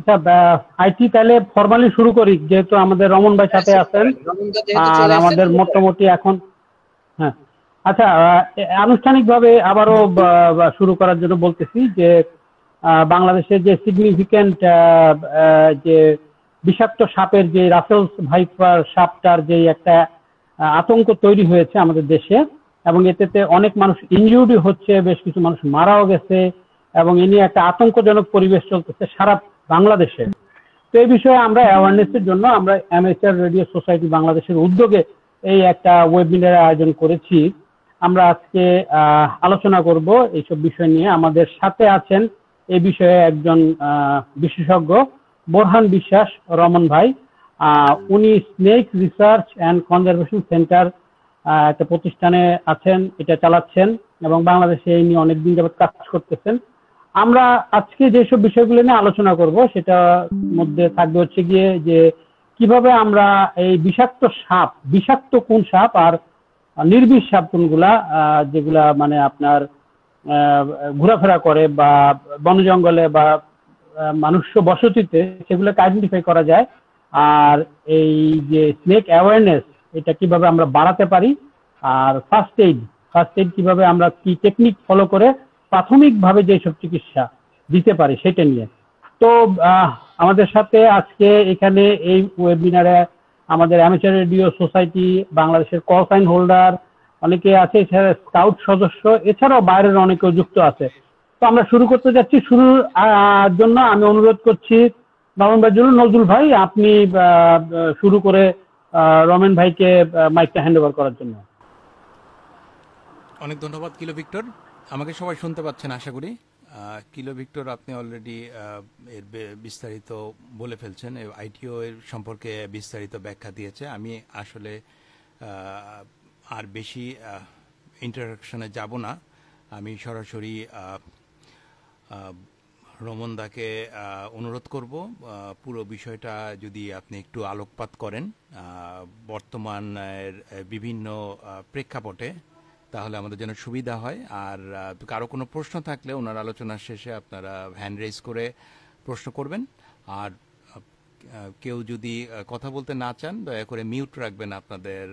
আচ্ছা, আইটি তাহলে ফর্মালি শুরু করি, যেহেতু আমাদের রমন ভাই সাথে আছেন আর আমাদের মোটামুটি এখন। হ্যাঁ, আচ্ছা, আনুষ্ঠানিকভাবে আবারও শুরু করার জন্য বলতেছি যে বাংলাদেশের যে সিগনিফিক্যান্ট যে বিষাক্ত সাপের যে রাসেলস ভাইপার সাপটার যে একটা আতঙ্ক তৈরি হয়েছে আমাদের দেশে, এবং এতে অনেক মানুষ ইনজুরি হচ্ছে, বেশ কিছু মানুষ মারাও গেছে, এবং এ নিয়ে একটা আতঙ্কজনক পরিবেশ চলতেছে সারা বাংলাদেশে। তো এই বিষয়ে আমরা অ্যাওয়ারনেসের জন্য আমরা অ্যামেচার রেডিও সোসাইটি বাংলাদেশের উদ্যোগে এই একটা ওয়েবিনার আয়োজন করেছি। আমরা আজকে আলোচনা করব এইসব বিষয় নিয়ে। আমাদের সাথে আছেন এই বিষয়ে একজন বিশেষজ্ঞ, বোরহান বিশ্বাস রমন ভাই। উনি snake research and conservation centre একটা প্রতিষ্ঠানে আছেন, এটা চালাচ্ছেন এবং বাংলাদেশে এই নিয়ে অনেকদিন যাবত কাজ করতেছেন। আমরা আজকে যেসব বিষয়গুলো নিয়ে আলোচনা করব সেটার মধ্যে থাকবে হচ্ছে গিয়ে যে কিভাবে আমরা এই বিষাক্ত সাপ, বিষাক্ত কোন সাপ আর নির্বিষ সাপ কোনগুলা, যেগুলা মানে আপনার ঘোরাফেরা করে বা বন জঙ্গলে বা মানুষ বসতিতে, সেগুলোকে আইডেন্টিফাই করা যায়। আর এই যে স্নেক অ্যাওয়ারনেস, এটা কিভাবে আমরা বাড়াতে পারি, আর ফার্স্ট এইড কিভাবে আমরা কি টেকনিক ফলো করে প্রাথমিকভাবে যেসব চিকিৎসা দিতে পারি সেটা নিয়ে। তো আমাদের সাথে আজকে এখানে এই ওয়েবিনারে আমাদের অ্যামেচার রেডিও সোসাইটি বাংলাদেশের কল সাইন হোল্ডার অনেকে আছে, এছাড়া স্কাউট সদস্য, এছাড়াও বাইরের অনেকেও যুক্ত আছে। তো আমরা শুরু করতে যাচ্ছি। শুরুর জন্য আমি অনুরোধ করছি নজরুল ভাই, আপনি শুরু করে রমেন ভাইকে মাইকটা হ্যান্ড ওভার করার জন্য। অনেক ধন্যবাদ কিলো ভিক্টর। আমাকে সবাই শুনতে পাচ্ছেন আশা করি। কিলো ভিক্টর, আপনি অলরেডি এর বিস্তারিত বলে ফেলছেন, আইটিও এর সম্পর্কে বিস্তারিত ব্যাখ্যা দিয়েছে। আমি আসলে আর বেশি ইন্টারাকশনে যাব না। আমি সরাসরি রমনদাকে অনুরোধ করব পুরো বিষয়টা যদি আপনি একটু আলোকপাত করেন বর্তমানের বিভিন্ন প্রেক্ষাপটে, তাহলে আমাদের জন্য সুবিধা হয়। আর কারো কোনো প্রশ্ন থাকলে ওনার আলোচনার শেষে আপনারা হ্যান্ড রেজ করে প্রশ্ন করবেন। আর কেউ যদি কথা বলতে না চান, দয়া করে মিউট রাখবেন আপনাদের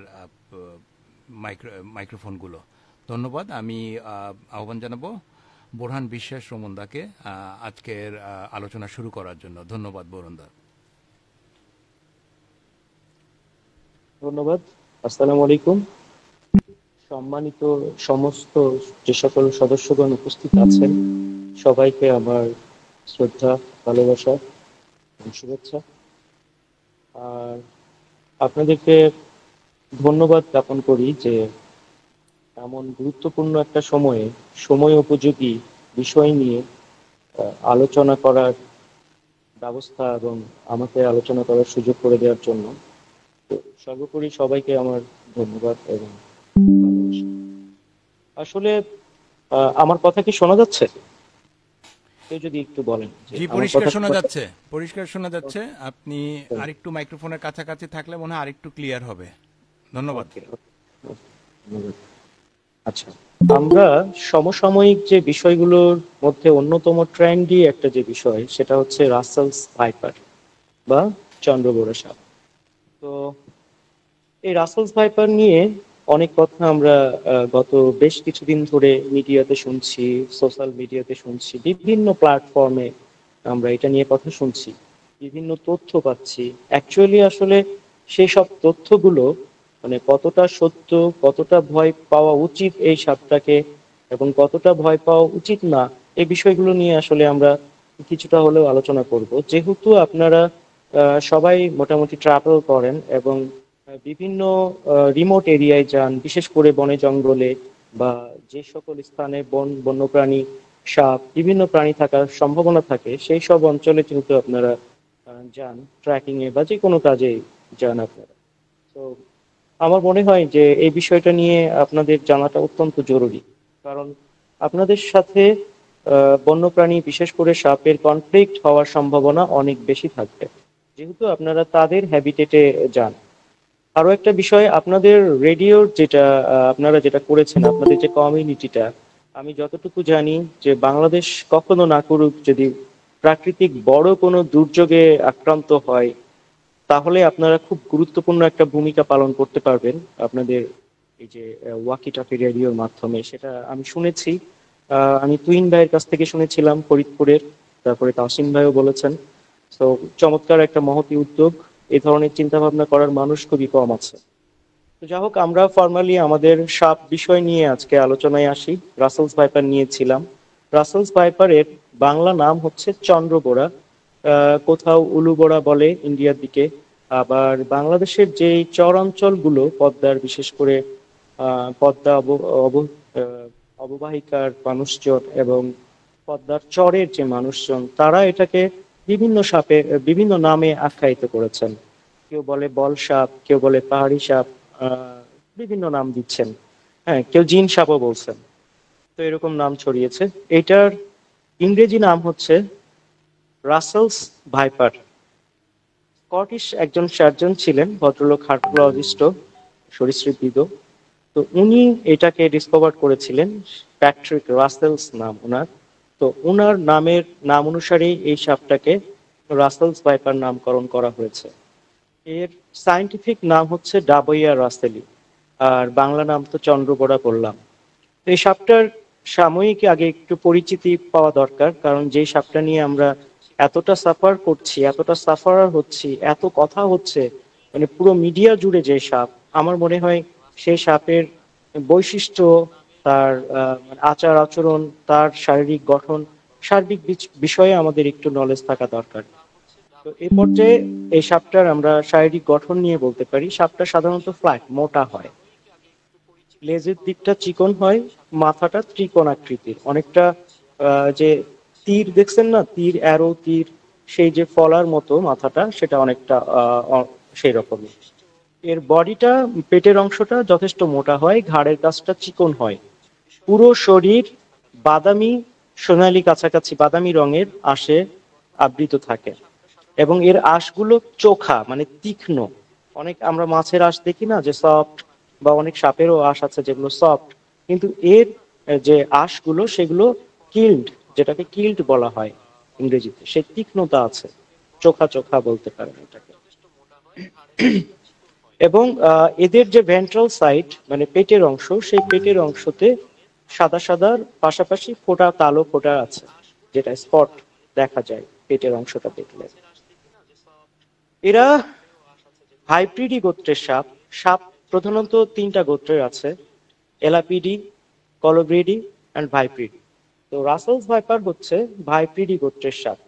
মাইক্রোফোনগুলো। ধন্যবাদ। আমি আহ্বান জানাবো বোরহান বিশ্বাস রমনদাকে আজকের আলোচনা শুরু করার জন্য। ধন্যবাদ বোরহানদা। ধন্যবাদ। আসসালামু আলাইকুম। সম্মানিত সমস্ত যে সকল সদস্যগণ উপস্থিত আছেন, সবাইকে আমার শ্রদ্ধা, ভালোবাসা এবং শুভেচ্ছা। আর আপনাদেরকে ধন্যবাদ জ্ঞাপন করি যে এমন গুরুত্বপূর্ণ একটা সময় উপযোগী বিষয় নিয়ে আলোচনা করার ব্যবস্থা এবং আমাকে আলোচনা করার সুযোগ করে দেওয়ার জন্য। তো সর্বোপরি সবাইকে আমার ধন্যবাদ এবং ভালোবাসা। আসলে আমার কথা কি শোনা যাচ্ছে? কেউ যদি একটু বলেন। জি, পরিষ্কার শোনা যাচ্ছে, পরিষ্কার শোনা যাচ্ছে। আপনি আরেকটু মাইক্রোফোনের কাছাকাছি থাকলে মনে হয় আরেকটু ক্লিয়ার হবে। ধন্যবাদ। আচ্ছা, আমরা সমসাময়িক যে বিষয়গুলোর মধ্যে অন্যতম ট্রেন্ডি একটা যে বিষয়, সেটা হচ্ছে রাসেলস ভাইপার বা চন্দ্রবোরা সাপ। তো এই রাসেলস ভাইপার নিয়ে অনেক কথা আমরা গত বেশ কিছুদিন ধরে মিডিয়াতে শুনছি, সোশ্যাল মিডিয়াতে শুনছি, বিভিন্ন প্ল্যাটফর্মে আমরা এটা নিয়ে কথা শুনছি, বিভিন্ন তথ্য পাচ্ছি। অ্যাকচুয়ালি আসলে সেই সব তথ্যগুলো মানে কতটা সত্য, কতটা ভয় পাওয়া উচিত এই সাপটাকে এবং কতটা ভয় পাওয়া উচিত না, এই বিষয়গুলো নিয়ে আসলে আমরা কিছুটা হলেও আলোচনা করব। যেহেতু আপনারা সবাই মোটামুটি ট্রাভেল করেন এবং বিভিন্ন রিমোট এরিয়ায় যান, বিশেষ করে বনে জঙ্গলে বা যে সকল স্থানে বন্যপ্রাণী, সাপ, বিভিন্ন প্রাণী থাকার সম্ভাবনা থাকে, সেই সব অঞ্চলে যেহেতু আপনারা যান ট্রেকিং এ বা যে কোনো কাজে যান আপনারা, তো আমার মনে হয় যে এই বিষয়টা নিয়ে আপনাদের জানাটা অত্যন্ত জরুরি। কারণ আপনাদের সাথে বন্যপ্রাণী, বিশেষ করে সাপের কনফ্লিক্ট হওয়ার সম্ভাবনা অনেক বেশি থাকবে, যেহেতু আপনারা তাদের হ্যাবিটেটে যান। আরো একটা বিষয়, আপনাদের রেডিওর যেটা আপনারা যেটা করেছেন, আপনাদের যে কমিউনিটিটা, আমি যতটুকু জানি যে বাংলাদেশ কখনো না করুক যদি প্রাকৃতিক বড় কোনো দুর্যোগে আক্রান্ত হয়, তাহলে আপনারা খুব গুরুত্বপূর্ণ একটা ভূমিকা পালন করতে পারবেন আপনাদের এই যে ওয়াকি টকি রেডিওর মাধ্যমে। সেটা আমি শুনেছি, আমি তুইন ভাইয়ের কাছ থেকে শুনেছিলাম ফরিদপুরের, তারপরে তাসিম ভাইও বলেছেন। তো চমৎকার একটা মহতি উদ্যোগ, এই ধরনের চিন্তা ভাবনা করার মানুষ খুবই কম আছে। তো যাই হোক, আমরা ফর্মালি আমাদের সাপ বিষয় নিয়ে আজকে আলোচনায় আসি। রাসেলস ভাইপার নিয়েছিলাম। রাসেলস ভাইপারের বাংলা নাম হচ্ছে চন্দ্রবোরা, কোথাও উলুবোরা বলে ইন্ডিয়ার দিকে। আবার বাংলাদেশের যে চরাঞ্চলগুলো পদ্মার, বিশেষ করে পদ্মা অববাহিকার মানুষজন এবং পদ্মার চরের যে মানুষজন, তারা এটাকে বিভিন্ন বিভিন্ন নামে আখ্যায়িত করেছেন। কেউ বলে বল সাপ, কেউ বলে পাহাড়ি সাপ, বিভিন্ন নাম দিচ্ছেন। হ্যাঁ, কেউ জিন সাপও বলছেন। তো এরকম নাম ছড়িয়েছে। এটার ইংরেজি নাম হচ্ছে রাসেলস ভাইপার। স্কটিশ একজন সার্জন ছিলেন, ভদ্রলোক, হার্পোলজিস্ট, সরীসৃপবিদ। তো উনি এটাকে ডিসকভার করেছিলেন, প্যাট্রিক রাসেলস নাম ওনার। তো ওনার নাম অনুসারেই এই সাপটাকে রাসেলস ভাইপার নামকরণ করা হয়েছে। এর সায়েন্টিফিক নাম হচ্ছে ডাবইয়া রাসেলি, আর বাংলা নাম তো চন্দ্রবোরা বললাম। তো এই সাপটার সাময়িক আগে একটু পরিচিতি পাওয়া দরকার, কারণ যে সাপটা নিয়ে আমরা এতটা সাফার করছি, এতটা সাফারার হচ্ছি, এত কথা হচ্ছে, মানে পুরো মিডিয়া জুড়ে যে সাপ, আমার মনে হয় সেই সাপের বৈশিষ্ট্য, তার মানে আচার আচরণ, তার শারীরিক গঠন, সার্বিক বিষয়ে আমাদের একটু নলেজ থাকা দরকার। তো এই পর্যায়ে এই সাপটার আমরা শারীরিক গঠন নিয়ে বলতে পারি। সাপটা সাধারণত ফ্ল্যাট, মোটা হয়, লেজের দিকটা চিকন হয়, মাথাটা ত্রিকোণ আকৃতির, অনেকটা যে তীর দেখছেন না, তীর, অ্যারো তীর, সেই যে ফলার মতো মাথাটা, সেটা অনেকটা সেই রকমই। এর বডিটা, পেটের অংশটা যথেষ্ট মোটা হয়, ঘাড়ের কাছটা চিকন হয়, পুরো শরীর বাদামি সোনালী কাছাকাছি বাদামি রঙের আঁশে আবৃত থাকে, এবং এর আঁশগুলো চোখা, মানে তীক্ষ্ণ। অনেক আমরা মাছের আঁশ দেখি না যে সফট, বা অনেক সাপেরও আঁশ আছে যেগুলো সফট, কিন্তু এর যে আঁশগুলো সেগুলো কিল্ড, যেটাকে কিল্ড বলা হয় ইংরেজিতে, সেই তীক্ষ্ণতা আছে, চোখা চোখা বলতে পারেন এটাকে। এবং এদের যে ভেন্ট্রাল সাইড, মানে পেটের অংশ, সেই পেটের অংশতে সাদা সাদার পাশাপাশি ফোঁটা, কালো ফোঁটা আছে, যেটা স্পট দেখা যায় পেটের অংশটা দেখলে। এরা হাইপ্রিডি গোত্রের সাপ। সাপ প্রধানত তিনটা গোত্রের আছে, এলাপিডি, কলোব্রিডি অ্যান্ড ভাইপ্রিডি। তো রাসেলস ভাইপার হচ্ছে ভাইপ্রিডি গোত্রের সাপ।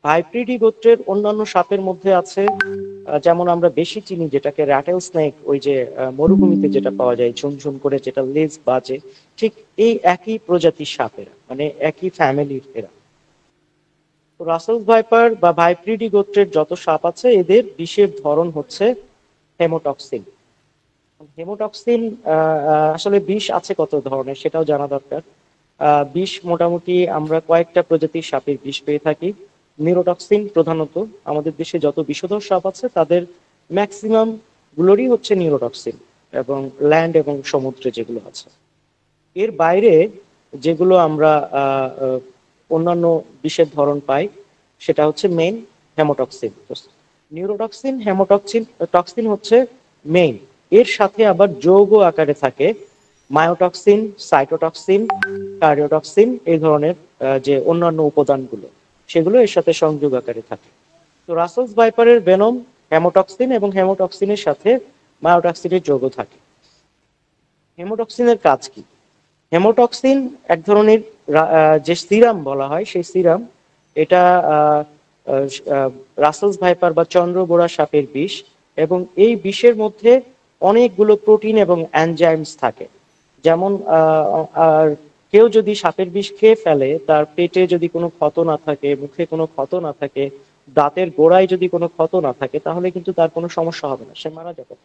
ভাইপ্রিডি গোত্রের অন্যান্য সাপের মধ্যে আছে, যেমন আমরা বেশি চিনি যেটাকে র্যাটেল স্নেক, ওই যে মরুভূমিতে যেটা পাওয়া যায় ঝুমঝুম করে, যেটা লেজ বাজে, ঠিক এই একই প্রজাতির সাপেরা, মানে একই ফ্যামিলির এরা। তো রাসেলস ভাইপার বা ভাইপ্রিডি গোত্রের যত সাপ আছে, এদের বিষের ধরন হচ্ছে হেমোটক্সিন। হেমোটক্সিন আসলে বিষ আছে কত ধরনের সেটাও জানা দরকার। বিষ মোটামুটি আমরা কয়েকটা প্রজাতির সাপের বিষ পেয়ে থাকি। নিউরোটক্সিন প্রধানত, আমাদের দেশে যত বিষধর সাপ আছে তাদের ম্যাক্সিমাম গুলোরই হচ্ছে নিউরোটক্সিন, এবং ল্যান্ড এবং সমুদ্রে যেগুলো আছে। এর বাইরে যেগুলো আমরা অন্যান্য বিষের ধরন পাই, সেটা হচ্ছে মেইন হেমোটক্সিন। নিউরোটক্সিন, টক্সিন হচ্ছে মেইন। এর সাথে আবার যৌগ আকারে থাকে মায়োটক্সিন, সাইটোটক্সিন, কার্ডিওটক্সিন, এই ধরনের যে অন্যান্য উপাদানগুলো, সেগুলো এর সাথে সংযোগ আকারে থাকে। তো রাসেলস ভাইপারের ভেনম হেমোটক্সিন, এবং হেমোটক্সিনের সাথে মায়োটক্সিনের যৌগ থাকে। হেমোটক্সিনের কাজ কি? হেমোটক্সিন এক ধরনের যে সিরাম বলা হয়, সেই সিরাম, এটা রাসেলস ভাইপার বা চন্দ্রবোরা সাপের বিষ, এবং এই বিষের মধ্যে অনেকগুলো প্রোটিন এবং এনজাইমস থাকে। যেমন আর কেউ যদি সাপের বিষ খেয়ে ফেলে, তার পেটে যদি কোনো ক্ষত না থাকে, মুখে কোনো ক্ষত না থাকে, দাঁতের গোড়ায় যদি কোনো ক্ষত না থাকে, তাহলে কিন্তু তার কোনো সমস্যা হবে না, সে মারা যাবে।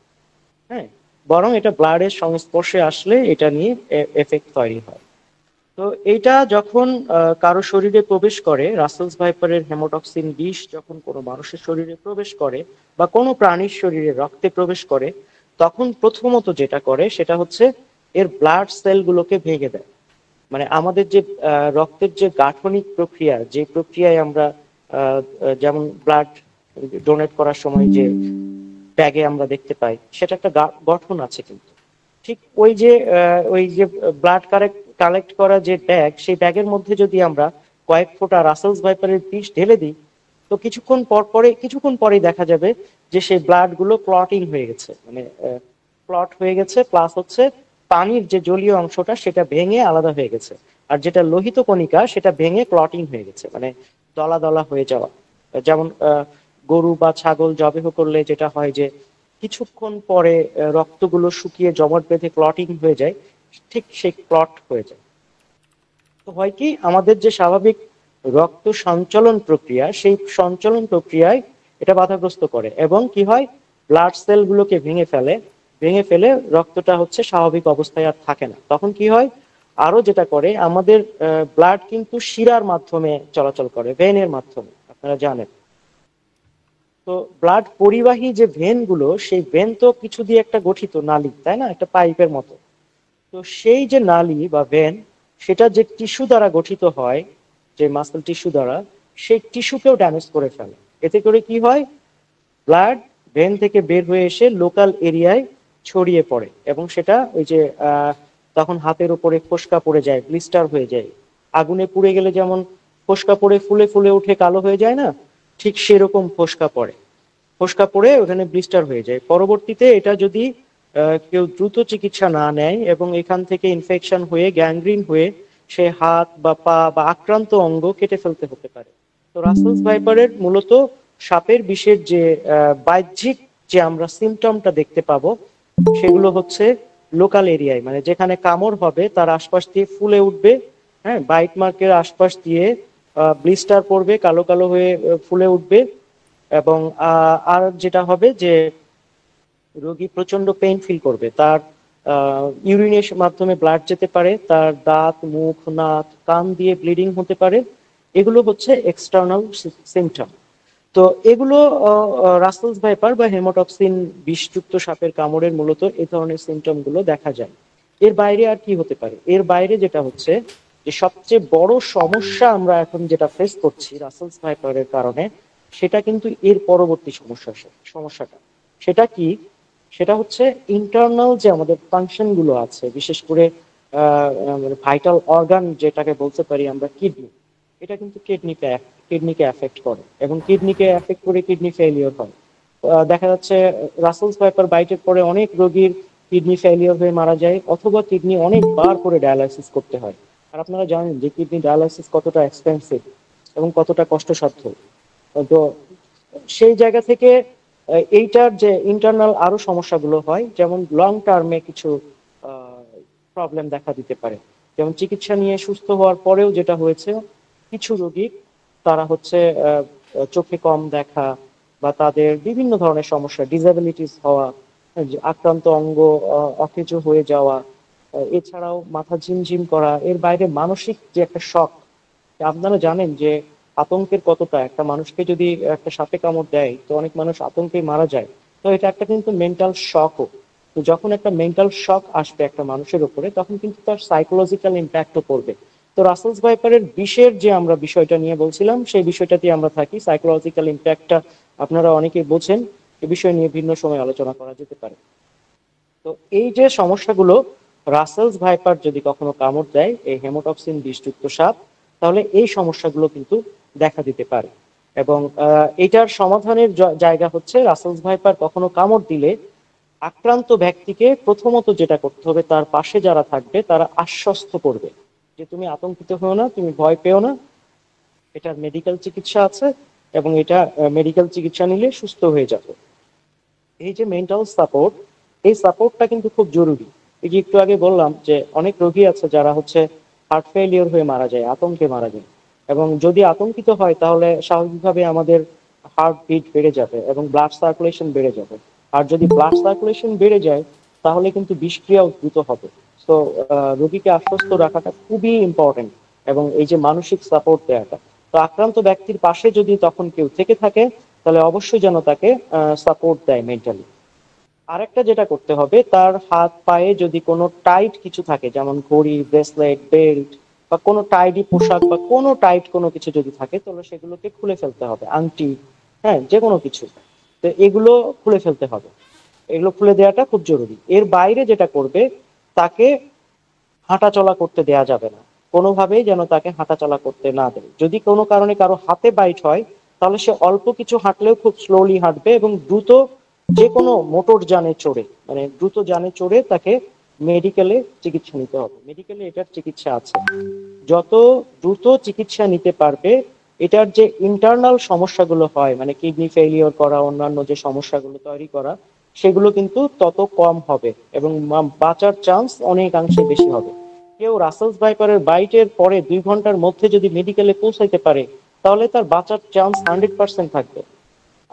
হ্যাঁ, বরং এটা ব্লাডের সংস্পর্শে আসলে এটা নিয়ে এফেক্ট তৈরি হয়। তো এইটা যখন কারো শরীরে প্রবেশ করে, রাসেলস ভাইপারের হেমোটক্সিন বিষ যখন কোনো মানুষের শরীরে প্রবেশ করে বা কোনো প্রাণীর শরীরে রক্তে প্রবেশ করে, তখন প্রথমত যেটা করে সেটা হচ্ছে এর ব্লাড সেলগুলোকে ভেঙে দেয়। মানে আমাদের যে রক্তের যে গাঠনিক প্রক্রিয়া, যে প্রক্রিয়ায় আমরা যেমন ব্লাড ডোনেট করার সময় যে ব্যাগে আমরা দেখতে পাই, সেটা একটা গঠন আছে কিন্তু। ঠিক ওই যে ব্লাড কালেক্ট করা যে ব্যাগ, সেই ব্যাগের মধ্যে যদি আমরা কয়েক ফোঁটা রাসেলস ভাইপারের বিষ ঢেলে দিই, তো কিছুক্ষণ পরেই দেখা যাবে যে সেই ব্লাড গুলো ক্লটিং হয়ে গেছে, মানে ক্লট হয়ে গেছে, প্লাস হচ্ছে পানির যে জলীয় অংশটা সেটা ভেঙে আলাদা হয়ে গেছে, আর যেটা লোহিত কণিকা সেটা ভেঙে ক্লটিং হয়ে গেছে, মানে দলা দলা হয়ে যাওয়া। যেমন গরু বা ছাগল জবেহ করলে যেটা হয় যে কিছুক্ষণ পরে রক্তগুলো শুকিয়ে জমাট বেঁধে ক্লটিং হয়ে যায়, ঠিক সেই ক্লট হয়ে যায়। তো হয় কি, আমাদের যে স্বাভাবিক রক্ত সঞ্চালন প্রক্রিয়া, সেই সঞ্চালন প্রক্রিয়ায় এটা বাধাগ্রস্ত করে, এবং কি হয়, ব্লাড সেলগুলোকে ভেঙে ফেলে রক্তটা হচ্ছে স্বাভাবিক অবস্থায় আর থাকে না। তখন কি হয়, আরো যেটা করে, আমাদের ব্লাড কিন্তু শিরার মাধ্যমে চলাচল করে, ভেনের মাধ্যমে, আপনারা জানেন। তো ব্লাড পরিবাহী যে ভেন গুলো, সেই ভেন তো কিছু দিয়ে একটা গঠিত নালী, তাই না, একটা পাইপের মতো। তো সেই যে নালী বা ভেন, সেটা যে টিস্যু দ্বারা গঠিত হয়, যে মাসল টিস্যু দ্বারা, সেই টিস্যুকেও ড্যামেজ করে ফেলে। এতে করে কি হয়, ব্লাড ভেন থেকে বের হয়ে এসে লোকাল এরিয়ায় ছড়িয়ে পড়ে, এবং সেটা ওই যে তখন হাতের উপরে ফোস্কা পড়ে যায়, ব্লিস্টার হয়ে যায়। আগুনে পুড়ে গেলে যেমন ফোস্কা পড়ে ফুলে ফুলে উঠে কালো হয়ে যায় না, ঠিক সেরকম ফোস্কা পড়ে ওখানে ব্লিস্টার হয়ে যায়। পরবর্তীতে এটা যদি কেউ দ্রুত চিকিৎসা না নেয় এবং এখান থেকে ইনফেকশন হয়ে গ্যাংগ্রিন হয়ে সে হাত বা পা বা আক্রান্ত অঙ্গ কেটে ফেলতে হতে পারে। তো রাসেলস ভাইপারের মূলত সাপের বিষের যে বাহ্যিক যে আমরা সিমটমটা দেখতে পাবো, সেগুলো হচ্ছে লোকাল এরিয়ায়, মানে যেখানে কামড় হবে তার আশপাশ দিয়ে ফুলে উঠবে, হ্যাঁ, বাইট মার্কের আশপাশ দিয়ে ব্লিস্টার পড়বে, কালো কালো হয়ে ফুলে উঠবে। এবং আর যেটা হবে যে রোগী প্রচন্ড পেইন ফিল করবে, তার ইউরিনের মাধ্যমে ব্লাড যেতে পারে, তার দাঁত, মুখ, নাক, কান দিয়ে ব্লিডিং হতে পারে। এগুলো হচ্ছে এক্সটার্নাল সিমটম। তো এগুলো রাসেলস ভাইপার বা হেমোটক্সিন বিষযুক্ত সাপের কামড়ের মূলত এই ধরনের সিমটম গুলো দেখা যায়। এর বাইরে আর কি হতে পারে? এর বাইরে যেটা হচ্ছে যে সবচেয়ে বড় সমস্যা আমরা এখন যেটা ফেস করছি রাসেলস ভাইপারের কারণে, সেটা কিন্তু এর পরবর্তী সমস্যাটা। সেটা কি? সেটা হচ্ছে ইন্টারনাল যে আমাদের ফাংশন গুলো আছে, বিশেষ করে মানে ভাইটাল অর্গান যেটাকে বলতে পারি আমরা কিডনি, এটা কিন্তু কিডনিকে অ্যাফেক্ট করে, এবং কিডনিকে অ্যাফেক্ট করে কিডনি ফেলিওর হয়। দেখা যাচ্ছে রাসেলস ভাইপার বাইটের পরে অনেক রোগীর কিডনি ফেলিওর হয়ে মারা যায়, অথবা কিডনি অনেকবার করে ডায়ালাইসিস করতে হয়। আর আপনারা জানেন যে কিডনি ডায়ালাইসিস কতটা এক্সপেন্সিভ এবং কতটা কষ্টসাধ্য। তো সেই জায়গা থেকে এইটার যে ইন্টারনাল আরো সমস্যাগুলো হয়, যেমন লং টার্মে কিছু প্রবলেম দেখা দিতে পারে। যেমন চিকিৎসা নিয়ে সুস্থ হওয়ার পরেও যেটা হয়েছে, কিছু রোগী তারা হচ্ছে চোখে কম দেখা বা তাদের বিভিন্ন ধরনের সমস্যা, ডিসএবিলিটিস হওয়া, আক্রান্ত অঙ্গ অকেজো হয়ে যাওয়া, এছাড়াও মাথা ঝিমঝিম করা, এর বাইরে মানসিক যে একটা শক। আপনারা জানেন যে আতঙ্কের কতটা, একটা মানুষকে যদি একটা সাপে কামড় দেয় তো অনেক মানুষ আতঙ্কে মারা যায়। তো এটা একটা কিন্তু মেন্টাল শকও। তো যখন একটা মেন্টাল শক আসবে একটা মানুষের উপরে, তখন কিন্তু তার সাইকোলজিক্যাল ইম্প্যাক্টও পড়বে। তো রাসেলস ভাইপারের বিষের যে আমরা বিষয়টা নিয়ে বলছিলাম, সেই বিষয়টাতে আমরা থাকি, সাইকোলজিক্যাল ইম্প্যাক্টটা আপনারা অনেকেই বোঝেন। এ বিষয় নিয়ে ভিন্ন সময় আলোচনা করা যেতে পারে। তো এই যে সমস্যাগুলো, রাসেলস ভাইপার যদি কখনো কামড় দেয় এই হেমোটক্সিন বিষযুক্ত সাপ, তাহলে এই সমস্যাগুলো কিন্তু দেখা দিতে পারে। এবং এটার সমাধানের জায়গা হচ্ছে, রাসেলস ভাইপার কখনো কামড় দিলে আক্রান্ত ব্যক্তিকে প্রথমত যেটা করতে হবে, তার পাশে যারা থাকবে তারা আশ্বস্ত করবে যে তুমি আতঙ্কিত হও না, তুমি ভয় পেও না, এটার মেডিকেল চিকিৎসা আছে, এবং এটা মেডিকেল চিকিৎসা নিলে সুস্থ হয়ে যাবে। এই যে মেন্টাল সাপোর্ট, এই সাপোর্টটা কিন্তু খুব জরুরি। এই যে একটু আগে বললাম যে অনেক রোগী আছে যারা হচ্ছে হার্ট ফেলিওর হয়ে মারা যায়, আতঙ্কে মারা যায়। এবং যদি আতঙ্কিত হয় তাহলে স্বাভাবিকভাবে আমাদের হার্ট বিট বেড়ে যাবে এবং ব্লাড সার্কুলেশন বেড়ে যাবে। আর যদি ব্লাড সার্কুলেশন বেড়ে যায় তাহলে কিন্তু বিষক্রিয়াও দ্রুত হবে। তো রোগীকে আশ্বস্ত রাখাটা খুবই ইম্পর্টেন্ট, এবং এই যে মানসিক সাপোর্ট দেওয়াটা। তো আক্রান্ত ব্যক্তির পাশে যদি তখন কেউ থেকে থাকে, তাহলে অবশ্যই যেন তাকে সাপোর্ট দেয় মেন্টালি। আরেকটা যেটা করতে হবে, তার হাত পায়ে যদি কোনো টাইট কিছু থাকে, যেমন ঘড়ি, ব্রেসলেট, বেল্ট, বা কোনো টাইডি পোশাক বা কোনো টাইট কোনো কিছু যদি থাকে তাহলে সেগুলোকে খুলে ফেলতে হবে, আংটি, হ্যাঁ, যে কোনো কিছু। তো এগুলো খুলে ফেলতে হবে, এগুলো খুলে দেওয়াটা খুব জরুরি। এর বাইরে যেটা করবে, তাকে হাঁটাচলা করতে দেয়া যাবে না, কোনোভাবেই যেন তাকে হাঁটাচলা করতে না দেয়। যদি কোনো কারণে কারো হাতে বাইট হয়, তাহলে সে অল্প কিছু হাঁটলেও খুব স্লোলি হাঁটবে এবং দ্রুত যে কোনো মোটর যানে চড়ে, মানে দ্রুত যানে চড়ে তাকে মেডিকেলে চিকিৎসা নিতে হবে। মেডিকেলে এটার চিকিৎসা আছে, যত দ্রুত চিকিৎসা নিতে পারবে, এটার যে ইন্টারনাল সমস্যাগুলো হয়, মানে কিডনি ফেলিওর করা, অন্যান্য যে সমস্যাগুলো তৈরি করা, সেগুলো কিন্তু তত কম হবে এবং বাঁচার চান্স অনেকাংশে বেশি হবে। কেউ রাসেলস ভাইপারের বাইটের পরে 2 ঘন্টার মধ্যে যদি মেডিকেলে পৌঁছাইতে পারে, তাহলে তার বাঁচার চান্স 100% থাকবে।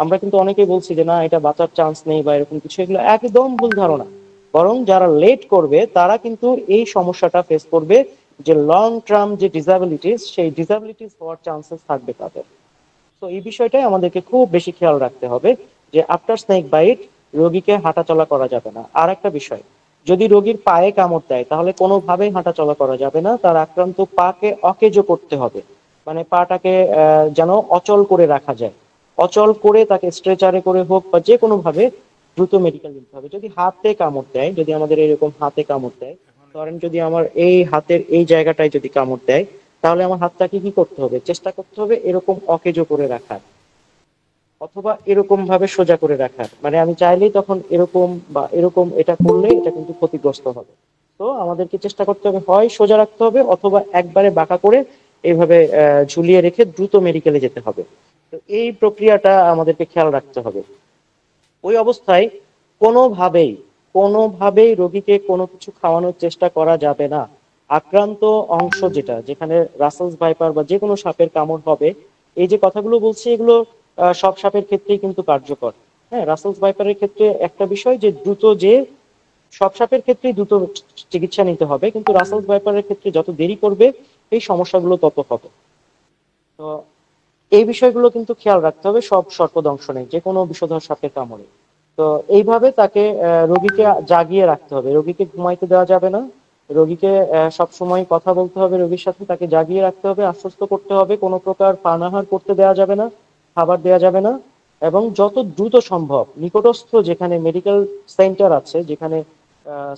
আমরা কিন্তু অনেকেই বলছি যে না, এটা বাঁচার চান্স নেই বা এরকম কিছু, এগুলো একদম ভুল ধারণা। বরং যারা লেট করবে তারা কিন্তু এই সমস্যাটা ফেস করবে, যে লং টার্ম যে ডিসাবিলিটিস, সেই ডিসাবিলিটিস হওয়ার চান্সেস থাকবে তাদের। তো এই বিষয়টাই আমাদেরকে খুব বেশি খেয়াল রাখতে হবে, যে আফটার স্নেক বাইট রোগীকে হাঁটাচলা করা যাবে না। আর একটা বিষয়, যদি রোগীর পায়ে কামড় দেয় তাহলে কোনোভাবেই হাঁটাচলা করা যাবে না, তার আক্রান্ত পাকে অকেজো করতে হবে, মানে পাটাকে যেন অচল করে রাখা যায়, অচল করে তাকে স্ট্রেচারে করে হোক বা যে কোনো ভাবে দ্রুত মেডিকেল নিতে হবে। যদি হাতে কামড় দেয়, যদি আমাদের এরকম হাতে কামড় দেয়, ধরেন যদি আমার এই হাতের এই জায়গাটায় যদি কামড় দেয়, তাহলে আমার হাতটাকে কি করতে হবে, চেষ্টা করতে হবে এরকম অকেজো করে রাখার, অথবা এরকম ভাবে সোজা করে রাখার। মানে আমি চাইলেই তখন এরকম বা এরকম এটা করলে এটা কিন্তু ক্ষতিগ্রস্ত হবে। তো আমাদেরকে চেষ্টা করতে হবে হয় সোজা রাখতে হবে, অথবা একবারে বাঁকা করে এইভাবে ঝুলিয়ে রেখে দ্রুত মেডিকেলে যেতে হবে। তো এই প্রক্রিয়াটা আমাদেরকে খেয়াল রাখতে হবে। ওই অবস্থায় কোনোভাবেই কোনোভাবেই রোগীকে কোনো কিছু খাওয়ানোর চেষ্টা করা যাবে না। আক্রান্ত অংশ যেটা, যেখানে রাসেলস ভাইপার বা যে কোনো সাপের কামড় হবে, এই যে কথাগুলো বলছি এগুলো সব সাপের ক্ষেত্রেই কিন্তু কার্যকর। হ্যাঁ, রাসেলস ভাইপারের ক্ষেত্রে একটা বিষয় যে দ্রুত, যে সব সাপের ক্ষেত্রেই দ্রুত চিকিৎসা নিতে হবে, কিন্তু রাসেলস ভাইপারের ক্ষেত্রে যত দেরি করবে এই সমস্যাগুলো তত হবে। তো এই বিষয়গুলো কিন্তু খেয়াল রাখতে হবে সব সর্পদংশনে, যে কোনো বিষধর সাপের কামড়ে। তো এইভাবে তাকে রোগীকে জাগিয়ে রাখতে হবে, রোগীকে ঘুমাইতে দেওয়া যাবে না, রোগীকে সব সময় কথা বলতে হবে রোগীর সাথে, তাকে জাগিয়ে রাখতে হবে, আশ্বস্ত করতে হবে, কোনো প্রকার পানাহার করতে দেওয়া যাবে না, খাবার দেওয়া যাবে না। এবং যত দ্রুত সম্ভব নিকটস্থ যেখানে মেডিকেল সেন্টার আছে, যেখানে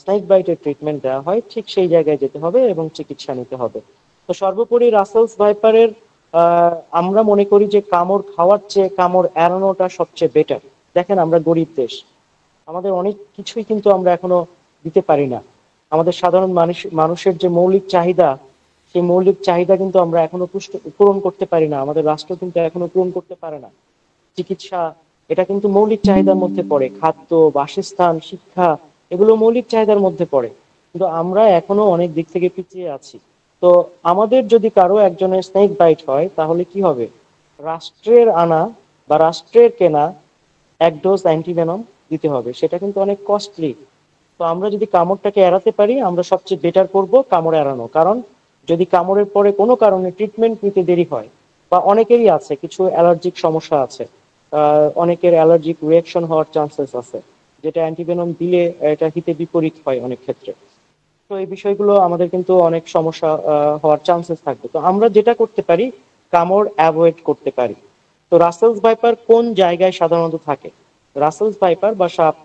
স্নেক বাইটের ট্রিটমেন্ট দেওয়া হয়, ঠিক সেই জায়গায় যেতে হবে এবং চিকিৎসা নিতে হবে। তো সর্বোপরি রাসেলস ভাইপারের আমরা মনে করি যে কামড় খাওয়ার চেয়ে কামড় এড়ানোটা সবচেয়ে বেটার। দেখেন, আমরা গরিব দেশ, আমাদের অনেক কিছুই কিন্তু আমরা এখনো দিতে পারি না। আমাদের সাধারণ মানুষের যে মৌলিক চাহিদা, সেই মৌলিক চাহিদা কিন্তু আমরা এখনো পূরণ করতে পারি না, আমাদের রাষ্ট্র কিন্তু এখনো পূরণ করতে পারে না। চিকিৎসা, এটা কিন্তু মৌলিক চাহিদার মধ্যে পড়ে, খাদ্য, বাসস্থান, শিক্ষা, এগুলো মৌলিক চাহিদার মধ্যে পড়ে, কিন্তু আমরা এখনো অনেক দিক থেকে পিছিয়ে আছি। তো আমাদের যদি কারো একজনের স্নেক বাইট হয়, তাহলে কি হবে, রাষ্ট্রের আনা বা রাষ্ট্রের কেনা 1 ডোজ অ্যান্টিভেনম দিতে হবে, সেটা কিন্তু অনেক কস্টলি। তো আমরা যদি কামড়টাকে এড়াতে পারি, আমরা সবচেয়ে বেটার করব কামড় এড়ানো। কারণ যদি কামড়ের পরে কোনো কারণে ট্রিটমেন্ট নিতে দেরি হয়, বা অনেকেরই আছে কিছু অ্যালার্জিক সমস্যা আছে, অনেকের অ্যালার্জিক রিয়াকশন হওয়ার চান্সেস আছে, যেটা অ্যান্টিভেনম দিলে এটা হিতে বিপরীত হয় অনেক ক্ষেত্রে। তো এই বিষয়গুলো আমাদের কিন্তু অনেক সমস্যা হওয়ার চান্সেস থাকবে। তো আমরা যেটা করতে পারি, কামড় অ্যাভয়েড করতে পারি। তো রাসেলস ভাইপার কোন জায়গায় সাধারণত থাকে? রাসেলস ভাইপার বা সাপ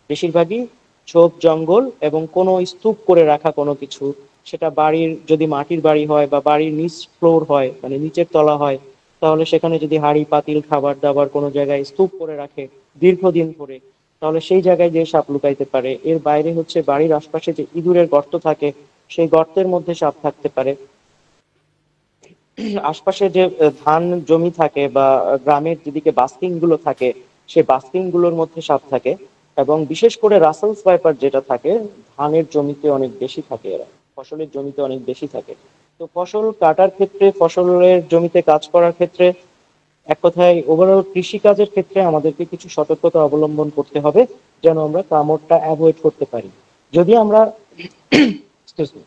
বেশিরভাগই ঝোপ জঙ্গল এবং কোনো স্তূপ করে রাখা কোনো কিছু, সেটা বাড়ির যদি মাটির বাড়ি হয় বা বাড়ির নিচ ফ্লোর হয়, মানে নিচের তলা হয়, তাহলে সেখানে যদি হাঁড়ি পাতিল খাবার দাবার কোনো জায়গায় স্তূপ করে রাখে দীর্ঘদিন ধরে, তাহলে সেই জায়গায় যে সাপ লুকাইতে পারে। এর বাইরে হচ্ছে বাড়ির আশপাশে যে ইঁদুরের গর্ত থাকে, সেই গর্তের মধ্যে সাপ থাকতে পারে। আশপাশে যে ধান জমি থাকে বা গ্রামের যেদিকে বাস্কিং গুলো থাকে, সেই বাস্কিং গুলোর মধ্যে সাপ থাকে। এবং বিশেষ করে রাসেলস ভাইপার যেটা থাকে, ধানের জমিতে অনেক বেশি থাকে, এরা ফসলের জমিতে অনেক বেশি থাকে। তো ফসল কাটার ক্ষেত্রে, ফসলের জমিতে কাজ করার ক্ষেত্রে, এক কথায় ওভারঅল কৃষি কাজের ক্ষেত্রে আমাদেরকে কিছু সতর্কতা অবলম্বন করতে হবে, যেন আমরা কামড়টা অ্যাভয়েড করতে পারি। যদি আমরা excuse me,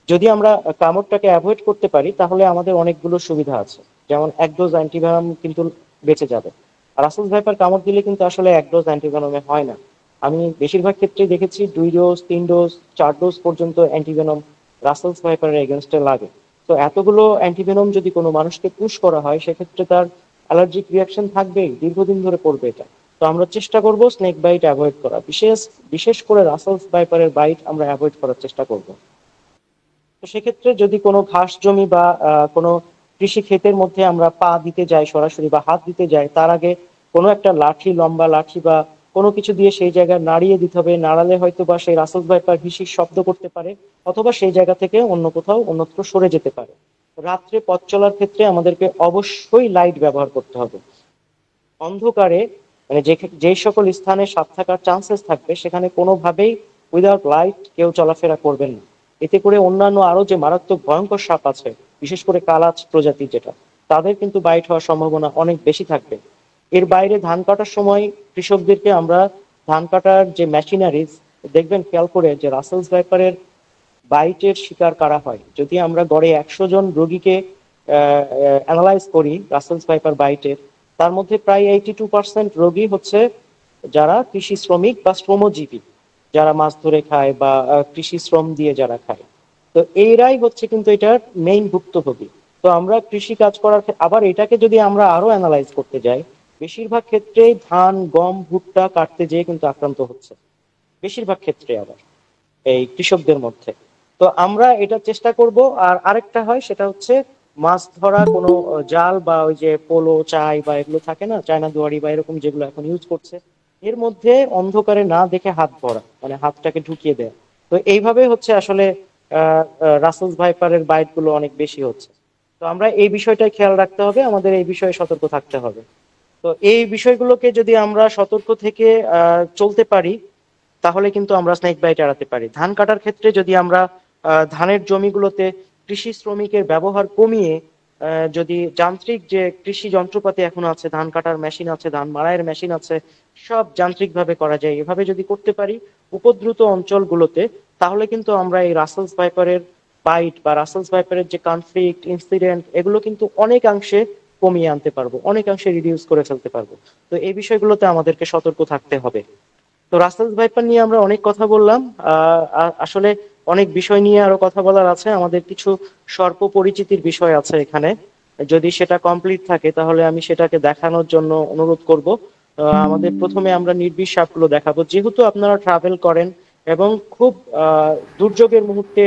যদি আমরা কামড়টাকে অ্যাভয়েড করতে পারি, তাহলে আমাদের অনেকগুলো সুবিধা আছে। যেমন 1 ডোজ অ্যান্টিভেনম কিন্তু বেঁচে যাবে। আর রাসেলস ভাইপার কামড় দিলে কিন্তু আসলে 1 ডোজ অ্যান্টিভেনমে হয় না। আমি বেশিরভাগ ক্ষেত্রেই দেখেছি 2 ডোজ, 3 ডোজ, 4 ডোজ পর্যন্ত অ্যান্টিভেনম রাসেলস ভাইপারের এগেনস্টে লাগে। তো এতগুলো অ্যান্টিভেনম যদি কোনো মানুষকে পুশ করা হয় সেক্ষেত্রে তার অ্যালার্জিক রিয়াকশন থাকবেই, দীর্ঘদিন ধরে পড়বে এটা। তো আমরা চেষ্টা করব স্নেক বাইট অ্যাভয়েড করা, বিশেষ বিশেষ করে রাসেলস ভাইপারের বাইট আমরা অ্যাভয়েড করার চেষ্টা করব। তো সেক্ষেত্রে যদি কোনো ঘাস জমি বা কোনো কৃষি ক্ষেতের মধ্যে আমরা পা দিতে যাই সরাসরি বা হাত দিতে যাই, তার আগে কোনো একটা লাঠি, লম্বা লাঠি বা কোনো কিছু দিয়ে সেই জায়গায় নাড়িয়ে দিতে হবে। নাড়ালে হয়তো বা সেই রাসেলস ভাইপার হিসির শব্দ করতে পারে, অথবা সেই জায়গা থেকে অন্য কোথাও অন্যত্র সরে যেতে পারে। রাত্রে পথ চলার ক্ষেত্রে আমাদেরকে অবশ্যই লাইট ব্যবহার করতে হবে। অন্ধকারে মানে যে সকল স্থানে সাপ থাকার চান্সেস থাকবে সেখানে কোনোভাবেই উইদাউট লাইট কেউ চলাফেরা করবেন না। এতে করে অন্যান্য আরো যে মারাত্মক ভয়ঙ্কর সাপ আছে, বিশেষ করে কালাচ প্রজাতি যেটা, তাদের কিন্তু বাইট হওয়ার সম্ভাবনা অনেক বেশি থাকবে। এর বাইরে ধান কাটার সময় কৃষকদেরকে আমরা ধান কাটার যে মেশিনারিজ দেখবেন, খেয়াল করে যে রাসেলস ভাইপারের বাইটের শিকার কারা হয়। যদি আমরা গড়ে 100 জন রোগীকে অ্যানালাইজ করি রাসেলস ভাইপার বাইটের, তার মধ্যে প্রায় 82% রোগী হচ্ছে যারা কৃষি শ্রমিক বা শ্রমজীবী, যারা মাছ ধরে খায় বা কৃষি শ্রম দিয়ে যারা খায়। তো এইরাই হচ্ছে কিন্তু এটার মেইন ভুক্তভোগী। তো আমরা কৃষি কাজ করার আবার এটাকে যদি আমরা আরো অ্যানালাইজ করতে যাই, বেশিরভাগ ক্ষেত্রেই ধান, গম, ভুট্টা কাটতে যেয়ে কিন্তু আক্রান্ত হচ্ছে বেশিরভাগ ক্ষেত্রে আবার এই কৃষকদের মধ্যে। তো আমরা এটা চেষ্টা করব। আর আরেকটা হয় সেটা হচ্ছে মাছ ধরা কোনো জাল বা ওই যে পোলো চাই বা এগুলো থাকে না, চায়না দুয়ারি বা এরকম যেগুলো এখন ইউজ করছে, এর মধ্যে অন্ধকারে না দেখে হাত ভরা, মানে হাতটাকে ঢুকিয়ে দেয়। তো এইভাবে হচ্ছে আসলে রাসেলস ভাইপারের বাইট গুলো অনেক বেশি হচ্ছে। তো আমরা এই বিষয়টা খেয়াল রাখতে হবে, আমাদের এই বিষয়ে সতর্ক থাকতে হবে। তো এই বিষয়গুলোকে যদি আমরা সতর্ক থেকে চলতে পারি, তাহলে কিন্তু আমরা স্নেক বাইট এড়াতে পারি। ধান কাটার ক্ষেত্রে যদি আমরা ধানের জমিগুলোতে কৃষি শ্রমিকের ব্যবহার কমিয়ে যদি যান্ত্রিক যে কৃষি যন্ত্রপাতি এখন আছে, ধান কাটার মেশিন আছে, ধান মাড়াইয়ের মেশিন আছে, সব যান্ত্রিক ভাবে করা যায়, এভাবে যদি করতে পারি উপদ্রুত অঞ্চলগুলোতে, তাহলে কিন্তু আমরা এই রাসেলস ভাইপারের বাইট বা রাসেলস ভাইপারের যে কনফ্লিক্ট ইনসিডেন্ট, এগুলো কিন্তু অনেকাংশে কমিয়ে আনতে পারবো, অনেকাংশে রিডিউস করে ফেলতে পারবো। তো এই বিষয়গুলোতে আমাদেরকে সতর্ক থাকতে হবে। তো রাসেলস ভাইপার নিয়ে আমরা অনেক কথা বললাম। আসলে অনেক বিষয় নিয়ে আরো কথা বলার আছে, আমাদের কিছু স্বল্প পরিচিতির বিষয় আছে এখানে। যদি সেটা কমপ্লিট থাকে তাহলে আমি সেটাকে দেখানোর জন্য অনুরোধ করব। আমাদের প্রথমে আমরা নির্বিষ সাপগুলো দেখাবো, যেহেতু আপনারা ট্রাভেল করেন এবং খুব দুর্যোগের মুহূর্তে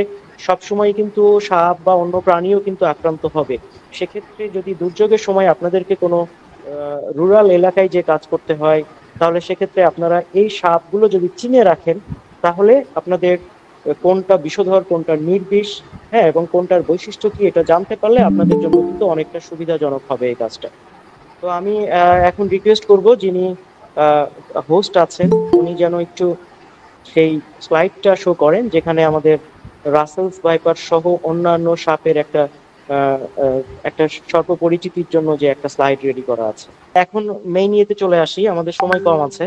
সবসময় কিন্তু সাপ বা অন্য প্রাণীও কিন্তু আক্রান্ত হবে। সেক্ষেত্রে যদি দুর্যোগের সময় আপনাদেরকে কোনো রুরাল এলাকায় যে কাজ করতে হয়, তাহলে সেক্ষেত্রে আপনারা এই সাপগুলো যদি চিনে রাখেন, তাহলে আপনাদের কোনটা বিষধর কোনটা নির্বিষ, হ্যাঁ, এবং কোনটার বৈশিষ্ট্য কি এটা জানতে পারলে আপনাদের জন্য কিন্তু অনেকটা সুবিধাজনক হবে এই কাজটা। তো আমি এখন রিকোয়েস্ট করব যিনি হোস্ট আছেন উনি যেন একটু সেই স্লাইডটা শো করেন যেখানে আমাদের রাসেলস ভাইপার সহ অন্যান্য সাপের একটা স্বল্প পরিচিতির জন্য যে একটা স্লাইড রেডি করা আছে। এখন মেইন ইয়েতে চলে আসি, আমাদের সময় কম আছে।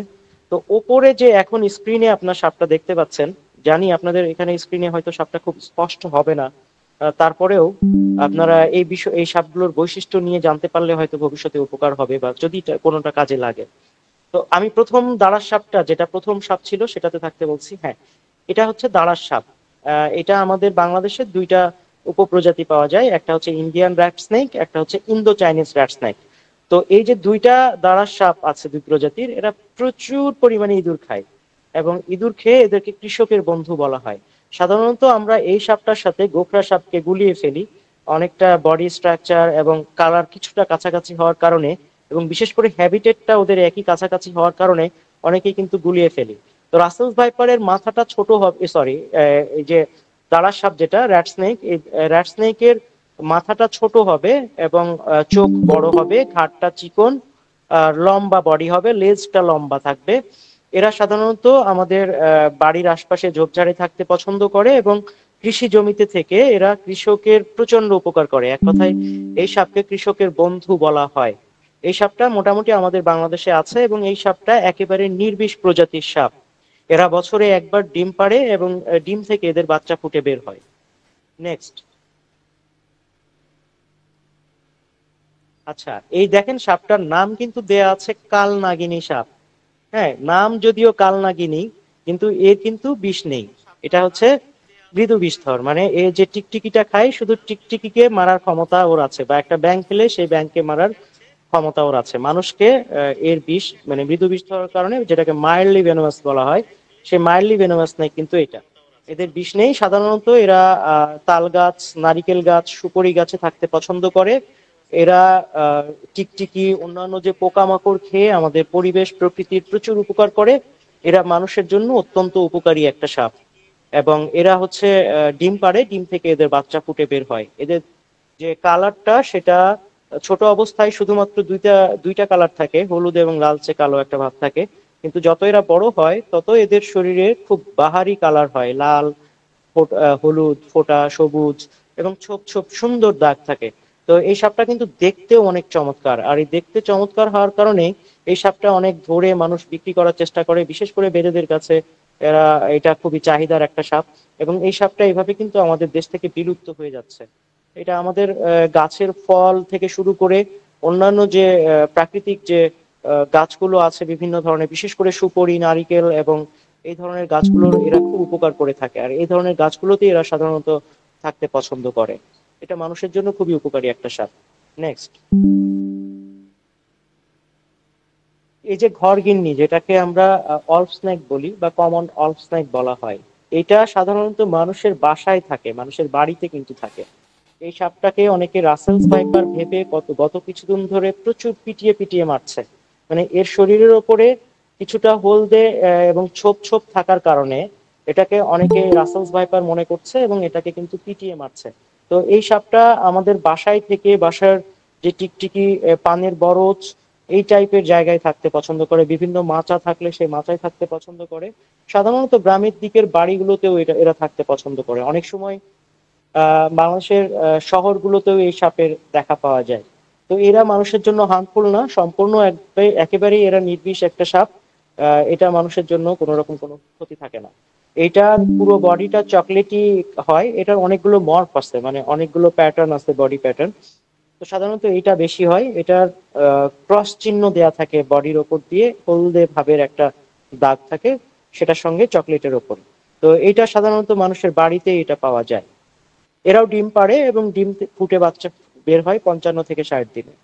তো ওপরে যে এখন স্ক্রিনে আপনার সাপটা দেখতে পাচ্ছেন, জানি আপনাদের এখানে স্ক্রিনে হয়তো সাপটা খুব স্পষ্ট হবে না, তারপরেও আপনারা এই সাপগুলোর বৈশিষ্ট্য নিয়ে জানতে পারলে হয়তো ভবিষ্যতে উপকার হবে বা যদি কোনোটা কাজে লাগে। তো আমি প্রথম দাঁড়ার সাপটা, যেটা প্রথম সাপ ছিল সেটাতে থাকতে বলছি। হ্যাঁ, এটা হচ্ছে দাঁড়ার সাপ। এটা আমাদের বাংলাদেশে দুইটা উপপ্রজাতি পাওয়া যায়, একটা হচ্ছে ইন্ডিয়ান র্যাট স্নেক, একটা হচ্ছে ইন্দো চাইনিজ র্যাট স্নেক। তো এই যে দুইটা দাঁড়ার সাপ আছে দুই প্রজাতির, এরা প্রচুর পরিমাণে ইঁদুর খায় এবং ইঁদুর খেয়ে এদেরকে কৃষকের বন্ধু বলা হয়। সাধারণত আমরা এই সাপটার সাথে গোখরা সাপকে গুলিয়ে ফেলি, অনেকটা বডি স্ট্রাকচার এবং কালার কিছুটা কাছাকাছি হওয়ার কারণে, এবং বিশেষ করে হ্যাবিটেটটা ওদের একই কাছাকাছি হওয়ার কারণে অনেকেই কিন্তু গুলিয়ে ফেলি। তো রাসেলস ভাইপারের মাথাটা ছোট হবে, সরি, এই যে দাঁড়ার সাপ যেটা র্যাট স্নেক, এই র্যাট স্নেকের মাথাটা ছোট হবে এবং চোখ বড় হবে, ঘাড়টা চিকন, আর লম্বা বডি হবে, লেজটা লম্বা থাকবে। এরা সাধারণত আমাদের বাড়ির আশপাশে ঝোপঝাড়ে থাকতে পছন্দ করে এবং কৃষি জমিতে থেকে এরা কৃষকের প্রচন্ড উপকার করে। এক কথায় এই সাপকে কৃষকের বন্ধু বলা হয়। এই সাপটা মোটামুটি আমাদের বাংলাদেশে আছে এবং এই সাপটা একেবারে নির্বিষ প্রজাতির সাপ। এরা বছরে একবার ডিম পাড়ে এবং ডিম থেকে এদের বাচ্চা ফুটে বের হয়। নেক্সট। আচ্ছা, এই দেখেন সাপটার নাম কিন্তু দেয়া আছে কালনাগিনী সাপ। হ্যাঁ, নাম যদিও কালনাগিনী, কিন্তু এর কিন্তু বিষ নেই। এটা হচ্ছে মৃদু বিষ্ধর, মানে এ যে টিকটিকিটা খায় শুধু টিকটিকিকে মারার ক্ষমতা ওর আছে, বা একটা ব্যাঙ খেলে সেই ব্যাঙকে মারার ক্ষমতা ওর আছে। মানুষকে এর বিষ মানে মৃদু বিষ হওয়ার কারণে, যেটাকে মাইল্ডলি ভেনোমাস বলা হয়, সেই মাইল্ডলি ভেনোমাস নেই কিন্তু এটা, এদের বিষ নেই। সাধারণত এরা তাল গাছ, নারিকেল গাছ, সুপারি গাছে থাকতে পছন্দ করে। এরা টিকটিকি, অন্যান্য যে পোকামাকড় খেয়ে আমাদের পরিবেশ প্রকৃতির প্রচুর উপকার করে। এরা মানুষের জন্য অত্যন্ত উপকারী একটা সাপ। এবং এরা হচ্ছে ডিম পাড়ে, ডিম থেকে এদের বাচ্চা ফুটে বের হয়। এদের যে কালারটা সেটা ছোট অবস্থায় শুধুমাত্র দুইটা দুইটা কালার থাকে, হলুদ এবং লালচে কালো একটা ভাব থাকে। কিন্তু যত এরা বড় হয় তত এদের শরীরে খুব বাহারি কালার হয়, লাল, হলুদ, ফোটা, সবুজ এবং ছোপ ছোপ সুন্দর দাগ থাকে। তো এই সাপটা কিন্তু দেখতেও অনেক চমৎকার, আর এই দেখতে চমৎকার হওয়ার কারণে এই সাপটা অনেক ধরে মানুষ বিক্রি করার চেষ্টা করে, বিশেষ করে বেড়েদের কাছে। এরা এটা খুবই চাহিদার একটা সাপ, এবং এই সাপটা এভাবে কিন্তু আমাদের দেশ থেকে বিলুপ্ত হয়ে যাচ্ছে। এটা আমাদের গাছের ফল থেকে শুরু করে অন্যান্য যে প্রাকৃতিক যে গাছগুলো আছে বিভিন্ন ধরনের, বিশেষ করে সুপারি, নারিকেল এবং এই ধরনের গাছগুলোর এরা খুব উপকার করে থাকে। আর এই ধরনের গাছগুলোতেই এরা সাধারণত থাকতে পছন্দ করে। এটা মানুষের জন্য খুবই উপকারী একটা সাপ। নেক্সট, এই যে ঘরগিন্নি, যেটাকে আমরা অল্প স্নেক বলি বা কমন অল্প স্নেক বলা হয়, এটা সাধারণত মানুষের বাসায় থাকে, মানুষের বাড়িতে কিন্তু থাকে। এই সাপটাকে অনেকে রাসেলস ভাইপার ভেবে গত কিছুদিন ধরে প্রচুর পিটিয়ে পিটিয়ে মারছে। মানে এর শরীরের ওপরে কিছুটা হলদে এবং ছোপ ছোপ থাকার কারণে এটাকে অনেকে রাসেলস ভাইপার মনে করছে এবং এটাকে কিন্তু পিটিয়ে মারছে। তো এই সাপটা আমাদের বাসায় থেকে, বাসার যে টিকটিকি, পানের বরজ, এই টাইপের জায়গায় থাকতে পছন্দ করে। বিভিন্ন মাচা থাকলে সেই মাচায় থাকতে পছন্দ করে। সাধারণত গ্রামের দিকের বাড়িগুলোতেও এরা থাকতে পছন্দ করে। অনেক সময় বাংলাদেশের শহরগুলোতেও এই সাপের দেখা পাওয়া যায়। তো এরা মানুষের জন্য হার্মফুল না, সম্পূর্ণ একেবারেই এরা নির্বিষ একটা সাপ। এটা মানুষের জন্য কোনো রকম কোনো ক্ষতি থাকে না। এটা পুরো বডিটা চকলেটি হয়। এটার অনেকগুলো মর্ফ আছে, মানে অনেকগুলো প্যাটার্ন আছে, বডি প্যাটার্ন। তো সাধারণত এটা বেশি হয়। এটার ক্রস চিহ্ন দেয়া থাকে বডির ওপর দিয়ে, হলদে ভাবের একটা দাগ থাকে সেটার সঙ্গে চকলেটের ওপর। তো এটা সাধারণত মানুষের বাড়িতে এটা পাওয়া যায়। এরাও ডিম পাড়ে এবং ডিম ফুটে বাচ্চা বের হয় 55 থেকে 60 দিনে।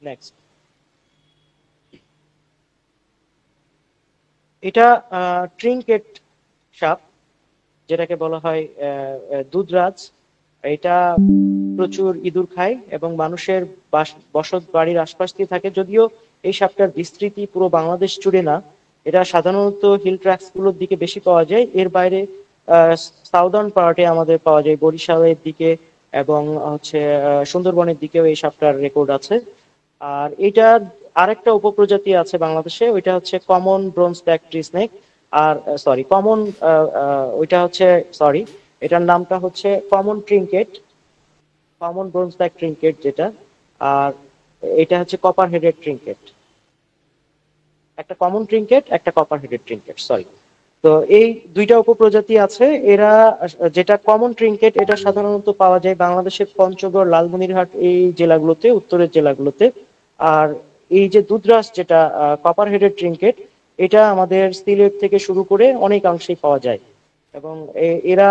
নেক্সট, এটা ট্রিঙ্কেট সাপ, যেটাকে বলা হয় দুধরাজ। এটা প্রচুর ইঁদুর খায় এবং মানুষের বসত বাড়ির আশপাশ দিয়ে থাকে। যদিও এই সাপটার বিস্তৃতি পুরো বাংলাদেশ জুড়ে না, এটা সাধারণত হিল ট্র্যাক্স গুলোর দিকে বেশি পাওয়া যায়। এর বাইরে সাউদার্ন পার্টে আমাদের পাওয়া যায়, বরিশালের দিকে এবং হচ্ছে সুন্দরবনের দিকেও এই সাপটার রেকর্ড আছে। আর এটা আরেকটা উপপ্রজাতি আছে বাংলাদেশে, ওইটা হচ্ছে common bronze back tree snake. আর সরি কমন, ওইটা হচ্ছে, সরি, এটার নামটা হচ্ছে common trinket, common bronze back trinket যেটা। আর এটা হচ্ছে কপার হেডেড ট্রিঙ্কেট। একটা কমন ট্রিঙ্কেট, একটা কপার হেডেড ট্রিঙ্কেট, সরি। তো এই দুইটা উপপ্রজাতি আছে। এরা, যেটা কমন ট্রিঙ্কেট, এটা সাধারণত পাওয়া যায় বাংলাদেশের পঞ্চগড়, লালমনিরহাট এই জেলাগুলোতে, উত্তরের জেলাগুলোতে। আর এই যে দুধরাজ, যেটা কপার হেডেড ট্রিঙ্কেট, এটা আমাদের সিলেট থেকে শুরু করে অনেকাংশেই পাওয়া যায়। এবং এরা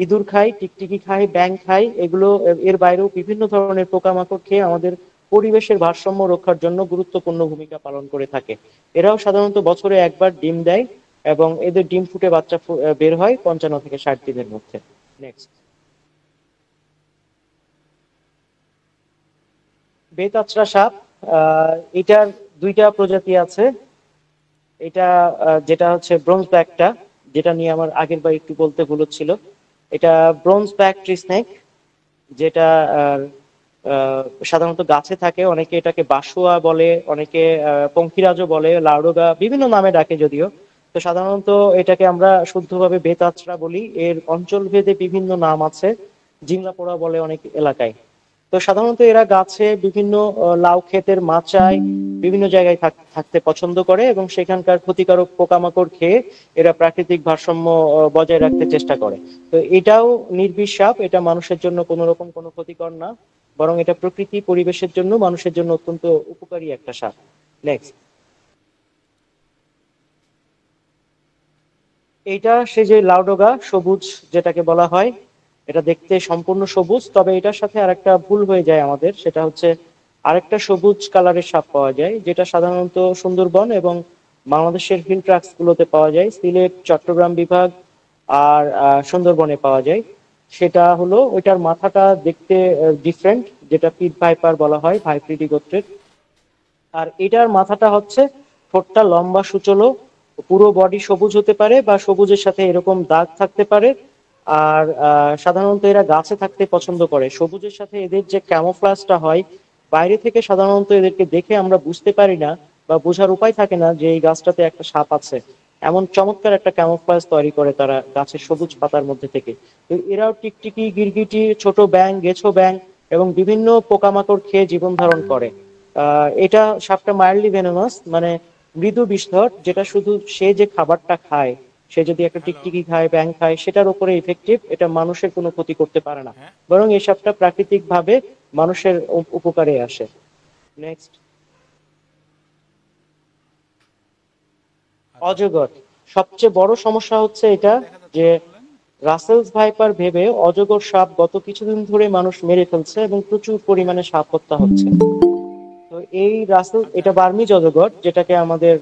ইঁদুর খায়, টিকটিকি খায়, ব্যাঙ খায়, এগুলো এর বাইরেও বিভিন্ন ধরনের পোকামাকড় খেয়ে আমাদের পরিবেশের ভারসাম্য রক্ষার জন্য গুরুত্বপূর্ণ ভূমিকা পালন করে থাকে। এরাও সাধারণত বছরে একবার ডিম দেয় এবং এদের ডিম ফুটে বাচ্চা বের হয় 55 থেকে 60 দিনের মধ্যে। নেক্সট, বেতাচড়া সাপ। এটার দুইটা প্রজাতি আছে। এটা যেটা হচ্ছে ব্রোঞ্জ ব্যাকটা, যেটা নিয়ে আমার আগের বার একটু বলতে ভুল ছিল। এটা ব্রোঞ্জ ব্যাক ট্রি স্নেক, যেটা সাধারণত গাছে থাকে। অনেকে এটাকে বাসুয়া বলে, অনেকে পঙ্খিরাজও বলে, লাউডোগা, বিভিন্ন নামে ডাকে যদিও। তো সাধারণত এটাকে আমরা শুদ্ধভাবে বেতাচড়া বলি। এর অঞ্চল ভেদে বিভিন্ন নাম আছে, জিংলাপোড়া বলে অনেক এলাকায়। তো সাধারণত এরা গাছে, বিভিন্ন লাউ ক্ষেতের মাচায়, বিভিন্ন জায়গায় থাকতে পছন্দ করে এবং সেখানকার ক্ষতিকারক পোকামাকড় খেয়ে এরা প্রাকৃতিক ভারসাম্য বজায় রাখতে চেষ্টা করে। তো এটাও নির্বিষ সাপ, এটা মানুষের জন্য কোনো রকম কোনো ক্ষতিকর না, বরং এটা প্রকৃতি পরিবেশের জন্য, মানুষের জন্য অত্যন্ত উপকারী একটা সাপ। নেক্সট, এইটা সে যে লাউডোগা সবুজ যেটাকে বলা হয়, এটা দেখতে সম্পূর্ণ সবুজ, তবে এটার সাথে আরেকটা ভুল হয়ে যায় আমাদের, সেটা হচ্ছে আরেকটা সবুজ কালারের সাপ পাওয়া যায়, যেটা সাধারণত সুন্দরবন এবং বাংলাদেশের হিল ট্রাক্স গুলোতে পাওয়া যায়, সিলেট, চট্টগ্রাম বিভাগ আর সুন্দরবনে পাওয়া যায়। সেটা হলো ওইটার মাথাটা দেখতে ডিফারেন্ট, যেটা পিট ভাইপার বলা হয়, ভাইপ্রিডি গোত্রের। আর এটার মাথাটা হচ্ছে ঠোঁটটা লম্বা সূচলো, পুরো বডি সবুজ হতে পারে বা সবুজের সাথে এরকম দাগ থাকতে পারে। আর সাধারণত এরা গাছে থাকতে পছন্দ করে। সবুজের সাথে এদের যে ক্যামোফ্লাজটা হয়, বাইরে থেকে সাধারণত এদেরকে দেখে আমরা বুঝতে পারি না বা বোঝার উপায় থাকে না যে এই গাছটাতে একটা সাপ আছে। এমন চমৎকার একটা ক্যামোফ্লাজ তৈরি করে তারা গাছের সবুজ পাতার মধ্যে থেকে। তো এরাও টিকটিকি, গিরগিটি, ছোট ব্যাঙ, গেছো ব্যাঙ এবং বিভিন্ন পোকামাকড় খেয়ে জীবন ধারণ করে। এটা সাপটা মাইল্ডলি ভেনোমাস, মানে মৃদু বিষধর, যেটা শুধু সে যে খাবারটা খায়, সে যদি একটা টিকটিকি খায়, ব্যাঙ খায়, সেটার উপরে ইফেক্টিভ। এটা মানুষের কোনো ক্ষতি করতে পারে না, বরং এই সাপটা প্রাকৃতিক ভাবে মানুষের উপকারে আসে। নেক্সট, অজগর। সবচেয়ে বড় সমস্যা হচ্ছে এটা যে রাসেলস ভাইপার ভেবে অজগর সাপ গত কিছুদিন ধরে মানুষ মেরে ফেলছে এবং প্রচুর পরিমাণে সাপ হত্যা হচ্ছে। তো এই রাসেল, এটা বার্মিজ অজগর, যেটাকে আমাদের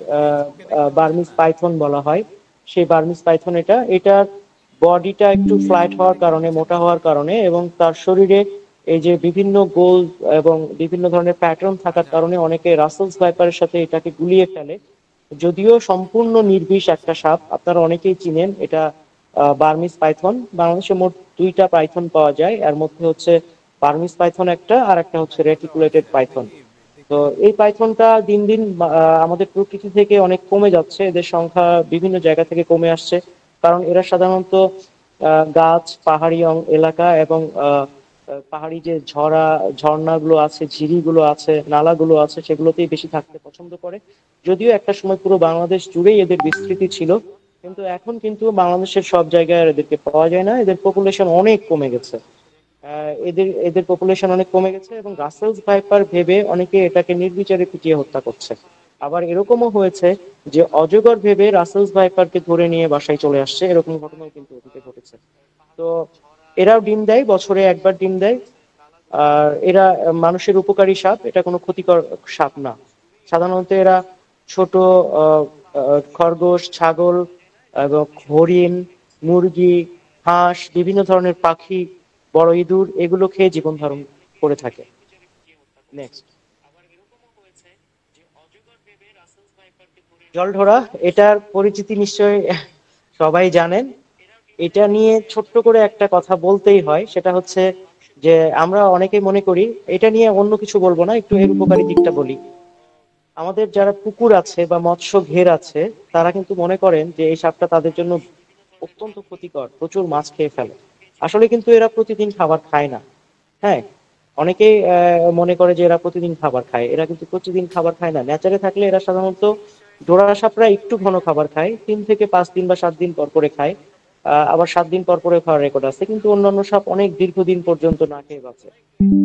বার্মিজ পাইথন বলা হয়, সেই বার্মিজ পাইথন। এটার বডিটা একটু ফ্ল্যাট হওয়ার কারণে, মোটা হওয়ার কারণে, এবং তার শরীরে এই যে বিভিন্ন গোল এবং বিভিন্ন ধরনের প্যাটার্ন থাকার কারণে অনেকে রাসেলস ভাইপারের সাথে এটাকে গুলিয়ে ফেলে। যদিও সম্পূর্ণ নির্বিষ একটা সাপ, আপনারা অনেকেই চিনেন এটা, বার্মিজ পাইথন। বাংলাদেশে মোট দুইটা পাইথন পাওয়া যায়, এর মধ্যে হচ্ছে বার্মিজ পাইথন একটা, আর একটা হচ্ছে রেটিকুলেটেড পাইথন। তো এই পাইথনটা দিন দিন আমাদের প্রকৃতি থেকে অনেক কমে যাচ্ছে, এদের সংখ্যা বিভিন্ন জায়গা থেকে কমে আসছে। কারণ এরা সাধারণত গাছ, পাহাড়ি এলাকা এবং পাহাড়ি যে ঝর্ণাগুলো আছে, ঝিরিগুলো আছে, নালাগুলো আছে, সেগুলোতেই বেশি থাকতে পছন্দ করে। যদিও একটা সময় পুরো বাংলাদেশ জুড়েই এদের বিস্তৃতি ছিল, কিন্তু এখন কিন্তু বাংলাদেশের সব জায়গায় আর এদেরকে পাওয়া যায় না, এদের পপুলেশন অনেক কমে গেছে। এদের এদের পপুলেশন অনেক কমে গেছে এবং রাসেলস ভাইপার ভেবে অনেকে এটাকে নির্বিচারে পিটিয়ে হত্যা করছে। আবার এরকমও হয়েছে যে অজগর ভেবে রাসেলস ভাইপারকে ধরে নিয়ে বাসায় চলে আসছে, এরকম ঘটনাও কিন্তু অতীতে ঘটেছে। তো এরাও ডিম দেয়, বছরে একবার ডিম দেয়। আর এরা মানুষের উপকারী সাপ, এটা কোনো ক্ষতিকর সাপ না। সাধারণত এরা ছোট খরগোশ, ছাগল এবং হরিণ, মুরগি, হাঁস, বিভিন্ন ধরনের পাখি, বড় ইঁদুর, এগুলো খেয়ে জীবন ধারণ করে থাকে। নেক্সট, জলঢোরা। এটার পরিচিতি নিশ্চয়ই সবাই জানেন। এটা নিয়ে ছোট্ট করে একটা কথা বলতেই হয়, সেটা হচ্ছে যে আমরা অনেকেই মনে করি, এটা নিয়ে অন্য কিছু বলবো না, একটু এর উপকারী দিকটা বলি। আমাদের যারা পুকুর আছে বা মৎস্য ঘের আছে, তারা কিন্তু মনে করেন যে এই সাপটা তাদের জন্য অত্যন্ত ক্ষতিকর, প্রচুর মাছ খেয়ে ফেলে। আসলে কিন্তু এরা প্রতিদিন খাবার খায় না। হ্যাঁ, অনেকেই মনে করে যে এরা প্রতিদিন খাবার খায়, এরা কিন্তু প্রতিদিন খাবার খায় না। নেচারে থাকলে এরা সাধারণত, ডোরা সাপরা একটু ঘন খাবার খায়, 3 থেকে 5 দিন বা 7 দিন পর পরে খায়। আবার 7 দিন পর পরে খাওয়ার রেকর্ড আছে, কিন্তু অন্যান্য সাপ অনেক দীর্ঘদিন পর্যন্ত না খেয়ে বাঁচে।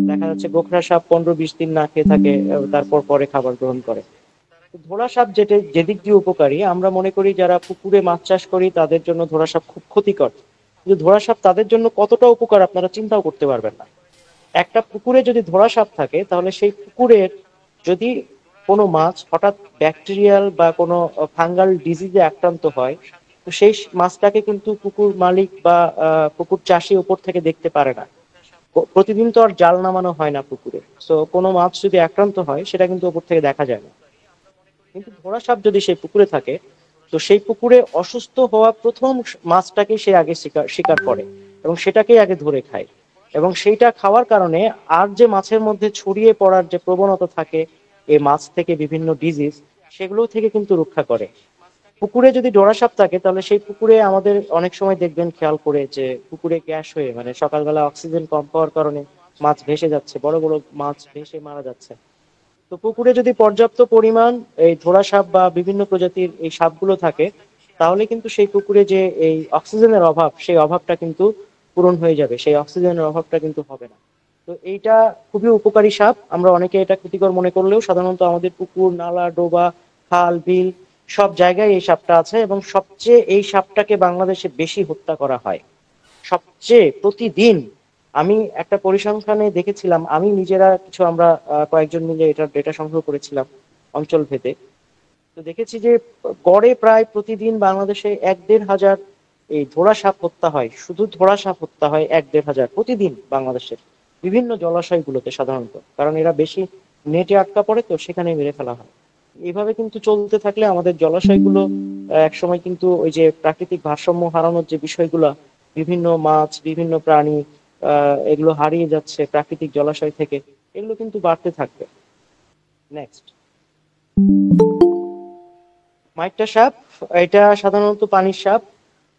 দেখা যাচ্ছে গোখরা সাপ 15-20 দিন না খেয়ে থাকে, তারপর পরে খাবার গ্রহণ করে। তো ধোড়া সাপ যেদিক দিয়ে উপকারী, আমরা মনে করি যারা পুকুরে মাছ চাষ করি তাদের জন্য ধোড়া সাপ খুব ক্ষতিকর। কিন্তু ধোড়া সাপ তাদের জন্য কতটা উপকার আপনারা চিন্তাও করতে পারবেন না। একটা পুকুরে যদি ধোড়া সাপ থাকে, তাহলে সেই পুকুরের যদি কোনো মাছ হঠাৎ ব্যাকটেরিয়াল বা কোনো ফাঙ্গাল ডিজিজে আক্রান্ত হয়, তো সেই মাছটাকে কিন্তু পুকুর মালিক বা পুকুর চাষি উপর থেকে দেখতে পারে না। প্রতিদিন তো আর জাল নামানো হয় না পুকুরে, তো কোনো মাছ যদি আক্রান্ত হয় সেটা কিন্তু উপর থেকে দেখা যায় না। কিন্তু ধোড়া সাপ যদি সেই পুকুরে থাকে, তো সেই পুকুরে অসুস্থ হওয়া প্রথম মাছটাকে সে আগে শিকার করে এবং সেটাকেই আগে ধরে খায়। এবং সেইটা খাওয়ার কারণে আর যে মাছের মধ্যে ছড়িয়ে পড়ার যে প্রবণতা থাকে এই মাছ থেকে বিভিন্ন ডিজিজ, সেগুলো থেকে কিন্তু রক্ষা করে। পুকুরে যদি ডোরা সাপ থাকে, তাহলে সেই পুকুরে আমাদের অনেক সময় দেখবেন, খেয়াল করে, যে পুকুরে গ্যাস হয়ে, মানে সকালবেলা অক্সিজেন কম পাওয়ার কারণে মাছ ভেসে যাচ্ছে, বড় বড় মাছ ভেসে মারা যাচ্ছে। তো পুকুরে যদি পর্যাপ্ত পরিমাণ এই ধোড়া সাপ বা বিভিন্ন প্রজাতির এই সাপগুলো থাকে, তাহলে কিন্তু সেই পুকুরে যে এই অক্সিজেনের অভাব, সেই অভাবটা কিন্তু পূরণ হয়ে যাবে, সেই অক্সিজেনের অভাবটা কিন্তু হবে না। তো এইটা খুবই উপকারী সাপ। আমরা অনেকে এটা ক্ষতিকর মনে করলেও সাধারণত আমাদের পুকুর, নালা, ডোবা, খাল, বিল সব জায়গায় এই সাপটা আছে এবং সবচেয়ে এই সাপটাকে বাংলাদেশে বেশি হত্যা করা হয়। সবচেয়ে প্রতিদিন আমি একটা পরিসংখ্যানে দেখেছিলাম, আমি নিজেরা কিছু আমরা কয়েকজন মিলে এটার ডেটা সংগ্রহ করেছিলাম অঞ্চল ভেদে। তো দেখেছি যে গড়ে প্রায় প্রতিদিন বাংলাদেশে 1-1.5 হাজার এই ধোড়া সাপ হত্যা হয়। শুধু ধোড়া সাপ হত্যা হয় 1-1.5 হাজার প্রতিদিন বাংলাদেশের বিভিন্ন জলাশয়গুলোতে সাধারণত, কারণ এরা বেশি নেটে আটকা পড়ে, তো সেখানে মেরে ফেলা হয়। এইভাবে কিন্তু চলতে থাকলে আমাদের জলাশয়গুলো একসময় কিন্তু ওই যে প্রাকৃতিক ভারসাম্য হারানোর যে বিষয়গুলো, বিভিন্ন মাছ বিভিন্ন প্রাণী এগুলো হারিয়ে যাচ্ছে প্রাকৃতিক জলাশয় থেকে, এগুলো কিন্তু বাড়তে থাকবে। নেক্সট, মাইটটা সাপ, এটা সাধারণত পানির সাপ।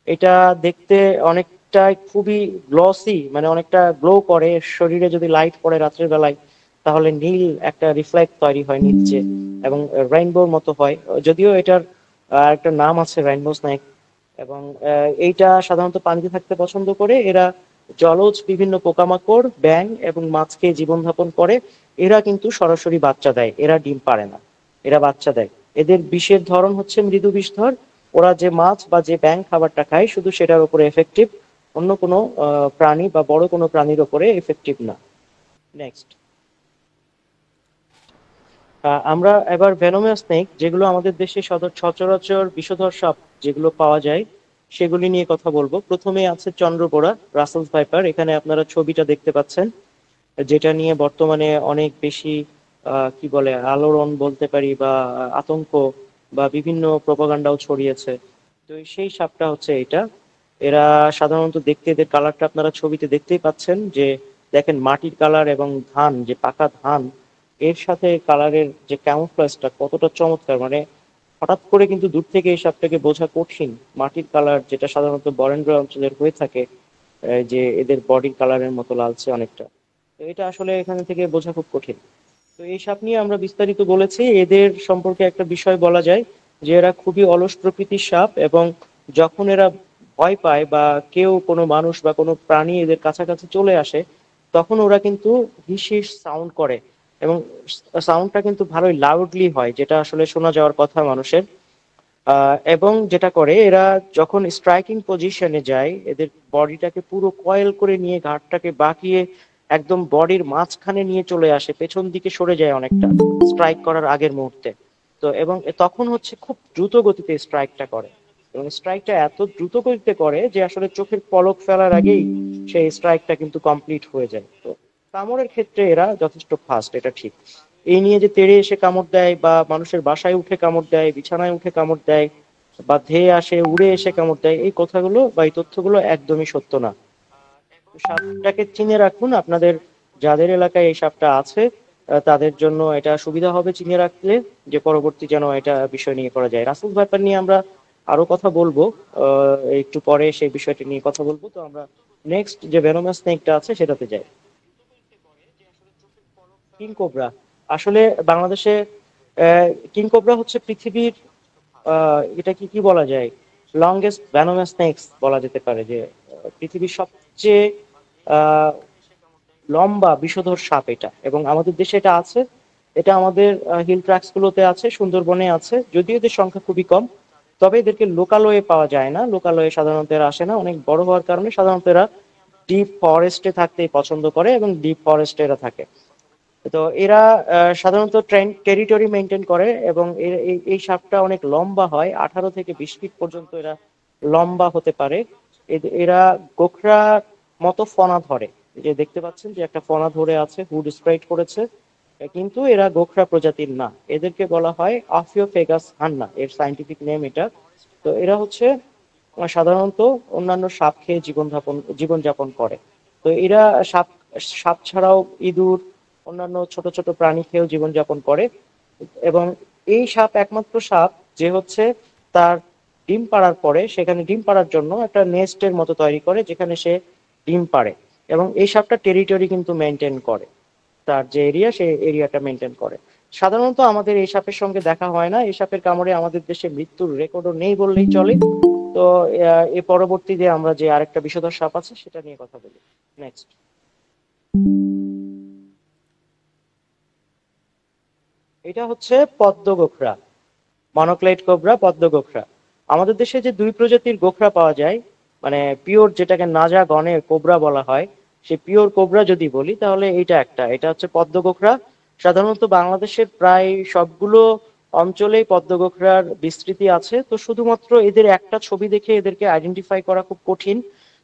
এটা দেখতে অনেকটা খুবই গ্লসি, মানে অনেকটা গ্লো করে, শরীরে যদি লাইট পড়ে রাত্রের বেলায় তাহলে নীল একটা রিফ্লেক্ট তৈরি হয় নিচে এবং রেইনবোর মতো হয়। যদিও এটার একটা নাম আছে, রেইনবো স্নেক। এবং এইটা সাধারণত পানিতে থাকতে পছন্দ করে। এরা জলজ বিভিন্ন পোকামাকড়, ব্যাঙ এবং মাছকে জীবন যাপন করে। এরা কিন্তু সরাসরি বাচ্চা দেয়, এরা ডিম পাড়ে না, এরা বাচ্চা দেয়। এদের বিষের ধরন হচ্ছে মৃদু বিষধর। ওরা যে মাছ বা যে ব্যাঙ খাবারটা খায় শুধু সেটার উপরে এফেক্টিভ, অন্য কোনো প্রাণী বা বড় কোনো প্রাণীর উপরে এফেক্টিভ না। নেক্সট, আমরা এবার ভেনোমাস স্নেক, যেগুলো আমাদের দেশে সচরাচর বিষধর সাপ যেগুলো পাওয়া যায় সেগুলি নিয়ে কথা বলবো। প্রথমে আছে চন্দ্রবোড়া, রাসেলস ভাইপার। এখানে আপনারা ছবিটা দেখতে পাচ্ছেন, যেটা নিয়ে বর্তমানে অনেক বেশি কি বলে আলোড়ন বলতে পারি, বা আতঙ্ক বা বিভিন্ন প্রপাগান্ডাও ছড়িয়েছে। তো সেই সাপটা হচ্ছে এটা। এরা সাধারণত দেখতে, এদের কালারটা আপনারা ছবিতে দেখতেই পাচ্ছেন, যে দেখেন মাটির কালার এবং ধান, যে পাকা ধান, এর সাথে কালারের যে ক্যামোফ্লেজটা কতটা চমৎকার। মানে হঠাৎ করে কিন্তু দূর থেকে এই সাপটাকে বোঝা কঠিন। মাটির কালার যেটা সাধারণত বরেন্দ্র অঞ্চলের হয়ে থাকে, যে এদের বডির কালারের মতো লালচে অনেকটা, তো এটা আসলে এখান থেকে বোঝা খুব কঠিন। তো এই সাপ নিয়ে আমরা বিস্তারিত বলেছি। এদের সম্পর্কে একটা বিষয় বলা যায়, যে এরা খুবই অলস প্রকৃতির সাপ, এবং যখন এরা ভয় পায় বা কেউ কোনো মানুষ বা কোনো প্রাণী এদের কাছাকাছি চলে আসে, তখন ওরা কিন্তু হিস হিস সাউন্ড করে, এবং সাউন্ডটা কিন্তু ভালোই লাউডলি হয়, যেটা আসলে শোনা যাওয়ার কথা মানুষের। এবং যেটা করে এরা যখন স্ট্রাইকিং পজিশনে যায়, এদের বডিটাকে পুরো কয়েল করে নিয়ে ঘাড়টাকে বাঁকিয়ে একদম বডির মাঝখানে নিয়ে চলে আসে, পেছন দিকে সরে যায় অনেকটা স্ট্রাইক করার আগের মুহূর্তে। তো এবং তখন হচ্ছে খুব দ্রুত গতিতে স্ট্রাইকটা করে, এবং স্ট্রাইকটা এত দ্রুত গতিতে করে যে আসলে চোখের পলক ফেলার আগেই সেই স্ট্রাইকটা কিন্তু কমপ্লিট হয়ে যায়। তো কামড়ের ক্ষেত্রে এরা যথেষ্ট ফাস্ট, এটা ঠিক। এই নিয়ে যে তেড়ে এসে কামড় দেয়, বা মানুষের বাসায় উঠে কামড় দেয়, বিছানায় উঠে কামড় দেয়, বা ধেয়ে আসে উড়ে এসে কামড় দেয়, এই কথাগুলো বা এই তথ্যগুলো একদমই সত্য না। তো সাপটাকে চিনে রাখুন, আপনাদের যাদের এলাকায় এই সাপটা আছে তাদের জন্য এটা সুবিধা হবে চিনে রাখলে, যে পরবর্তী যেন এটা বিষয় নিয়ে করা যায়। রাসেল ব্যাপার নিয়ে আমরা আরো কথা বলবো, একটু পরে সেই বিষয়টি নিয়ে কথা বলবো। তো আমরা নেক্সট যে ভেনোমাস স্নেকটা আছে সেটাতে যাই। কিং কোবরা, আসলে বাংলাদেশে কিং কোবরা হচ্ছে পৃথিবীর এটা কি কি বলা যায়, লংগেস্ট ভেনোমাস স্নেকস বলা যেতে পারে, যে পৃথিবীর সবচেয়ে আহ, লম্বা বিষধর সাপ এটা, এবং আমাদের দেশে এটা আছে। এটা আমাদের হিল ট্র্যাক্স গুলোতে আছে, সুন্দরবনে আছে, যদিও এদের সংখ্যা খুবই কম। তবে এদেরকে লোকালয়ে পাওয়া যায় না, লোকালয়ে সাধারণত এরা আসে না, অনেক বড় হওয়ার কারণে সাধারণত এরা ডিপ ফরেস্টে থাকতেই পছন্দ করে, এবং ডিপ ফরেস্টে এরা থাকে। তো এরা সাধারণত টেরিটরি মেনটেন করে, এবং এই সাপটা অনেক লম্বা হয়, 18 থেকে 20 ফিট পর্যন্ত এরা লম্বা হতে পারে। এরা গোখরা মতো ফনা ধরে, এই যে দেখতে পাচ্ছেন যে একটা ফনা ধরে আছে, হুড স্প্রাইট করেছে, কিন্তু এরা গোখরা প্রজাতির না। এদেরকে বলা হয় অফিওফেগাস হান্না, এর সাইন্টিফিক নেম এটা। তো এরা হচ্ছে সাধারণত অন্যান্য সাপ খেয়ে জীবনযাপন করে। তো এরা সাপ সাপ ছাড়াও ইঁদুর, অন্যান্য ছোট ছোট প্রাণী খেয়েও জীবনযাপন করে। এবং এই সাপ একমাত্র সাপ যে হচ্ছে তার ডিম পাড়ার পরে সেখানে ডিম পাড়ার জন্য একটা নেস্টের মতো তৈরি করে, যেখানে সে ডিম পাড়ে। এবং এই সাপটা টেরিটরি কিন্তু মেনটেন করে, তার যে এরিয়া সেই এরিয়াটা মেনটেন করে। সাধারণত আমাদের এই সাপের সঙ্গে দেখা হয় না, এই সাপের কামড়ে আমাদের দেশে মৃত্যুর রেকর্ডও নেই বললেই চলে। তো এর পরবর্তীতে আমরা যে আরেকটা বিষধর সাপ আছে সেটা নিয়ে কথা বলি। নেক্সট, এটা হচ্ছে পদ্ম গোখরা। মনোক্লেট কোবরা, পদ্ম গোখরা। আমাদের দেশে যে দুই প্রজাতির গোখরা পাওয়া যায়, মানে পিওর যেটাকে নাজা গণের কোবরা বলা হয়, সেই পিওর কোবরা যদি বলি তাহলে এটা হচ্ছে পদ্ম গোখরা। সাধারণত বাংলাদেশের প্রায় সবগুলো অঞ্চলেই পদ্ম গোখরার বিস্তৃতি আছে। তো শুধুমাত্র এদের একটা ছবি দেখে এদেরকে আইডেন্টিফাই করা খুব কঠিন।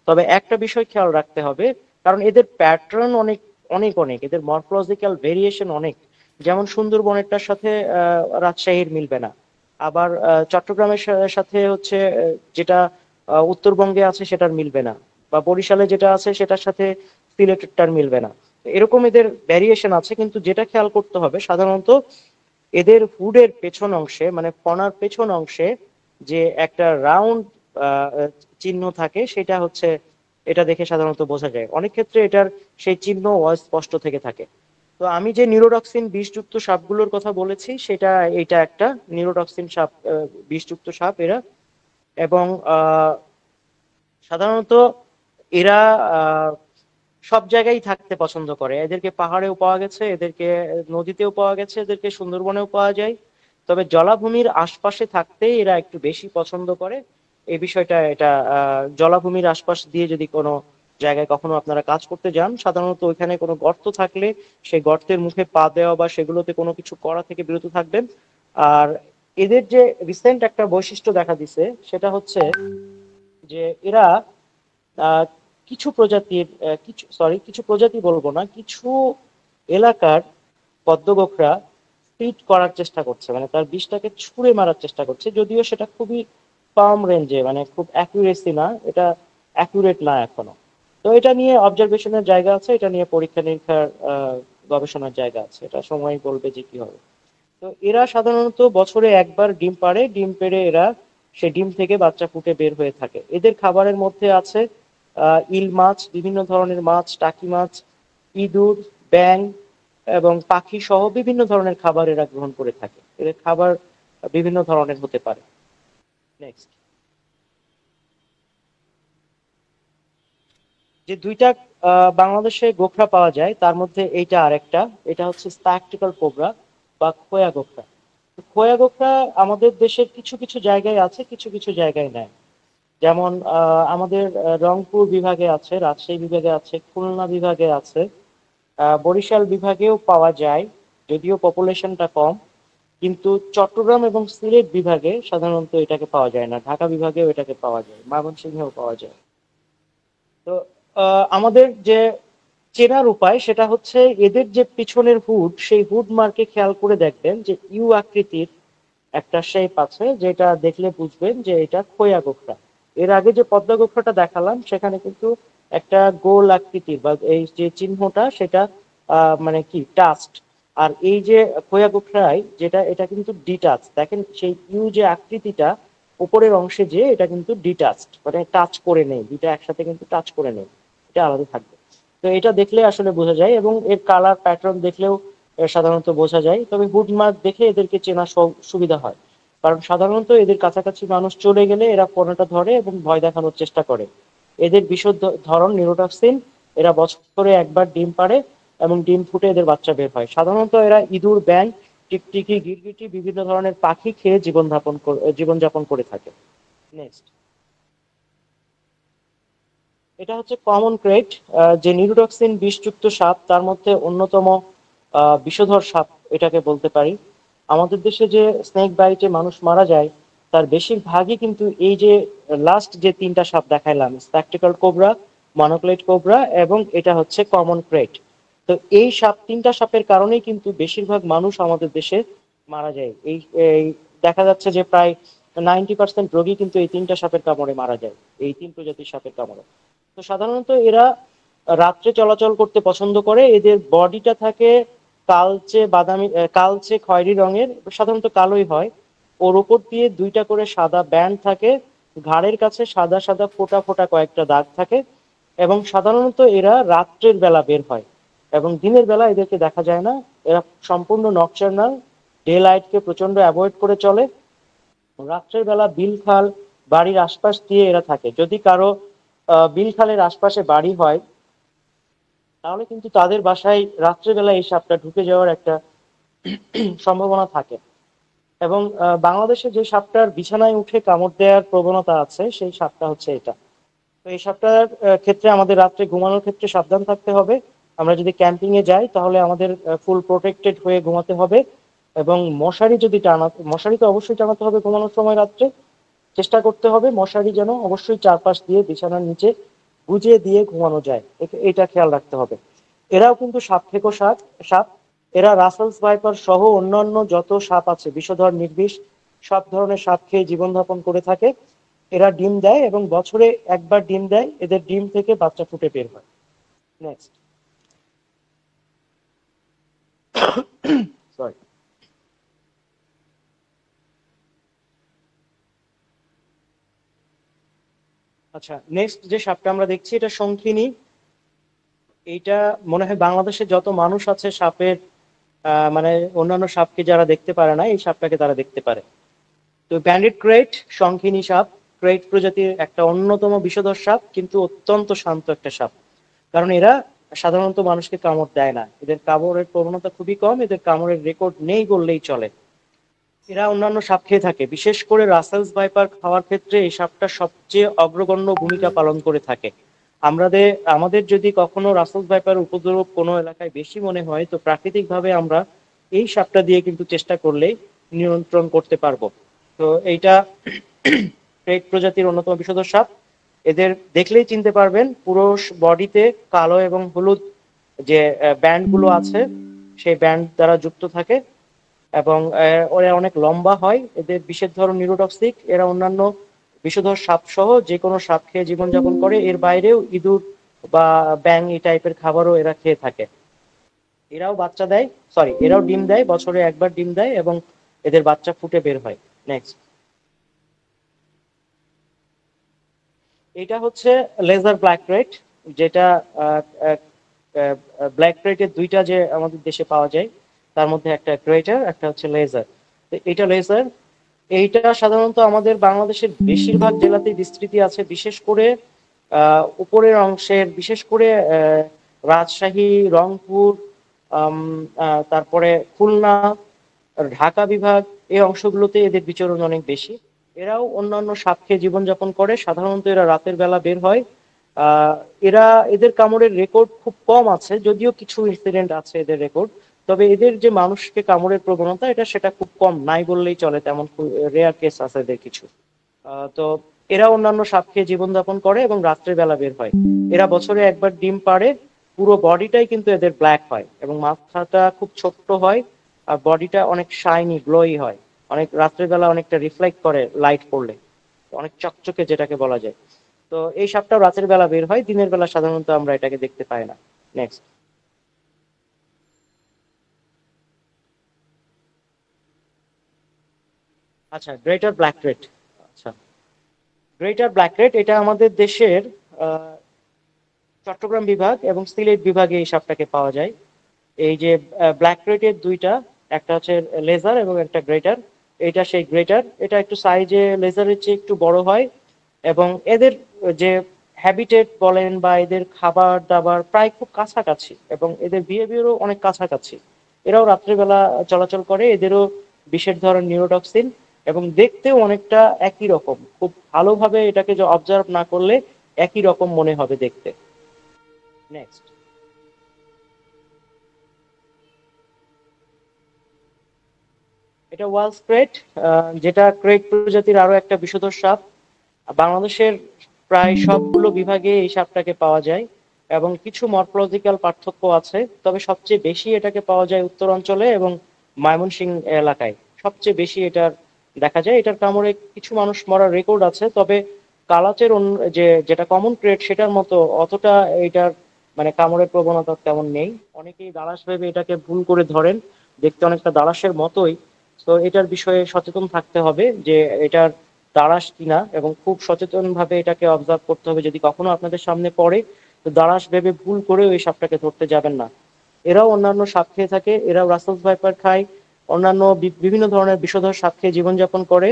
তবে একটা বিষয় খেয়াল রাখতে হবে, কারণ এদের প্যাটার্ন অনেক অনেক অনেক, এদের মরফোলজিক্যাল ভেরিয়েশন অনেক। যেমন সুন্দরবনেরটার সাথে রাজশাহীর মিলবে না, আবার চট্টগ্রামের সাথে হচ্ছে যেটা উত্তরবঙ্গে আছে সেটার মিলবে না, বা বরিশালে যেটা আছে সেটার সাথে সিলেটেরটার মিলবে না। এরকম এদের ভ্যারিয়েশন আছে। কিন্তু যেটা খেয়াল করতে হবে, সাধারণত এদের হুডের পেছন অংশে, মানে ফনার পেছন অংশে যে একটা রাউন্ড চিহ্ন থাকে, সেটা হচ্ছে, এটা দেখে সাধারণত বোঝা যায়। অনেক ক্ষেত্রে এটার সেই চিহ্ন অস্পষ্ট থেকে থাকে। তো আমি যে নিউরোটক্সিন বিষযুক্ত সাপগুলোর কথা বলেছি, সেটা এটা একটা নিউরোটক্সিন সাপ, বিষযুক্ত সাপ এরা। এবং সাধারণত এরা আহ, সব জায়গায় থাকতে পছন্দ করে। এদেরকে পাহাড়েও পাওয়া গেছে, এদেরকে নদীতেও পাওয়া গেছে, এদেরকে সুন্দরবনেও পাওয়া যায়। তবে জলাভূমির আশপাশে থাকতে এরা একটু বেশি পছন্দ করে। এই বিষয়টা, এটা জলাভূমির আশপাশ দিয়ে যদি কোনো জায়গায় কখনো আপনারা কাজ করতে যান, সাধারণত ওইখানে কোনো গর্ত থাকলে সেই গর্তের মুখে পা দেওয়া বা সেগুলোতে কোনো কিছু করা থেকে বিরত থাকবেন। আর এদের যে রিসেন্ট একটা বৈশিষ্ট্য দেখা দিছে, সেটা হচ্ছে যে এরা আহ, কিছু প্রজাতির কিছু প্রজাতি বলবো না, কিছু এলাকার পদ্ম গোখরা ফিট করার চেষ্টা করছে, মানে তার বিষটাকে ছুঁড়ে মারার চেষ্টা করছে। যদিও সেটা খুবই কম রেঞ্জে, মানে খুব অ্যাকুরেসি না, এটা অ্যাকুরেট না এখনো। তো এটা নিয়ে অবজারভেশনের জায়গা আছে, এটা নিয়ে পরীক্ষা নিরীক্ষার গবেষণার জায়গা আছে, এটা সময় বলবে যে কি হবে। তো এরা সাধারণত বছরে একবার ডিম পাড়ে, ডিম পেড়ে এরা সে ডিম থেকে বাচ্চা ফুটে বের হয়ে থাকে। এদের খাবারের মধ্যে আছে ইল মাছ, বিভিন্ন ধরনের মাছ, টাকি মাছ, ইঁদুর, ব্যাং এবং পাখি সহ বিভিন্ন ধরনের খাবার এরা গ্রহণ করে থাকে। এদের খাবার বিভিন্ন ধরনের হতে পারে। নেক্সট, যে দুইটা বাংলাদেশে গোখরা পাওয়া যায় তার মধ্যে এইটা আরেকটা, এটা হচ্ছে স্প্যাকটিক্যাল কোবরা বা খোয়া গোখরা। খোয়া গোখরা আমাদের দেশের কিছু কিছু জায়গায় আছে, কিছু কিছু জায়গায় নেই। যেমন আমাদের রংপুর বিভাগে আছে, রাজশাহী বিভাগে আছে, খুলনা বিভাগে আছে, বরিশাল বিভাগেও পাওয়া যায়, যদিও পপুলেশনটা কম। কিন্তু চট্টগ্রাম এবং সিলেট বিভাগে সাধারণত এটাকে পাওয়া যায় না। ঢাকা বিভাগেও এটাকে পাওয়া যায়, ময়মনসিংহেও পাওয়া যায়। তো আমাদের যে চেনার উপায় সেটা হচ্ছে, এদের যে পিছনের হুড, সেই হুড মার্কে খেয়াল করে দেখবেন যে ইউ আকৃতির একটা শেপ আছে, যেটা দেখলে বুঝবেন যে এটা খোয়া গোখরা। এর আগে যে পদ্মা গোখরাটা দেখালাম সেখানে কিন্তু একটা গোল আকৃতির বা এই যে চিহ্নটা, সেটা মানে কি টাচড। আর এই যে খোয়া গোখরায় যেটা, এটা কিন্তু ডিটাচ। দেখেন সেই ইউ যে আকৃতিটা উপরের অংশে, যে এটা কিন্তু ডিটাচড, মানে টাচ করে নেই, দুইটা একসাথে কিন্তু টাচ করে নেই, এটা আলাদা থাকবে। তো এটা দেখলে আসলে বোঝা যায়, এবং এর কালার প্যাটার্ন দেখলেও সাধারণত বোঝা যায়। তবে হুড মার্ক দেখে এদেরকে চেনা সুবিধা হয়, কারণ সাধারণত এদের কাছাকাছি মানুষ চলে গেলে এরা ফোনটা ধরে এবং ভয় দেখানোর চেষ্টা করে। এদের বিশুদ্ধ ধরন নিউরোটক্সিন। এরা বছরে একবার ডিম পাড়ে এবং ডিম ফুটে এদের বাচ্চা বের হয়। সাধারণত এরা ইঁদুর, ব্যাঙ, টিকটিকি, গিরগিটি, বিভিন্ন ধরনের পাখি খেয়ে জীবনযাপন করে থাকে। নেক্সট, এটা হচ্ছে কমন ক্রেট, যে নিউরোটক্সিন বিষযুক্ত সাপ, তার মধ্যে অন্যতম বিষধর সাপ এটাকে বলতে পারি। আমাদের দেশে যে স্নেক বাইটে মানুষ মারা যায়, তার বেশিরভাগই কিন্তু এই যে লাস্ট যে তিনটা সাপ দেখাইলাম, স্প্যাকটিক্যাল কোবরা, মনোক্লেট কোবরা এবং এটা হচ্ছে কমন ক্রেট। তো এই তিনটা সাপের কারণেই কিন্তু বেশিরভাগ মানুষ আমাদের দেশে মারা যায়। এই এই দেখা যাচ্ছে যে প্রায় 90% রোগী কিন্তু এই তিনটা সাপের কামড়ে মারা যায়, এই তিন প্রজাতির সাপের কামড়ে। তো সাধারণত এরা রাত্রে চলাচল করতে পছন্দ করে। এদের বডিটা থাকে কালচে বাদামি, কালচে খয়েরি রঙের, সাধারণত কালোই হয়। ওর উপর দিয়ে দুইটা করে সাদা ব্যান্ড থাকে, ঘাড়ের কাছে সাদা সাদা ফোঁটা ফোঁটা কয়েকটা দাগ থাকে। এবং সাধারণত এরা রাত্রের বেলা বের হয় এবং দিনের বেলা এদেরকে দেখা যায় না। এরা সম্পূর্ণ নকচার্নাল, ডে লাইটকে প্রচন্ড অ্যাভয়েড করে চলে। রাত্রের বেলা বিল খাল, বাড়ির আশপাশ দিয়ে এরা থাকে। যদি কারো বিল খালের আশপাশে বাড়ি হয়, তাহলে কিন্তু তাদের বাসায় রাত্রেবেলা এই সাপটা ঢুকে যাওয়ার একটা সম্ভাবনা থাকে। এবং বাংলাদেশে যে সাপটার বিছানায় উঠে কামড় দেওয়ার প্রবণতা আছে সেই সাপটা হচ্ছে এটা। তো এই সাপটার ক্ষেত্রে আমাদের রাত্রে ঘুমানোর ক্ষেত্রে সাবধান থাকতে হবে। আমরা যদি ক্যাম্পিং এ যাই তাহলে আমাদের ফুল প্রোটেক্টেড হয়ে ঘুমাতে হবে, এবং মশারি তো অবশ্যই টানাতে হবে ঘুমানোর সময় রাত্রে। চেষ্টা করতে হবে মশারি যেন অবশ্যই চারপাশ দিয়ে বিছানার নিচে গুজিয়ে দিয়ে ঘুমানো যায়, এটা খেয়াল রাখতে হবে। এরাও কিন্তু সাপ ফেকো সাপ। এরা রাসেলস ভাইপার সহ অন্যান্য যত সাপ আছে, বিষধর, নির্বিষ, সব ধরনের সাপ খেয়ে জীবনযাপন করে থাকে। এরা ডিম দেয় এবং বছরে একবার ডিম দেয়, এদের ডিম থেকে বাচ্চা ফুটে বের হয়। Next, sorry. আচ্ছা, নেক্সট যে সাপটা আমরা দেখছি এটা শঙ্খিনী। এইটা মনে হয় বাংলাদেশে যত মানুষ আছে সাপের মানে অন্যান্য সাপকে যারা দেখতে পারে না, এই সাপটাকে তারা দেখতে পারে। তো ব্যান্ডেড ক্রেট শঙ্খিনী সাপ, ক্রেট প্রজাতির একটা অন্যতম বিষধর সাপ, কিন্তু অত্যন্ত শান্ত একটা সাপ। কারণ এরা সাধারণত মানুষকে কামড় দেয় না, এদের কামড়ের প্রবণতা খুবই কম, এদের কামড়ের রেকর্ড নেই বললেই চলে। এরা অন্যান্য সাপ খেয়ে থাকে, বিশেষ করে রাসেলস ভাইপার খাওয়ার ক্ষেত্রে এই সাপটা সবচেয়ে অগ্রগণ্য ভূমিকা পালন করে থাকে। আমাদের যদি কখনো রাসেলস ভাইপার উপদ্রব কোনো এলাকায় বেশি মনে হয়, তো প্রাকৃতিকভাবে আমরা এই সাপটা দিয়ে কিন্তু চেষ্টা করলেই নিয়ন্ত্রণ করতে পারবো। তো এইটা ক্রেট প্রজাতির অন্যতম বিষধর সাপ। এদের দেখলেই চিনতে পারবেন, পুরো বডিতে কালো এবং হলুদ যে ব্যান্ড গুলো আছে সেই ব্যান্ড দ্বারা যুক্ত থাকে, এবং ওরা অনেক লম্বা হয়। এদের বিশেষ ধরন নিউরোটক্সিক। এরা অন্যান্য বিষধর সাপ সহ যে কোনো সাপ খেয়ে জীবনযাপন করে, এর বাইরেও ইঁদুর বা ব্যাং এই টাইপের খাবারও এরা খেয়ে থাকে। এরাও ডিম দেয়, বছরে একবার ডিম দেয় এবং এদের বাচ্চা ফুটে বের হয়। নেক্সট, এটা হচ্ছে লেজার ব্ল্যাক রেট, যেটা ব্ল্যাক রেটের দুইটা যে আমাদের দেশে পাওয়া যায়, তার মধ্যে একটা গ্রেটার, একটা হচ্ছে লেজার। তো এটা লেজার, এইটা সাধারণত আমাদের বাংলাদেশের বেশিরভাগ জেলাতেই বিস্তৃতি আছে, বিশেষ করে উপরের অংশের, বিশেষ করে রাজশাহী, রংপুর, তারপরে খুলনা, ঢাকা বিভাগ, এই অংশগুলোতে এদের বিচরণ অনেক বেশি। এরাও অন্যান্য সাপ খেয়ে জীবনযাপন করে, সাধারণত এরা রাতের বেলা বের হয়। আহ এরা এদের কামড়ের রেকর্ড খুব কম আছে, যদিও কিছু ইনসিডেন্ট আছে এদের রেকর্ড, তবে এদের যে মানুষকে কামড়ের প্রবণতা সেটা খুব কম, নাই বললেই চলে, তেমন রেয়ার কেস আছে এদের কিছু। তো এরা অন্যান্য সাপ খেয়ে জীবনযাপন করে এবং রাত্রে বেলা বের হয়। এরা বছরে একবার ডিম পাড়ে। পুরো বডিটাই কিন্তু এদের ব্ল্যাক হয় এবং মাথাটা খুব ছোট্ট হয়, আর বডিটা অনেক শাইনি, গ্লোই হয়, অনেক রাত্রের বেলা অনেকটা রিফ্লেক্ট করে লাইট পড়লে, অনেক চকচকে যেটাকে বলা যায়। তো এই সাপটাও রাতের বেলা বের হয়, দিনের বেলা সাধারণত আমরা এটাকে দেখতে পাই না। নেক্সট, আচ্ছা, গ্রেটার ব্ল্যাক রেট। আচ্ছা, গ্রেটার ব্ল্যাক রেট এটা আমাদের দেশের আহ, চট্টগ্রাম বিভাগ এবং সিলেট বিভাগে এই সাপটাকে পাওয়া যায়। এই যে ব্ল্যাক রেটের দুইটা, একটা হচ্ছে লেজার এবং একটা গ্রেটার। এটা সেই গ্রেটার, এটা একটু সাইজে লেজারের চেয়ে একটু বড় হয়, এবং এদের যে হ্যাবিটেট বলেন বা এদের খাবার দাবার প্রায় খুব কাছাকাছি, এবং এদের বিহেভিয়ারও অনেক কাছাকাছি। এরাও রাত্রিবেলা চলাচল করে, এদেরও বিশেষ ধরনের নিউরোটক্সিন, এবং দেখতেও অনেকটা একই রকম। খুব ভালোভাবে এটাকে যে অবজার্ভ না করলে একই রকম মনে হবে দেখতে। নেক্সট, এটা ওয়াল স্প্রেড, যেটা ক্রেট প্রজাতির আরো একটা বিষধর সাপ। বাংলাদেশের প্রায় সবগুলো বিভাগে এই সাপটাকে পাওয়া যায়, এবং কিছু মরফোলজিক্যাল পার্থক্য আছে, তবে সবচেয়ে বেশি এটাকে পাওয়া যায় উত্তর অঞ্চলে এবং ময়মনসিংহ এলাকায় সবচেয়ে বেশি এটার দেখা যায়। এটার কামড়ে কিছু মানুষ মরার রেকর্ড আছে, তবে কালাচের যেটা কমন ক্রেট সেটার মতো অতটা এটার মানে কামড়ের প্রবণতা তেমন নেই। অনেকেই দালাশ ভেবে এটাকে ভুল করে ধরেন, দেখতে অনেকটা দালাশের মতোই। তো এটার বিষয়ে সচেতন থাকতে হবে যে এটার দাঁড়াস কিনা, এবং খুব সচেতন ভাবে এটাকে অবজার্ভ করতে হবে। যদি কখনো আপনাদের সামনে পড়ে, তো দাঁড়াস ভেবে ভুল করে ওই সাপটাকে ধরতে যাবেন না। এরাও অন্যান্য সাপ খেয়ে থাকে, এরাও রাসেলস ভাইপার খায়, অন্যান্য বিভিন্ন ধরনের বিষধর সাপ খেয়ে জীবনযাপন করে।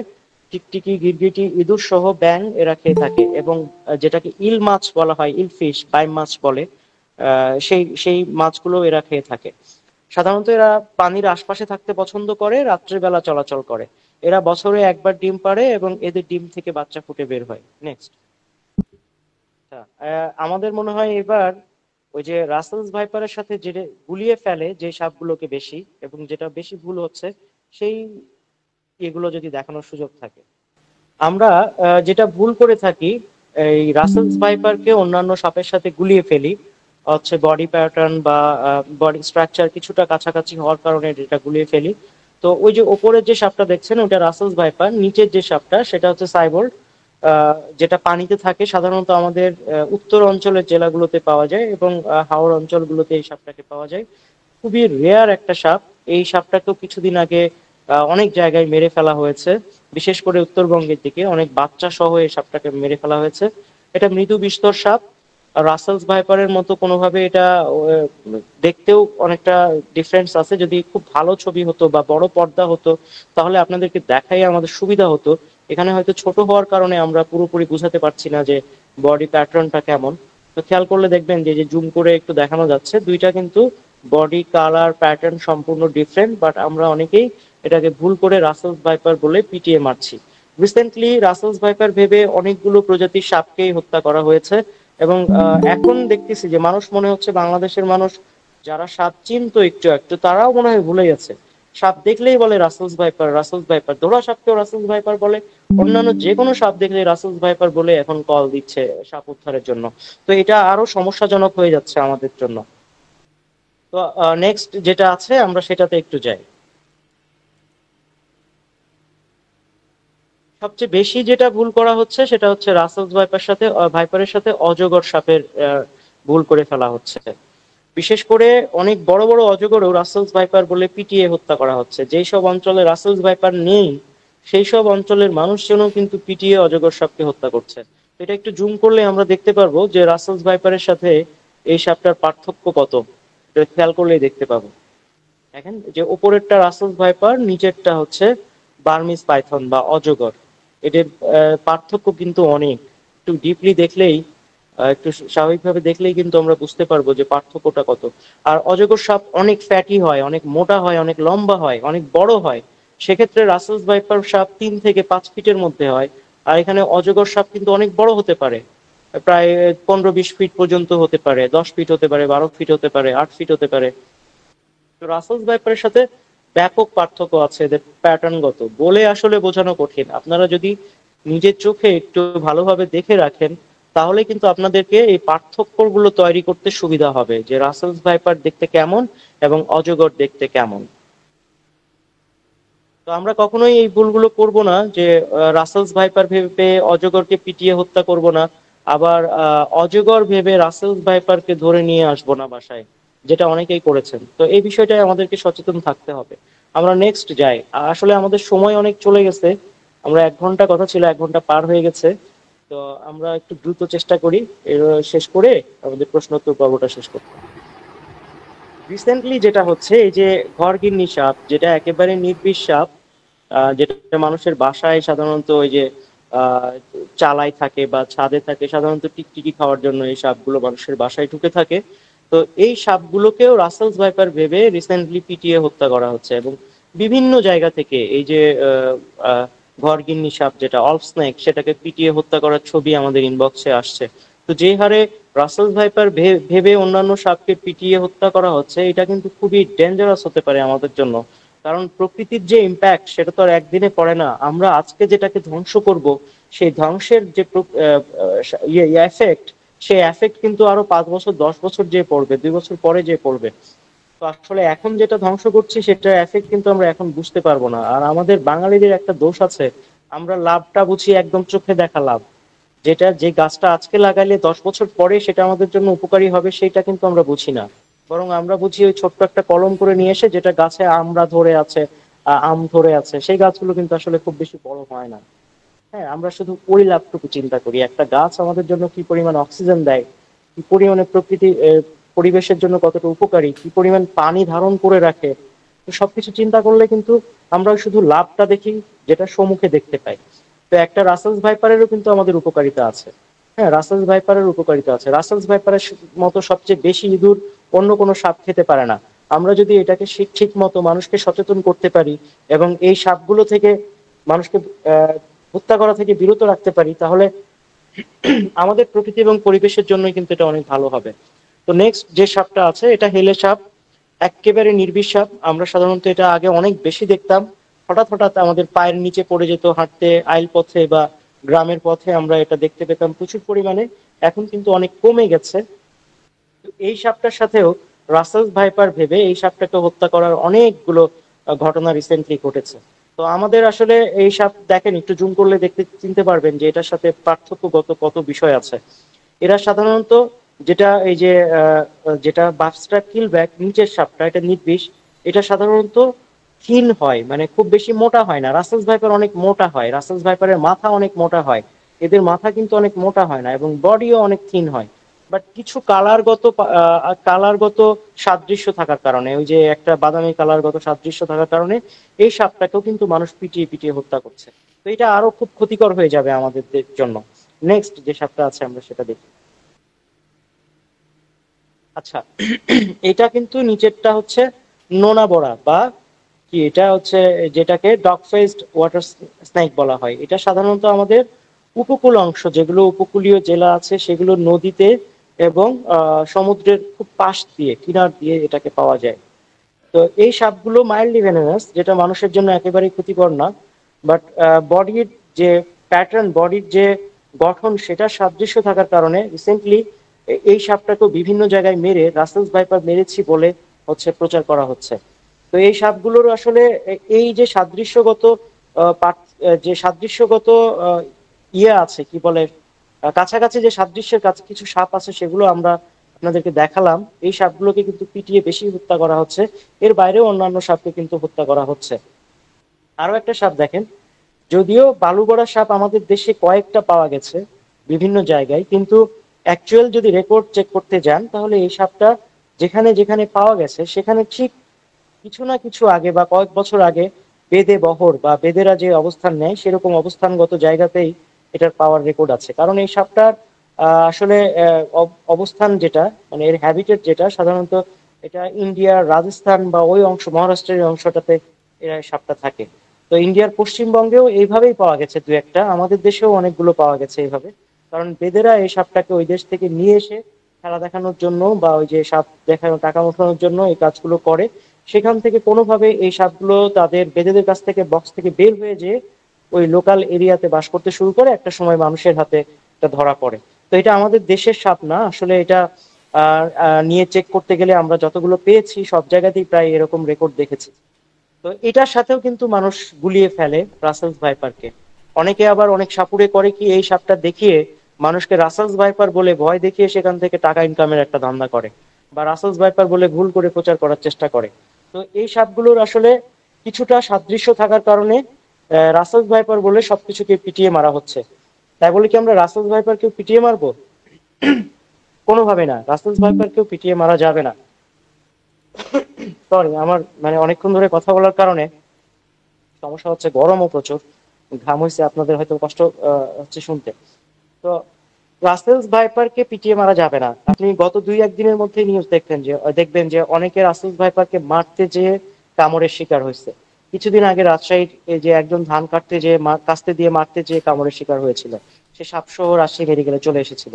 টিকটিকি, গিরগিটি, ইঁদুর সহ ব্যাং এরা খেয়ে থাকে, এবং যেটাকে ইল মাছ বলা হয়, ইল ফিশ, বাইম মাছ বলে, সেই সেই মাছগুলো এরা খেয়ে থাকে। সাধারণত এরা পানির আশপাশে থাকতে পছন্দ করে, রাত্রেবেলা চলাচল করে। এরা বছরে একবার ডিম পাড়ে এবং এদের ডিম থেকে বাচ্চা ফুটে বের হয়। নেক্সট। আমাদের মনে হয় এবার ওই যে রাসেলস ভাইপারের সাথে যে গুলিয়ে ফেলে যে সাপগুলোকে বেশি, এবং যেটা বেশি ভুল হচ্ছে সেই এগুলো যদি দেখানোর সুযোগ থাকে। আমরা যেটা ভুল করে থাকি, এই রাসেলস ভাইপারকে অন্যান্য সাপের সাথে গুলিয়ে ফেলি হচ্ছে বডি প্যাটার্ন বা বডি স্ট্রাকচার কিছুটা কাছাকাছি হওয়ার কারণে এটা গুলিয়ে ফেলি। তো ওই যে ওপরের যে সাপটা দেখছেন ওটা রাসেলস ভাইপার, নিচের যে সাপটা সেটা হচ্ছে সাইবোল্ট, যেটা পানিতে থাকে সাধারণত আমাদের উত্তর অঞ্চলের জেলাগুলোতে পাওয়া যায় এবং হাওর অঞ্চলগুলোতে এই সাপটাকে পাওয়া যায়। খুবই রেয়ার একটা সাপ। এই সাপটাকেও কিছুদিন আগে অনেক জায়গায় মেরে ফেলা হয়েছে, বিশেষ করে উত্তরবঙ্গের দিকে অনেক বাচ্চা সহ এই সাপটাকে মেরে ফেলা হয়েছে। এটা মৃদু বিস্তর সাপ। রাসেলস ভাইপারের মতো কোনোভাবে এটা দেখতেও অনেকটা ডিফারেন্স আছে। যদি খুব ভালো ছবি হতো বা বড় পর্দা হতো তাহলে আপনাদেরকে দেখাই আমাদের সুবিধা হতো। এখানে হয়তো ছোট হওয়ার কারণে আমরা পুরোপুরি বুঝাতে পারছি না যে বডি প্যাটার্নটা কেমন। তো খেয়াল করলে দেখবেন যে জুম করে একটু দেখানো যাচ্ছে, দুইটা কিন্তু বডি কালার প্যাটার্ন সম্পূর্ণ ডিফারেন্ট, বাট আমরা অনেকেই এটাকে ভুল করে রাসেলস ভাইপার বলে পিটিয়ে মারছি। রিসেন্টলি রাসেলস ভাইপার ভেবে অনেকগুলো প্রজাতির সাপকেই হত্যা করা হয়েছে এবং এখন দেখতেছি যে মানুষ মনে হচ্ছে বাংলাদেশের মানুষ যারা সাপ চিনতো একটু একটু তারাও মনে হয় ভুলে গেছে। সাপ দেখলেই বলে রাসেলস ভাইপার, রাসেলস ভাইপার, দোড়া সাপকেও রাসেলস ভাইপার বলে, অন্যান্য যে কোনো সাপ দেখলে রাসেলস ভাইপার বলে এখন কল দিচ্ছে সাপ উদ্ধারের জন্য। তো এটা আরো সমস্যাজনক হয়ে যাচ্ছে আমাদের জন্য। তো নেক্সট যেটা আছে আমরা সেটাতে একটু যাই। সবচেয়ে বেশি যেটা ভুল করা হচ্ছে সেটা হচ্ছে রাসেলস ভাইপারের সাথে অজগর সাপের ভুল করে ফেলা হচ্ছে। বিশেষ করে অনেক বড় বড় অজগরও রাসেলস ভাইপার বলে পিটিয়ে হত্যা করা হচ্ছে। যেই সব অঞ্চলে রাসেলস ভাইপার নেই সেই সব অঞ্চলের মানুষজনও কিন্তু পিটিয়ে অজগর সাপকে হত্যা করছে। তো এটা একটু জুম করলে আমরা দেখতে পারবো যে রাসেলস ভাইপারের সাথে এই সাপটার পার্থক্য কত, এটা খেয়াল করলেই দেখতে পাবো। দেখেন যে উপরেরটা রাসেলস ভাইপার, নিচেরটা হচ্ছে বার্মিজ পাইথন বা অজগর। এদের পার্থক্য কিন্তু অনেক। একটু ডিপলি দেখলেই একটু স্বাভাবিকভাবে দেখলেই কিন্তু আমরা বুঝতে পারবো যে পার্থক্যটা কত। আর অজগর সাপ অনেক ফ্যাটি হয়, অনেক মোটা হয়, অনেক লম্বা হয়, অনেক বড় হয়। সেক্ষেত্রে রাসেলস ভাইপার সাপ 3 থেকে 5 ফিটের মধ্যে হয়, আর এখানে অজগর সাপ কিন্তু অনেক বড় হতে পারে, প্রায় 15-20 ফিট পর্যন্ত হতে পারে, 10 ফিট হতে পারে, 12 ফিট হতে পারে, 8 ফিট হতে পারে। তো রাসেলস ভাইপারের সাথে ব্যাপক পার্থক্য আছে এদের প্যাটার্নগত, বলে আসলে বোঝানো কঠিন। আপনারা যদি নিজের চোখে একটু ভালোভাবে দেখে রাখেন তাহলে কিন্তু আপনাদেরকে এই পার্থক্যগুলো তৈরি করতে সুবিধা হবে যে রাসেলস ভাইপার দেখতে কেমন এবং অজগর দেখতে কেমন। তো আমরা কখনোই এই ভুলগুলো করব না যে রাসেলস ভাইপার ভেবে অজগরকে পিটিয়ে হত্যা করব না, আবার অজগর ভেবে রাসেলস ভাইপারকে ধরে নিয়ে আসবো না বাসায়, যেটা অনেকেই করেছেন। তো এই বিষয়টাই আমাদেরকে সচেতন থাকতে হবে। আমরা নেক্সট যাই। আসলে আমাদের সময় অনেক চলে গেছে, আমরা 1 ঘন্টা কথা ছিল, 1 ঘন্টা পার হয়ে গেছে। তো আমরা একটু দ্রুত চেষ্টা করি এর শেষ করে আমাদের প্রশ্নোত্তর পর্বটা শেষ করতে। রিসেন্টলি যেটা হচ্ছে এই যে ঘরগিন্নি সাপ, যেটা একেবারে নির্বিষ সাপ, যেটা মানুষের বাসায় সাধারণত ওই যে আহ চালায় থাকে বা ছাদে থাকে, সাধারণত টিকটিকি খাওয়ার জন্য এই সাপগুলো মানুষের বাসায় ঢুকে থাকে। তো এই সাপগুলোকেও রাসেলস ভাইপার ভেবে রিসেন্টলি পিটিয়ে হত্যা করা হচ্ছে এবং বিভিন্ন জায়গা থেকে এই যে ঘরগিন্নি সাপ যেটা অল্প স্নেক সেটাকে পিটিয়ে হত্যা করার ছবি আমাদের ইনবক্সে আসছে। তো যে হারে রাসেলস ভাইপার ভেবে অন্যান্য সাপকে পিটিয়ে হত্যা করা হচ্ছে এটা কিন্তু খুবই ডেঞ্জারাস হতে পারে আমাদের জন্য। কারণ প্রকৃতির যে ইম্প্যাক্ট সেটা তো আর একদিনে পড়ে না। আমরা আজকে যেটাকে ধ্বংস করব সেই ধ্বংসের যে এফেক্ট, সেই এফেক্ট কিন্তু আরো 5 বছর 10 বছর যে পড়বে, 2 বছর পরে যে পড়বে। তো আসলে এখন যেটা ধ্বংস করছি সেটা এফেক্ট কিন্তু আমরা এখন বুঝতে পারবো না। আর আমাদের বাঙালিদের একটা দোষ আছে, আমরা লাভটা বুঝি একদম চোখে দেখা লাভ, যেটা যে গাছটা আজকে লাগাইলে 10 বছর পরে সেটা আমাদের জন্য উপকারী হবে সেটা কিন্তু আমরা বুঝি না। বরং আমরা বুঝি ওই ছোট্ট একটা কলম করে নিয়ে এসে যেটা গাছে আমরা ধরে আছে, আম ধরে আছে, সেই গাছগুলো কিন্তু আসলে খুব বেশি বড় হয় না। হ্যাঁ, আমরা শুধু ওই লাভটুকু চিন্তা করি, একটা গাছ আমাদের জন্য কি পরিমাণ অক্সিজেন দেয়, কি পরিমাণে প্রকৃতি পরিবেশের জন্য কতটা উপকারী, কি পরিমাণ পানি ধারণ করে রাখে। তো সবকিছু চিন্তা করলে কিন্তু আমরা শুধু লাভটা দেখি যেটা সম্মুখে দেখতে পাই। তো একটা রাসেলস ভাইপারেরও কিন্তু আমাদের উপকারিতা আছে। হ্যাঁ, রাসেলস ভাইপারের উপকারিতা আছে। রাসেলস ভাইপারের মতো সবচেয়ে বেশি ইঁদুর অন্য কোনো সাপ খেতে পারে না। আমরা যদি এটাকে ঠিক মতো মানুষকে সচেতন করতে পারি এবং এই সাপগুলো থেকে মানুষকে হত্যা করা থেকে বিরত রাখতে পারি, তাহলে আমাদের প্রকৃতি এবং পরিবেশের জন্যই কিন্তু এটা অনেক ভালো হবে। তো নেক্সট যে সাপটা আছে এটা হেলে সাপ, একেবারে নির্বিষ সাপ। আমরা সাধারণত এটা আগে অনেক বেশি দেখতাম, হঠাৎ হঠাৎ আমাদের পায়ের নিচে পড়ে যেত হাঁটতে, আইল পথে বা গ্রামের পথে আমরা এটা দেখতে পেতাম প্রচুর পরিমাণে। এখন কিন্তু অনেক কমে গেছে। তো এই সাপটার সাথেও রাসেলস ভাইপার ভেবে এই সাপটাকে হত্যা করার অনেকগুলো ঘটনা রিসেন্টলি ঘটেছে। তো আমাদের আসলে এই সাপ দেখেন, একটু জুম করলে দেখতে চিনতে পারবেন যে এটার সাথে পার্থক্যগত কত বিষয় আছে। এরা সাধারণত যেটা এই যে যেটা বাফস্টার কিলব্যাক নিচের সাপটা, এটা নির্বিষ, এটা সাধারণত থিন হয়, মানে খুব বেশি মোটা হয় না। রাসেলস ভাইপার অনেক মোটা হয়, রাসেলস ভাইপারের মাথা অনেক মোটা হয়, এদের মাথা কিন্তু অনেক মোটা হয় না, এবং বডিও অনেক থিন হয়। বাট কিছু কালারগত সাদৃশ্য থাকার কারণে, ওই যে একটা বাদামি কালারগত সাদৃশ্য থাকার কারণে এই সাপটাকেও কিন্তু মানুষ পিটিয়ে পিটিয়ে হত্যা করছে। তো এটা আরো খুব ক্ষতিকর হয়ে যাবে আমাদের জন্য। নেক্সট যে সাপটা আছে আমরা সেটা দেখি। আচ্ছা, এটা কিন্তু নিচেরটা হচ্ছে নোনা বড়া বা কি, এটা হচ্ছে যেটাকে ডগ ফেসড ওয়াটার স্নেক বলা হয়। এটা সাধারণত আমাদের উপকূল অংশ, যেগুলো উপকূলীয় জেলা আছে সেগুলো নদীতে এবং সমুদ্রের খুব পাশ দিয়ে কিনার দিয়ে এটাকে পাওয়া যায়। তো এই সাপগুলো মাইল্ডলি ভেনেনাস, যেটা মানুষের জন্য একেবারেই ক্ষতিকর না। বাট বডির যে প্যাটার্ন, বডির যে গঠন, সেটা সাদৃশ্য থাকার কারণে রিসেন্টলি এই সাপটাকেও বিভিন্ন জায়গায় মেরে রাসেলস ভাইপার মেরেছি বলে হচ্ছে প্রচার করা হচ্ছে। তো এই সাপগুলোর আসলে এই যে সাদৃশ্যগত যে সাদৃশ্যগত ইয়ে আছে, কি বলে, কাছাকাছি যে সাদৃশ্যের কাছে কিছু সাপ আছে সেগুলো আমরা আপনাদেরকে দেখালাম। এই সাপগুলোকে কিন্তু পিটিয়ে বেশি হত্যা করা হচ্ছে, এর বাইরেও অন্যান্য সাপকে কিন্তু হত্যা করা হচ্ছে। আরো একটা সাপ দেখেন, যদিও বালুগড়া সাপ আমাদের দেশে কয়েকটা পাওয়া গেছে বিভিন্ন জায়গায়, কিন্তু অ্যাকচুয়াল যদি রেকর্ড চেক করতে যান তাহলে এই সাপটা যেখানে যেখানে পাওয়া গেছে সেখানে ঠিক কিছু না কিছু আগে বা কয়েক বছর আগে বেদে বহর বা বেদেরা যে অবস্থান নেয় সেরকম অবস্থানগত জায়গাতেই এটার পাওয়ার রেকর্ড আছে। কারণ এই সাপটার আসলে অবস্থান যেটা, মানে এর হ্যাবিটেট যেটা, সাধারণত এটা ইন্ডিয়ার রাজস্থান বা ওই অংশ, মহারাষ্ট্রের অংশটাতে এরা সাপটা থাকে। তো ইন্ডিয়ার পশ্চিমবঙ্গেও এইভাবেই পাওয়া গেছে দু একটা, আমাদের দেশেও অনেকগুলো পাওয়া গেছে এইভাবে। কারণ বেদেরা এই সাপটাকে ওই দেশ থেকে নিয়ে এসে খেলা দেখানোর জন্য বা ওই যে সাপ দেখানো টাকা উঠানোর জন্য এই কাজগুলো করে। সেখান থেকে কোনোভাবে এই সাপগুলো তাদের বেদেদের কাছ থেকে বক্স থেকে বের হয়ে যেয়ে ওই লোকাল এরিয়াতে বাস করতে শুরু করে, একটা সময় মানুষের হাতে এটা ধরা পড়ে। তো এটা আমাদের দেশের সাপ না আসলে, এটা নিয়ে চেক করতে গেলে আমরা যতগুলো পেয়েছি সব জায়গাতেই প্রায় এরকম রেকর্ড দেখেছি। তো এটার সাথেও কিন্তু মানুষ গুলিয়ে ফেলে রাসেলস ভাইপারকে। অনেকে আবার অনেক সাপুড়ে করে কি, এই সাপটা দেখিয়ে মানুষকে রাসেলস ভাইপার বলে ভয় দেখিয়ে সেখান থেকে টাকা ইনকামের একটা ধান্দা করে, বা রাসেলস ভাইপার বলে ভুল করে প্রচার করার চেষ্টা করে। তো এই সাপগুলোর আসলে কিছুটা সাদৃশ্য থাকার কারণে রাসেলস ভাইপার বলে সবকিছুকে পিটিয়ে মারা হচ্ছে। তাই বলে কি আমরা রাসেলস ভাইপারকেও পিটিয়ে মারবো? কোনোভাবে না, রাসেলস ভাইপারকেও পিটিয়ে মারা যাবে না। সরি, আমার মানে অনেকক্ষণ ধরে কথা বলার কারণে সমস্যা হচ্ছে, গরমও প্রচুর, ঘাম হয়েছে, আপনাদের হয়তো কষ্ট হচ্ছে শুনতে। তো রাসেলস ভাইপারকে পিটিয়ে মারা যাবে না। আপনি গত 2-1 দিনের মধ্যে নিউজ দেখবেন যে অনেকে রাসেলস ভাইপারকে মারতে যেয়ে কামড়ের শিকার হয়েছে। কিছুদিন আগে রাজশাহীর এই যে একজন ধান কাটতে যেয়ে কাস্তে দিয়ে মারতে যেয়ে কামড়ের শিকার হয়েছিল, সে সাপসহ রাজশাহী মেডিকেলে চলে এসেছিল।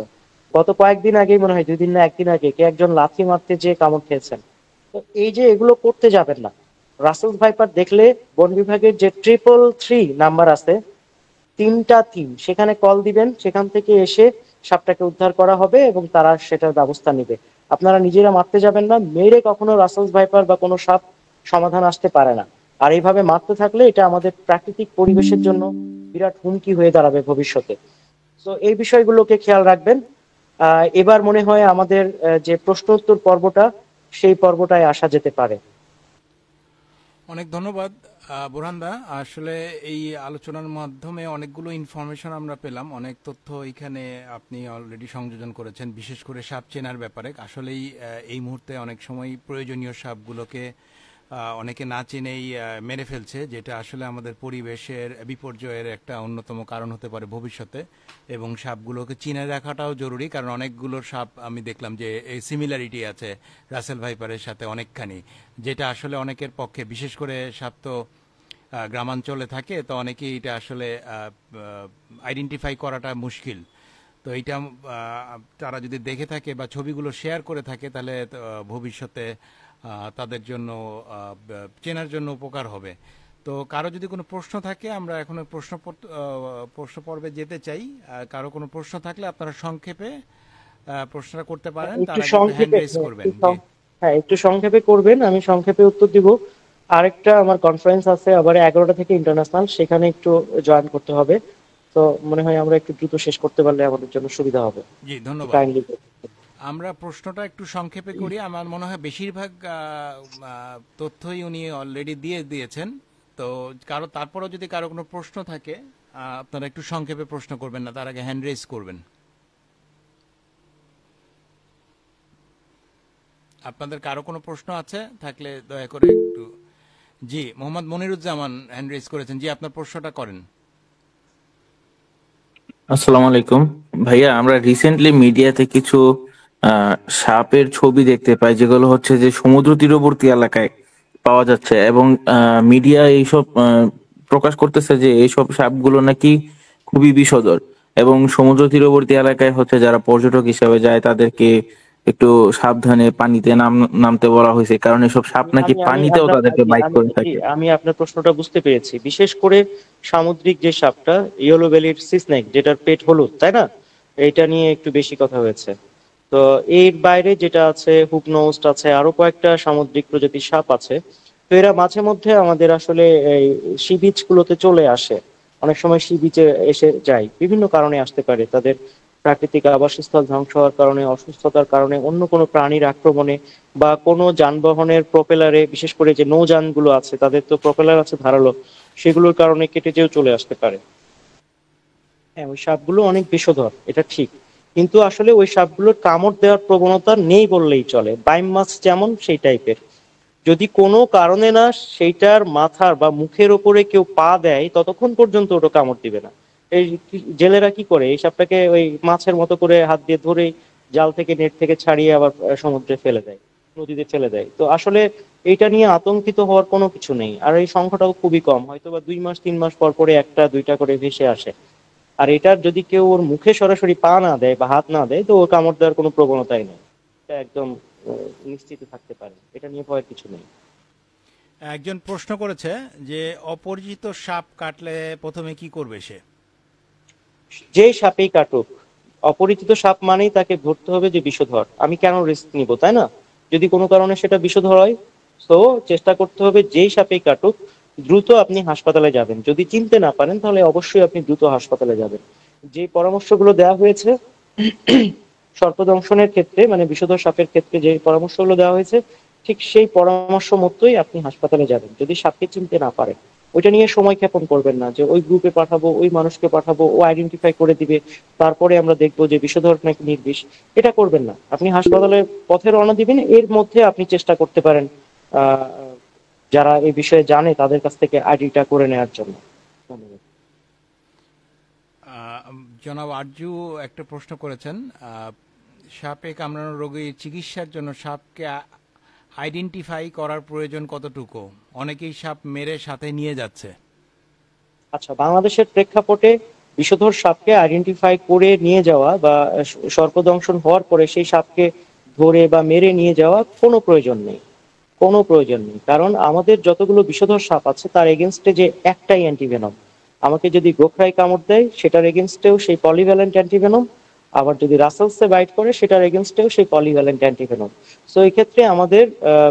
গত কয়েকদিন আগেই মনে হয়, 2 দিন না 1 দিন আগে, কে একজন লাথি মারতে যেয়ে কামড় খেয়েছেন। তো এই যে এগুলো করতে যাবেন না। রাসেলস ভাইপার দেখলে বন বিভাগের যে 333 নাম্বার আছে, 3টা 3, সেখানে কল দিবেন, সেখান থেকে এসে সাপটাকে উদ্ধার করা হবে এবং তারা সেটার ব্যবস্থা নিবে। আপনারা নিজেরা মারতে যাবেন না, মেরে কখনো রাসেলস ভাইপার বা কোনো সাপ সমাধান আসতে পারে না। আর এইভাবে মারতে থাকলে এটা আমাদের প্রাকৃতিক পরিবেশের জন্য বিরাট হুমকি হয়ে দাঁড়াবে ভবিষ্যতে। তো এই বিষয়গুলোকে খেয়াল রাখবেন। এবার মনে হয় আমাদের যে প্রশ্ন উত্তর পর্বটা, সেই পর্বটায় আসা যেতে পারে। অনেক ধন্যবাদ বোরহানদা। আসলে এই আলোচনার মাধ্যমে অনেকগুলো ইনফরমেশন আমরা পেলাম, অনেক তথ্য এখানে আপনি অলরেডি সংযোজন করেছেন, বিশেষ করে সাপ চেনার ব্যাপারে। আসলেই এই মুহূর্তে অনেক সময় প্রয়োজনীয় সাপগুলোকে অনেকে না চিনেই মেরে ফেলছে, যেটা আসলে আমাদের পরিবেশের বিপর্যয়ের একটা অন্যতম কারণ হতে পারে ভবিষ্যতে। এবং সাপগুলোকে চিনে রাখাটাও জরুরি, কারণ অনেকগুলো সাপ আমি দেখলাম যে এই সিমিলারিটি আছে রাসেল ভাইপারের সাথে অনেকখানি, যেটা আসলে অনেকের পক্ষে, বিশেষ করে সাপ তো গ্রামাঞ্চলে থাকে, তো অনেকেই এটা আসলে আইডেন্টিফাই করাটা মুশকিল। তো এইটা তারা যদি দেখে থাকে বা ছবিগুলো শেয়ার করে থাকে, তাহলে ভবিষ্যতে তাদের জন্য চেনার জন্য উপকার হবে। তো কারো যদি কোনো প্রশ্ন থাকে, আমরা এখন প্রশ্ন পর্বে যেতে চাই। কারো কোনো প্রশ্ন থাকলে আপনারা সংক্ষেপে প্রশ্নটা করতে পারেন, একটু তার আগে হ্যান্ড সংক্ষেপে, রেজ করবেন। একটু হ্যাঁ একটু সংক্ষেপে করবেন, আমি সংক্ষেপে উত্তর দিব। আরেকটা আমার কনফারেন্স আছে আবার 11টা থেকে ইন্টারন্যাশনাল, সেখানে একটু জয়েন করতে হবে। তো মনে হয় আমরা একটু দ্রুত শেষ করতে পারলে আমাদের জন্য সুবিধা হবে। জি, ধন্যবাদ। কাইন্ডলি। আমরা প্রশ্নটা একটু সংক্ষেপে করি। আমার মনে হয় বেশিরভাগ তথ্যই উনি অলরেডি দিয়ে দিয়েছেন। তো তারপরেও যদি কারো কোনো প্রশ্ন থাকে, আপনারা একটু সংক্ষেপে প্রশ্ন করবেন, না তার আগে হ্যান্ড রেজ করবেন। আপনাদের কারো কোনো প্রশ্ন আছে থাকলে দয়া করে একটু। জি, মোহাম্মদ মনিরুজ্জামান হ্যান্ড রেজ করেছেন। জি, আপনার প্রশ্নটা করেন। আসসালামু আলাইকুম ভাইয়া, আমরা রিসেন্টলি মিডিয়াতে কিছু সাপের ছবি দেখতে পাই, যেগুলো হচ্ছে যে সমুদ্র তীরবর্তী এলাকায় পাওয়া যাচ্ছে, এবং মিডিয়া এইসব প্রকাশ করতেছে যে এইসব সাপগুলো নাকি খুবই বিষধর, এবং সমুদ্র তীরবর্তী এলাকায় হচ্ছে যারা পর্যটক হিসেবে যায় তাদেরকে একটু সাবধানে পানিতে নামতে বলা হয়েছে, কারণ এসব সাপ নাকি আমি আমি পানিতেও আপনার তাদেরকে জি, বাইট আমি করে জি, থাকে। আমি আপনার প্রশ্নটা বুঝতে পেরেছি। বিশেষ করে সামুদ্রিক যে সাপটা ইয়েলো বেলির সি স্নেক, যেটার পেট হলুদ, তাই না? এইটা নিয়ে একটু বেশি কথা হয়েছে। তো এর বাইরে যেটা আছে হুক নোস্ট আছে, আরো কয়েকটা সামুদ্রিক প্রজাতির সাপ আছে। তো এরা মাঝে মধ্যে আমাদের আসলে এই সি বিচ গুলোতে চলে আসে। অনেক সময় সি বিচে এসে যায়, বিভিন্ন কারণে আসতে পারে। তাদের প্রাকৃতিক আবাসস্থল ধ্বংস হওয়ার কারণে, অসুস্থতার কারণে, অন্য কোনো প্রাণীর আক্রমণে, বা কোনো যানবাহনের প্রপেলারে, বিশেষ করে যে নৌযানগুলো আছে তাদের তো প্রপেলার আছে ধারালো, সেগুলোর কারণে কেটে যেও চলে আসতে পারে। হ্যাঁ, ওই সাপগুলো অনেক বিষধর, এটা ঠিক। কিন্তু আসলে ওই সাপগুলোর কামড় দেওয়ার প্রবণতা নেই বললেই চলে। বাইম মাছ যেমন সেই টাইপের, যদি কোনো কারণে না সেইটার মাথার বা মুখের ওপরে কেউ পা দেয়, ততক্ষণ পর্যন্ত ওটা কামড় দিবে না। এই জেলেরা কি করে, এই সাপটাকে ওই মাছের মতো করে হাত দিয়ে ধরে জাল থেকে, নেট থেকে ছাড়িয়ে আবার সমুদ্রে ফেলে দেয়, নদীতে ফেলে দেয়। তো আসলে এইটা নিয়ে আতঙ্কিত হওয়ার কোনো কিছু নেই। আর এই সংখ্যাটাও খুবই কম, হয়তো বা 2 মাস 3 মাস পর পরে একটা দুইটা করে ভেসে আসে। আর এটার যদি কেউ ওর মুখে সরাসরি পা না দেয় বা হাত না দেয়, তো ওর কামড় দেওয়ার কোনো প্রবণতাই নেই। এটা একদম নিশ্চিত থাকতে পারে, এটা নিয়ে ভয়ের কিছু নেই। একজন প্রশ্ন করেছে যে অপরিচিত সাপ কাটলে প্রথমে কি করবে সে? যে সাপেই কাটুক, অপরিচিত সাপ মানেই তাকে ধরতে হবে যে বিষধর। আমি কেন রিস্ক নিব, তাই না? যদি কোনো কারণে সেটা বিষধর হয়, তো চেষ্টা করতে হবে যেই সাপেই কাটুক দ্রুত আপনি হাসপাতালে যাবেন। যদি চিনতে না পারেন তাহলে অবশ্যই আপনি দ্রুত হাসপাতালে যাবেন। যে পরামর্শগুলো দেওয়া হয়েছে সর্পদংশনের ক্ষেত্রে, মানে বিষধর সাপের ক্ষেত্রে যে পরামর্শগুলো দেওয়া হয়েছে, ঠিক সেই পরামর্শ মতোই আপনি হাসপাতালে যাবেন যদি সাপকে চিনতে না পারেন। ওইটা নিয়ে সময় ক্ষেপণ করবেন না যে ওই গ্রুপে পাঠাবো, ওই মানুষকে পাঠাবো, ও আইডেন্টিফাই করে দিবে, তারপরে আমরা দেখবো যে বিষধর নাকি নির্বিষ। এটা করবেন না, আপনি হাসপাতালের পথে রওনা দিবেন। এর মধ্যে আপনি চেষ্টা করতে পারেন আহ যারা এই বিষয়ে জানে তাদের কাছ থেকে আইডিটা করে নেওয়ার জন্য। ধন্যবাদ। জনাব আরজু একটা প্রশ্ন করেছেন, সাপে কামড়ানো রোগীর চিকিৎসার জন্য সাপকে আইডেন্টিফাই করার প্রয়োজন কতটুকু? অনেকেই সাপ মেরে সাথে নিয়ে যাচ্ছে। আচ্ছা, বাংলাদেশের প্রেক্ষাপটে বিষধর সাপকে আইডেন্টিফাই করে নিয়ে যাওয়া বা সর্পদংশন হওয়ার পরে সেই সাপকে ধরে বা মেরে নিয়ে যাওয়া কোনো প্রয়োজন নেই। কোনো প্রয়োজন নেই, কারণ আমাদের যতগুলো বিষধর সাপ আছে তার এগেনস্টে যে একটাই অ্যান্টিভেনম। আমাকে যদি গোখরায় কামড় দেয় সেটার এগেনস্টেও সেই পলিভ্যালেন্ট অ্যান্টিভেনম, আবার যদি রাসেলসে বাইট করে সেটার এগেনস্টেও সেই পলিভ্যালেন্ট অ্যান্টিভেনম। সো এই ক্ষেত্রে আমাদের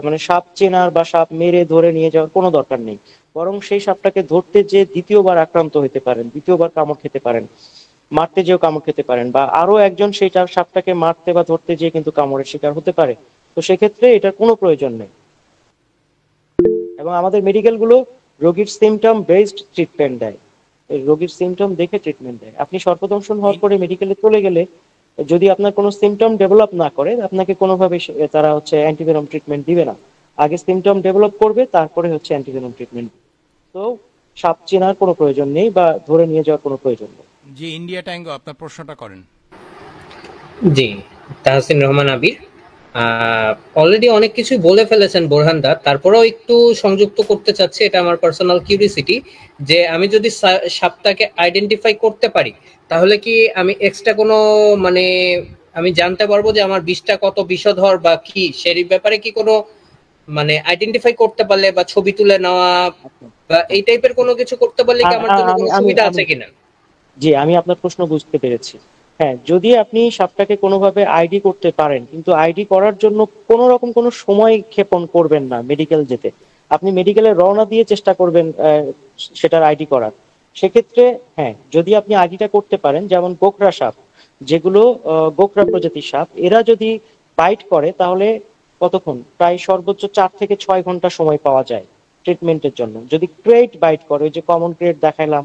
মানে সাপ চেনার বা সাপ মেরে ধরে নিয়ে যাওয়ার কোনো দরকার নেই। বরং সেই সাপটাকে ধরতে যে দ্বিতীয়বার আক্রান্ত হতে পারেন, দ্বিতীয়বার কামড় খেতে পারেন, মারতে যেও কামড় খেতে পারেন, বা আরো একজন সেই সাপটাকে মারতে বা ধরতে যেয়ে কিন্তু কামড়ের শিকার হতে পারে। তো সেক্ষেত্রে এটার কোনো প্রয়োজন নেই। এবং আমাদের মেডিকেল গুলো রোগীর সিমটম বেসড ট্রিটমেন্ট দেয়, এই রোগীর সিমটম দেখে ট্রিটমেন্ট দেয়। আপনি সর্পদংশন হওয়ার পরে মেডিকেলে চলে গেলে যদি আপনার কোনো সিমটম ডেভেলপ না করে, আপনাকে কোনোভাবে তারা হচ্ছে অ্যান্টিভেনম ট্রিটমেন্ট দিবে না। আগে সিমটম ডেভেলপ করবে, তারপরে হচ্ছে অ্যান্টিভেনম ট্রিটমেন্ট। তো সাপ চেনার কোনো প্রয়োজন নেই বা ধরে নিয়ে যাওয়ার কোনো প্রয়োজন নেই। জি, ইন্ডিয়া ট্যাঙ্গো আপনার প্রশ্নটা করেন। জি, তাহসিন রহমান আবির। অলরেডি অনেক কিছু বলে ফেলেছেন বোরহান দা, তারপরেও একটু সংযুক্ত করতে চাচ্ছি, এটা আমার পার্সোনাল কিউরিসিটি, যে আমি যদি সাপটাকে আইডেন্টিফাই করতে পারি, তাহলে কি আমি এক্সট্রা কোনো মানে আমি জানতে পারবো যে আমার বিষটা কত বিষধর বা কি, সেই ব্যাপারে কি কোনো মানে আইডেন্টিফাই করতে পারলে বা ছবি তুলে নেওয়া বা এই টাইপের কোনো কিছু করতে পারলে কি আমার জন্য কোনো সুবিধা আছে কিনা? জি, আমি আপনার প্রশ্ন বুঝতে পেরেছি। হ্যাঁ, যদি আপনি সাপটাকে কোনোভাবে আইডি করতে পারেন, কিন্তু আইডি করার জন্য কোনো রকম কোনো সময় ক্ষেপণ করবেন না মেডিকেল যেতে। আপনি মেডিকেলে রওনা দিয়ে চেষ্টা করবেন সেটার আইডি করার। সেক্ষেত্রে হ্যাঁ, যদি আপনি আইডিটা করতে পারেন, যেমন গোকরা সাপ, যেগুলো গোকরা প্রজাতির সাপ, এরা যদি বাইট করে তাহলে কতক্ষণ, প্রায় সর্বোচ্চ 4 থেকে 6 ঘন্টা সময় পাওয়া যায় ট্রিটমেন্টের জন্য। যদি ক্রেট বাইট করে, ওই যে কমন ক্রেট দেখাইলাম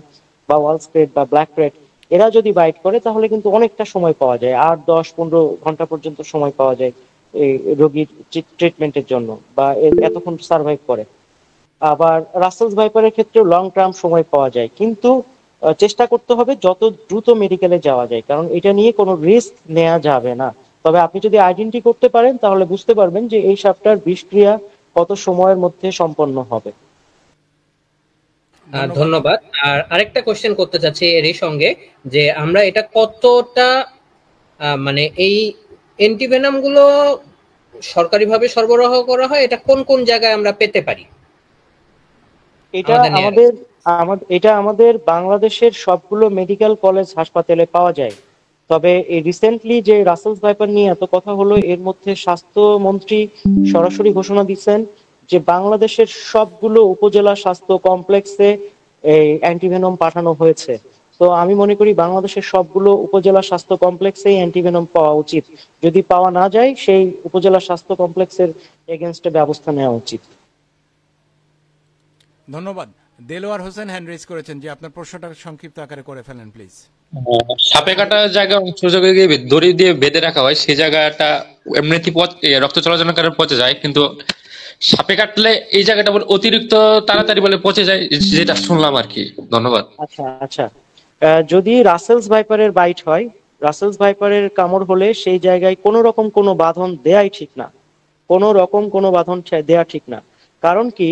বা ওয়াল স্ক্রেট বা ব্ল্যাক ক্রেট, এরা যদি বাইট করে তাহলে কিন্তু অনেকটা সময় পাওয়া যায়, 8, 10, 15 ঘন্টা পর্যন্ত সময় পাওয়া যায় এই রোগীর ট্রিটমেন্টের জন্য, বা এতক্ষণ সার্ভাইভ করে। আবার রাসেলস ভাইপারের ক্ষেত্রেও লং টার্ম সময় পাওয়া যায়, কিন্তু চেষ্টা করতে হবে যত দ্রুত মেডিকেলে যাওয়া যায়, কারণ এটা নিয়ে কোনো রিস্ক নেওয়া যাবে না। তবে আপনি যদি আইডেন্টি করতে পারেন তাহলে বুঝতে পারবেন যে এই সাপটার বিষক্রিয়া কত সময়ের মধ্যে সম্পন্ন হবে। ধন্যবাদ। আর আরেকটা কোশ্চেন করতে চাচ্ছি এরই সঙ্গে, যে আমরা এটা কতটা মানে এই অ্যান্টিভেনাম গুলো সরকারিভাবে সরবরাহ করা হয়, এটা কোন কোন জায়গায় আমরা পেতে পারি? এটা আমাদের বাংলাদেশের সবগুলো মেডিকেল কলেজ হাসপাতালে পাওয়া যায়। তবে এই রিসেন্টলি যে রাসেলস ভাইপার নিয়ে এত কথা হলো, এর মধ্যে স্বাস্থ্যমন্ত্রী সরাসরি ঘোষণা দিচ্ছেন যে বাংলাদেশের সবগুলো উপজেলা স্বাস্থ্য কমপ্লেক্সে এই অ্যান্টিভেনম পাঠানো হয়েছে। তো আমি মনে করি বাংলাদেশের সবগুলো উপজেলা স্বাস্থ্য কমপ্লেক্সেই অ্যান্টিভেনম পাওয়া উচিত। যদি পাওয়া না যায়, সেই উপজেলা স্বাস্থ্য কমপ্লেক্সের এগেনস্টে ব্যবস্থা নেওয়া উচিত। ধন্যবাদ। দেলোয়ার হোসেন হ্যান্ড রেজ করেছেন, যে আপনার প্রশ্নটা সংক্ষিপ্ত আকারে করে ফেলেন প্লিজ। সাপে কাটা জায়গা অংশ জায়গায় দড়ি দিয়ে বেঁধে রাখা হয়, সেই জায়গাটা এমনিতে রক্ত চলাচলের কারণে পচে যায়, কিন্তু সাপে কাটলে এই জায়গাটা বলে অতিরিক্ত তাড়াতাড়ি বলে পচে যায়, যেটা শুনলাম আর কি। ধন্যবাদ। আচ্ছা আচ্ছা, যদি রাসেলস ভাইপারের বাইট হয়, রাসেলস ভাইপারের কামড় হলে সেই জায়গায় কোনো রকম কোনো বাঁধন দেয়াই ঠিক না, কোনো রকম কোনো বাঁধন দেয়া ঠিক না। কারণ কি,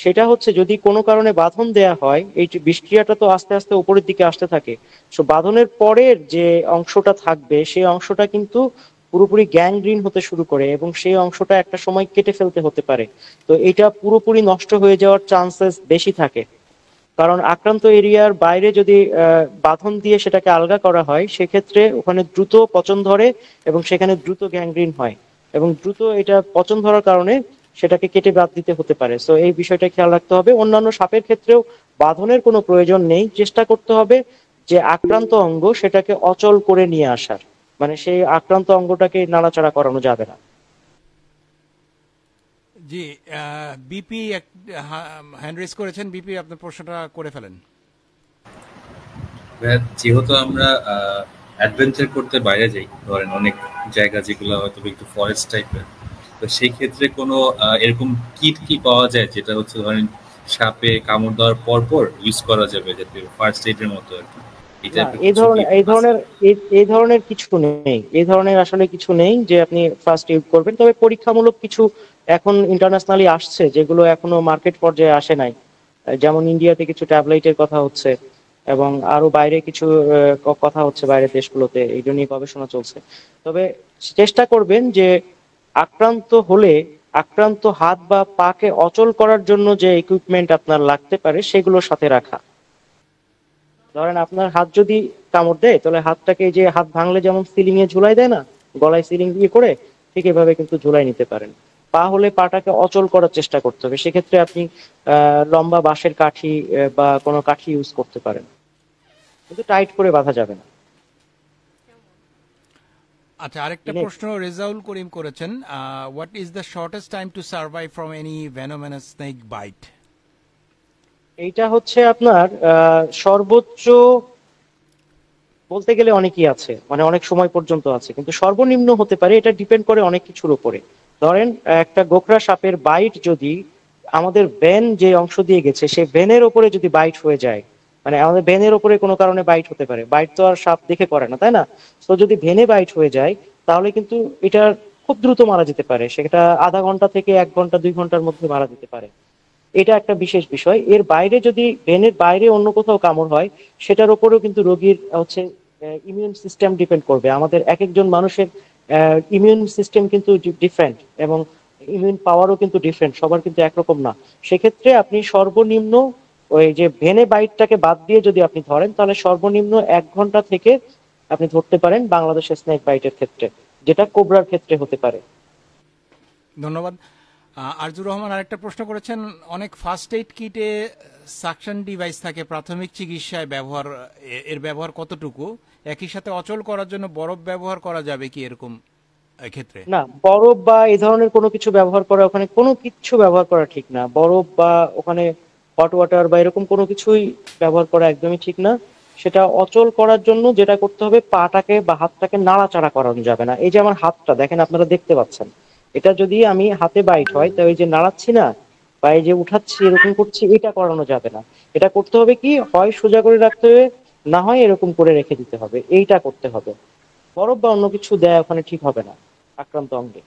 সেটা হচ্ছে যদি কোনো কারণে বাঁধন দেয়া হয়, এই যে বিষক্রিয়াটা তো আস্তে আস্তে উপরের দিকে আসতে থাকে। সো বাঁধনের পরের যে অংশটা থাকবে, সেই অংশটা কিন্তু পুরোপুরি গ্যাংগ্রিন হতে শুরু করে এবং সেই অংশটা একটা সময় কেটে ফেলতে হতে পারে। তো এটা পুরোপুরি নষ্ট হয়ে যাওয়ার চান্সেস বেশি থাকে, কারণ আক্রান্ত এরিয়ার বাইরে যদি বাঁধন দিয়ে সেটাকে আলগা করা হয়, সেক্ষেত্রে ওখানে দ্রুত পচন ধরে এবং সেখানে দ্রুত গ্যাংগ্রিন হয়, এবং দ্রুত এটা পচন ধরার কারণে সেটাকে কেটে বাদ দিতে হতে পারে। সো এই বিষয়টা খেয়াল রাখতে হবে। অন্যান্য সাপের ক্ষেত্রেও বাঁধনের কোনো প্রয়োজন নেই, চেষ্টা করতে হবে যে আক্রান্ত অঙ্গ সেটাকে অচল করে নিয়ে আসার, মানে সেই আক্রান্ত অঙ্গটাকে নাড়াচাড়া করানো যাবে না। জি, বিপি হ্যান্ড রেজ করেছেন। বিপি আপনার প্রশ্নটা করে ফেলেন। যেহেতু আমরা অ্যাডভেঞ্চার করতে বাইরে যাই, ধরেন অনেক জায়গা যেগুলো হয়তো একটু ফরেস্ট টাইপের, তো সেই ক্ষেত্রে কোনো এরকম কিট কি পাওয়া যায় যেটা হচ্ছে ধরেন সাপে কামড় দেওয়ার পর পর ইউজ করা যাবে, যাতে ফার্স্ট এইডের মতো আর কি? এই ধরনের কিছু নেই, এই ধরনের আসলে কিছু নেই যে আপনি ফার্স্ট ইউজ করবেন। তবে পরীক্ষামূলক কিছু এখন ইন্টারন্যাশনালি আসছে, যেগুলো এখনো মার্কেট পর্যায়ে আসে নাই। যেমন ইন্ডিয়াতে কিছু ট্যাবলেটের কথা হচ্ছে, এবং আরো বাইরে কিছু কথা হচ্ছে বাইরের দেশগুলোতে, এই নিয়ে গবেষণা চলছে। তবে চেষ্টা করবেন যে আক্রান্ত হলে আক্রান্ত হাত বা পাকে অচল করার জন্য যে ইকুইপমেন্ট আপনার লাগতে পারে সেগুলোর সাথে রাখা। ধরেন আপনার হাত যদি কামড় দেয়, তাহলে হাতটাকে, যে হাত ভাঙলে যেমন সিলিং এ ঝুলাই দেয় না, গলায় সিলিং দিয়ে করে, ঠিক এভাবে কিন্তু ঝুলাই নিতে পারেন। পা হলে পাটাকে অচল করার চেষ্টা করতে হবে, সেক্ষেত্রে আপনি লম্বা বাঁশের কাঠি বা কোনো কাঠি ইউজ করতে পারেন, কিন্তু টাইট করে বাঁধা যাবে না। আচ্ছা, আরেকটা প্রশ্ন রেজাউল করিম করেছেন, what is the shortest time to survive from any venomous snake bite? এইটা হচ্ছে আপনার সর্বোচ্চ বলতে গেলে অনেকই আছে, মানে অনেক সময় পর্যন্ত আছে, কিন্তু সর্বনিম্ন হতে পারে, এটা ডিপেন্ড করে অনেক কিছুর উপরে। ধরেন একটা গোখরা সাপের বাইট যদি আমাদের ভেন যে অংশ দিয়ে গেছে সেই ভেনের ওপরে যদি বাইট হয়ে যায়, মানে আমাদের ভেনের ওপরে কোনো কারণে বাইট হতে পারে, বাইট তো আর সাপ দেখে করে না, তাই না? তো যদি ভেনে বাইট হয়ে যায় তাহলে কিন্তু এটা খুব দ্রুত মারা যেতে পারে, সেটা আধা ঘন্টা থেকে 1 ঘন্টা 2 ঘন্টার মধ্যে মারা যেতে পারে। এটা একটা বিশেষ বিষয়। এর বাইরে যদি ভেনের বাইরে অন্য কোথাও কামড় হয় সেটার উপরেও কিন্তু রোগীর হচ্ছে ইমিউন সিস্টেম ডিপেন্ড করবে। আমাদের এক একজন মানুষের ইমিউন সিস্টেম কিন্তু ডিফারেন্ট এবং ইমিউন পাওয়ারও কিন্তু ডিফারেন্ট, সবার কিন্তু একরকম না। সেক্ষেত্রে আপনি সর্বনিম্ন ওই যে ভেনে বাইটটাকে বাদ দিয়ে যদি আপনি ধরেন তাহলে সর্বনিম্ন 1 ঘন্টা থেকে আপনি ধরতে পারেন বাংলাদেশের স্নেক বাইটের ক্ষেত্রে, যেটা কোবরার ক্ষেত্রে হতে পারে। ধন্যবাদ। আরজুর রহমান আরেকটা প্রশ্ন করেছেন, অনেক ফার্স্ট এইড কিটে সাকশন ডিভাইস থাকে প্রাথমিক চিকিৎসায় ব্যবহার, এর ব্যবহার কতটুকু? একই সাথে অচল করার জন্য বরফ ব্যবহার করা যাবে কি এরকম ক্ষেত্রে? না, বরফ বা এই ধরনের কোনো কিছু ব্যবহার করা, ওখানে কোনো কিছু ব্যবহার করা ঠিক না। বরফ বা ওখানে হট ওয়াটার বা এরকম কোনো কিছুই ব্যবহার করা একদমই ঠিক না। সেটা অচল করার জন্য যেটা করতে হবে, পাটাকে বা হাতটাকে নাড়াচাড়া করানো যাবে না। এই যে আমার হাতটা দেখেন, আপনারা দেখতে পাচ্ছেন, এটা যদি আমি হাতে বাইট হয় তো এই যে নাড়াচ্ছি না বা এই যে উঠাচ্ছি এরকম করছি, এটা করানো যাবে না। এটা করতে হবে কি, হয় সোজা করে রাখতে হবে, না হয় এরকম করে রেখে দিতে হবে, এইটা করতে হবে। বরফ বা অন্য কিছু দেয় ওখানে ঠিক হবে না আক্রান্ত অঙ্গে।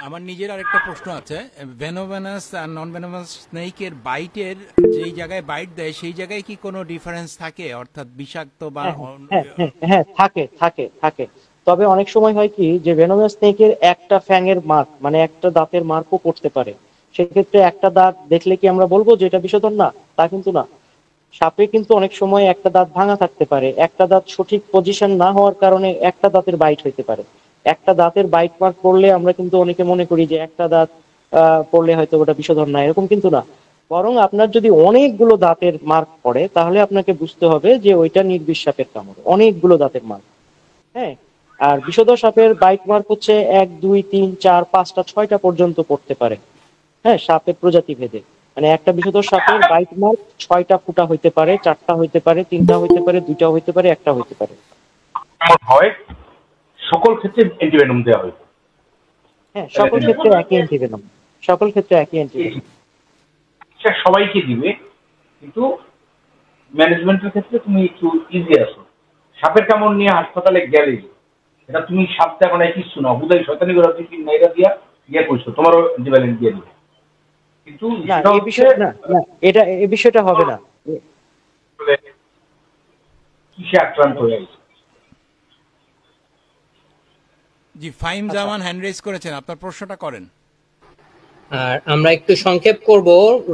আমার নিজের আরেকটা প্রশ্ন আছে, ভেনোভেনাস আর নন ভেনোভেনাস স্নেকের বাইটের যেই জায়গায় বাইট দেয় সেই জায়গায় কি কোনো ডিফারেন্স থাকে, অর্থাৎ বিষাক্ত বা হ্যাঁ হ্যাঁ হ্যাঁ, থাকে থাকে থাকে। তবে অনেক সময় হয় কি যে ভেনোমাস স্নেকের একটা ফ্যাঙের মার্ক, মানে একটা দাঁতের মার্কও পড়তে পারে। সেক্ষেত্রে একটা দাঁত দেখলে কি আমরা বলবো যে এটা বিষধর না? তা কিন্তু না। সাপে কিন্তু অনেক সময় একটা দাঁত ভাঙা থাকতে পারে, একটা দাঁত সঠিক পজিশন না হওয়ার কারণে একটা দাঁতের বাইট হইতে পারে। একটা দাঁতের বাইট মার্ক পড়লে আমরা কিন্তু অনেকে মনে করি যে একটা দাঁত পড়লে হয়তো ওটা বিষধর না, এরকম কিন্তু না। বরং আপনার যদি অনেকগুলো দাঁতের মার্ক পড়ে তাহলে আপনাকে বুঝতে হবে যে ওইটা নির্বিষ সাপের কামড়, অনেকগুলো দাঁতের মার্ক। হ্যাঁ, আর বিষধর সাপের বাইট মার্ক হচ্ছে 1 2 3 4 5টা 6টা পর্যন্ত পড়তে পারে। হ্যাঁ, সাপের প্রজাতি ভেদে, মানে একটা বিষধর সাপের বাইট মার্ক 6টা ফুটা হইতে পারে, 4টা হইতে পারে, 3টা হইতে পারে, 2টা হইতে পারে, একটা হইতে পারে। হয় সকল ক্ষেত্রে অ্যান্টিভেনম দেওয়া হয়? হ্যাঁ, সকল ক্ষেত্রে একই অ্যান্টিভেনম, সকল ক্ষেত্রে একই অ্যান্টিভেনম। সে সবাইকে দিবে, কিন্তু ম্যানেজমেন্টের ক্ষেত্রে তুমি একটু ইজি আসো। সাপের কামড় নিয়ে হাসপাতালে গেলে এটা তুমি সাপটা এখন কিছু না, বোধহয় শয়তানি করে তুমি নাইরা দিয়া ইয়ে করছো, তোমারও অ্যান্টিভেনম দিয়ে দিবে। কিন্তু না, এই বিষয় না, না, এটা এই বিষয়টা হবে না। কিসে আক্রান্ত হয়ে গেছে? জি, ফাহিম জামান হ্যান্ড রেজ করেছেন, আপনার প্রশ্নটা করেন। আর আমরা একটু সংক্ষেপ করব,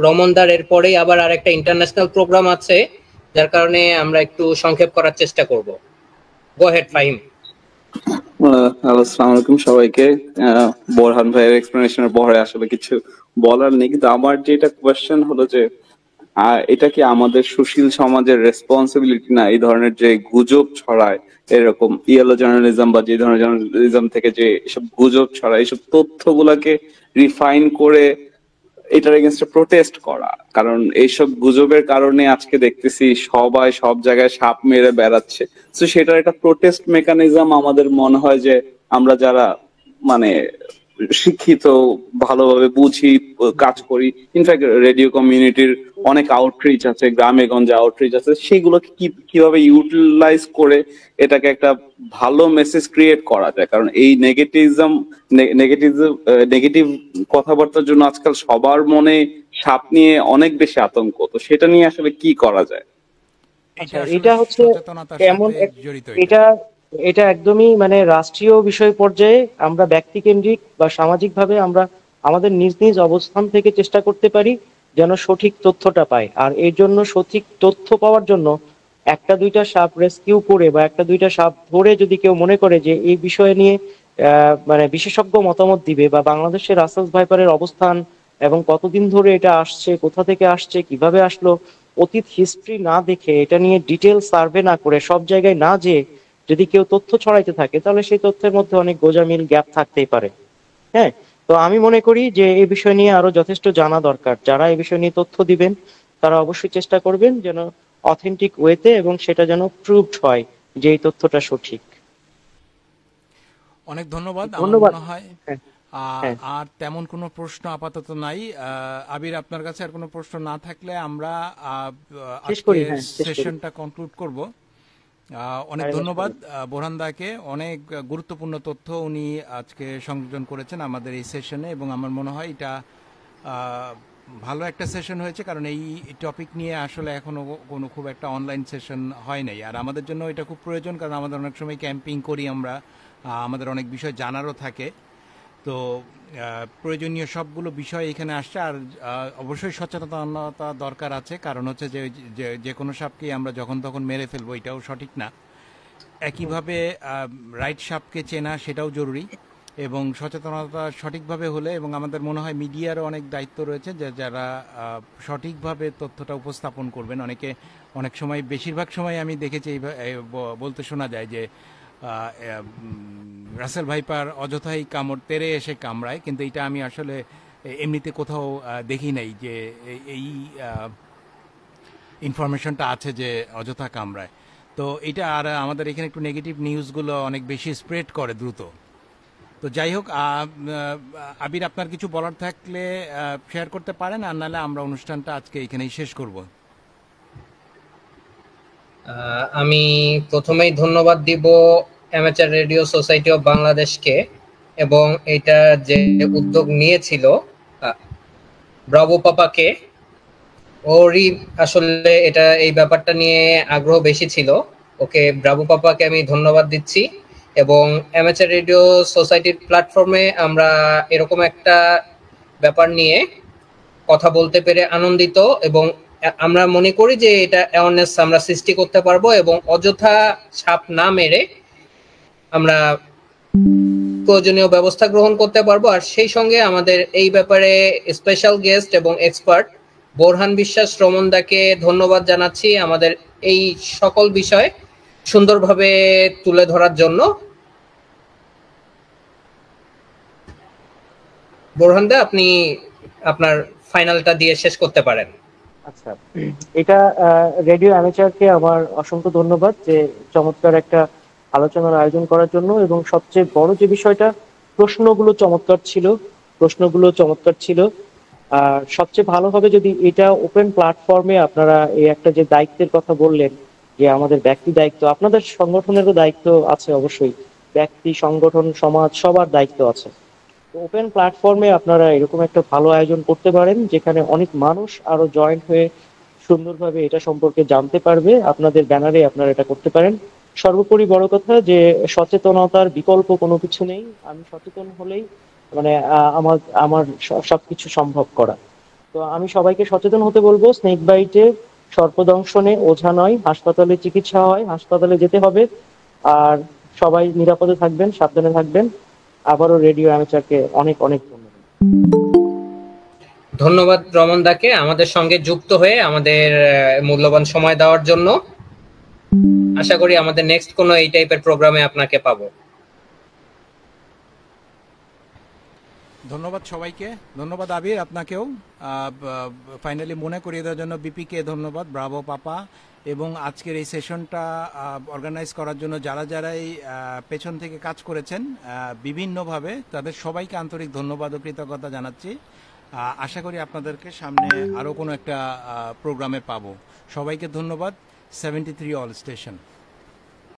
রমনদার এর পরেই আবার আরেকটা ইন্টারন্যাশনাল প্রোগ্রাম আছে, যার কারণে আমরা একটু সংক্ষেপ করার চেষ্টা করব। গো হেড ফাহিম। হ্যালো, আসসালামু আলাইকুম সবাইকে। বোরহান ভাইয়ের এক্সপ্লেনেশনের পরে আসলে কিছু বলার নেই, কিন্তু আমার যেটা কোয়েশ্চেন হলো যে এটা কি আমাদের সুশীল সমাজের রেসপন্সিবিলিটি না এই ধরনের যে গুজব ছড়ায়, এরকম ইয়েলো জার্নালিজম বা যে ধরনের জার্নালিজম থেকে যে এসব গুজব ছড়ায়, এইসব তথ্যগুলাকে রিফাইন করে এটার এগেনস্টে প্রোটেস্ট করা? কারণ এইসব গুজবের কারণে আজকে দেখতেছি সবাই সব জায়গায় সাপ মেরে বেড়াচ্ছে। তো সেটার একটা প্রোটেস্ট মেকানিজম আমাদের মনে হয় যে আমরা যারা মানে শিক্ষিত, ভালোভাবে বুঝি, কাজ করি, ইনফ্যাক্ট রেডিও কমিউনিটির অনেক আউটরিচ আছে, গ্রামে গঞ্জে আউটরিচ আছে, সেগুলোকে কিভাবে ইউটিলাইজ করে এটাকে একটা ভালো মেসেজ ক্রিয়েট করা যায়। কারণ এই নেগেটিভ কথাবার্তার জন্য আজকাল সবার মনে সাপ নিয়ে অনেক বেশি আতঙ্ক। তো সেটা নিয়ে আসলে কি করা যায়? এটা হচ্ছে এমন, এটা এটা একদমই মানে রাষ্ট্রীয় বিষয় পর্যায়ে আমরা ব্যক্তিকেন্দ্রিক বা সামাজিকভাবে আমরা আমাদের নিজ নিজ অবস্থান থেকে চেষ্টা করতে পারি যেন সঠিক তথ্যটা পাই। আর এর জন্য সঠিক তথ্য পাওয়ার জন্য একটা দুইটা সাপ রেস্কিউ করে বা একটা দুইটা সাপ ধরে যদি কেউ মনে করে যে এই বিষয় নিয়ে মানে বিশেষজ্ঞ মতামত দিবে, বা বাংলাদেশের রাসেলস ভাইপারের অবস্থান এবং কতদিন ধরে এটা আসছে, কোথা থেকে আসছে, কিভাবে আসলো, অতীত হিস্ট্রি না দেখে, এটা নিয়ে ডিটেল সার্ভে না করে, সব জায়গায় না যেয়ে যদি কেউ তথ্য ছড়াইতে থাকে তাহলে সেই তথ্যের মধ্যে অনেক গোজামিল গ্যাপ থাকতেই পারে। হ্যাঁ, তো আমি মনে করি যে এই বিষয় নিয়ে আরো যথেষ্ট জানা দরকার। যারা এই বিষয় নিয়ে তথ্য দিবেন তারা অবশ্যই চেষ্টা করবেন যেন অথেন্টিক ওয়েতে, এবং সেটা যেন প্রুভড হয় যে এই তথ্যটা সঠিক। অনেক ধন্যবাদ। ধন্যবাদ। আমার মনে হয় হ্যাঁ। আর তেমন কোনো প্রশ্ন আপাতত নাই। আবির, আপনার কাছে আর কোনো প্রশ্ন না থাকলে আমরা শেষ করি, আজকের হ্যাঁ, শেষ করি। সেশনটা কনক্লুড করব। অনেক আরে, ধন্যবাদ বোরহান দাকে, অনেক গুরুত্বপূর্ণ তথ্য উনি আজকে সংযোজন করেছেন আমাদের এই সেশনে, এবং আমার মনে হয় এটা ভালো একটা সেশন হয়েছে, কারণ এই টপিক নিয়ে আসলে এখনো কোনো খুব একটা অনলাইন সেশন হয় নাই। আর আমাদের জন্য এটা খুব প্রয়োজন, কারণ আমাদের অনেক সময় ক্যাম্পিং করি আমরা, আমাদের অনেক বিষয় জানারও থাকে। তো প্রয়োজনীয় সবগুলো বিষয় এখানে আসছে। আর অবশ্যই সচেতনতা দরকার আছে, কারণ হচ্ছে যে কোনো সাপকেই আমরা যখন তখন মেরে ফেলবো, এটাও সঠিক না। একইভাবে রাইট সাপকে চেনা সেটাও জরুরি, এবং সচেতনতা সঠিকভাবে হলে, এবং আমাদের মনে হয় মিডিয়ারও অনেক দায়িত্ব রয়েছে যে যারা সঠিকভাবে তথ্যটা উপস্থাপন করবেন। অনেক সময়, বেশিরভাগ সময় আমি দেখেছি বলতে শোনা যায় যে রাসেল ভাইপার অযথাই কামড় তেড়ে এসে কামড়ায়, কিন্তু এটা আমি আসলে এমনিতে কোথাও দেখি নাই যে এই ইনফরমেশনটা আছে যে অযথা কামড়ায়। তো এটা, আর আমাদের এখানে একটু নেগেটিভ নিউজগুলো অনেক বেশি স্প্রেড করে দ্রুত। তো যাই হোক, আবির, আপনার কিছু বলার থাকলে শেয়ার করতে পারেন, আর নাহলে আমরা অনুষ্ঠানটা আজকে এখানেই শেষ করব। আমি প্রথমেই ধন্যবাদ দিব অ্যামেচার রেডিও সোসাইটি অফ বাংলাদেশকে, এবং এটা যে উদ্যোগ নিয়েছিল ব্রাভো পাপাকে। ওরই আসলে এটা, এই ব্যাপারটা নিয়ে আগ্রহ বেশি ছিল। ওকে, ব্রাভো পাপাকে আমি ধন্যবাদ দিচ্ছি। এবং অ্যামেচার রেডিও সোসাইটির প্ল্যাটফর্মে আমরা এরকম একটা ব্যাপার নিয়ে কথা বলতে পেরে আনন্দিত, এবং আমরা মনে করি যে এটা অ্যাওয়ারনেস আমরা সৃষ্টি করতে পারবো, এবং অযথা সাপ না মেরে আমরা প্রয়োজনীয় ব্যবস্থা গ্রহণ করতে পারবো। আর সেই সঙ্গে আমাদের এই ব্যাপারে স্পেশাল গেস্ট এবং এক্সপার্ট বোরহান বিশ্বাস রমনদাকে ধন্যবাদ জানাচ্ছি আমাদের এই সকল বিষয় সুন্দরভাবে তুলে ধরার জন্য। বোরহান দা, আপনি আপনার ফাইনালটা দিয়ে শেষ করতে পারেন। আচ্ছা, এটা রেডিও অ্যামেচারকে আমার অসংখ্য ধন্যবাদ যে চমৎকার একটা আলোচনার আয়োজন করার জন্য, এবং সবচেয়ে বড় যে বিষয়টা, প্রশ্নগুলো চমৎকার ছিল। আর সবচেয়ে ভালো হবে যদি এটা ওপেন প্ল্যাটফর্মে আপনারা এই একটা যে দায়িত্বের কথা বললেন, যে আমাদের ব্যক্তি দায়িত্ব, আপনাদের সংগঠনেরও দায়িত্ব আছে অবশ্যই, ব্যক্তি, সংগঠন, সমাজ, সবার দায়িত্ব আছে। ওপেন প্ল্যাটফর্মে আপনারা এরকম একটা ভালো আয়োজন করতে পারেন, যেখানে অনেক মানুষ আরো জয়েন্ট হয়ে সুন্দরভাবে এটা সম্পর্কে জানতে পারবে। আপনাদের ব্যানারে আপনারা এটা করতে পারেন। সর্বোপরি বড় কথা যে সচেতনতার বিকল্প কোনো কিছু নেই। আমি সচেতন হলেই মানে আমার আমার সবকিছু সম্ভব করা। তো আমি সবাইকে সচেতন হতে বলবো। স্নেক বাইটে, সর্পদংশনে ওঝা নয়, হাসপাতালে চিকিৎসা হয়, হাসপাতালে যেতে হবে। আর সবাই নিরাপদে থাকবেন, সাবধানে থাকবেন। আবারও রেডিও অ্যামেচারকে অনেক অনেক ধন্যবাদ। ধন্যবাদ রমন দাকে আমাদের সঙ্গে যুক্ত হয়ে আমাদের মূল্যবান সময় দেওয়ার জন্য। আশা করি আমাদের নেক্সট কোনো এই টাইপের প্রোগ্রামে আপনাকে পাবো। ধন্যবাদ সবাইকে। ধন্যবাদ আবির, আপনাকেও। ফাইনালি মনে করিয়ে দেওয়ার জন্য বিপিকে ধন্যবাদ, ব্রাভো পাপা, এবং আজকের এই সেশনটা অর্গানাইজ করার জন্য যারাই পেছন থেকে কাজ করেছেন বিভিন্নভাবে, তাদের সবাইকে আন্তরিক ধন্যবাদ ও কৃতজ্ঞতা জানাচ্ছি। আশা করি আপনাদেরকে সামনে আরও কোনো একটা প্রোগ্রামে পাবো। সবাইকে ধন্যবাদ। 73 অল স্টেশন।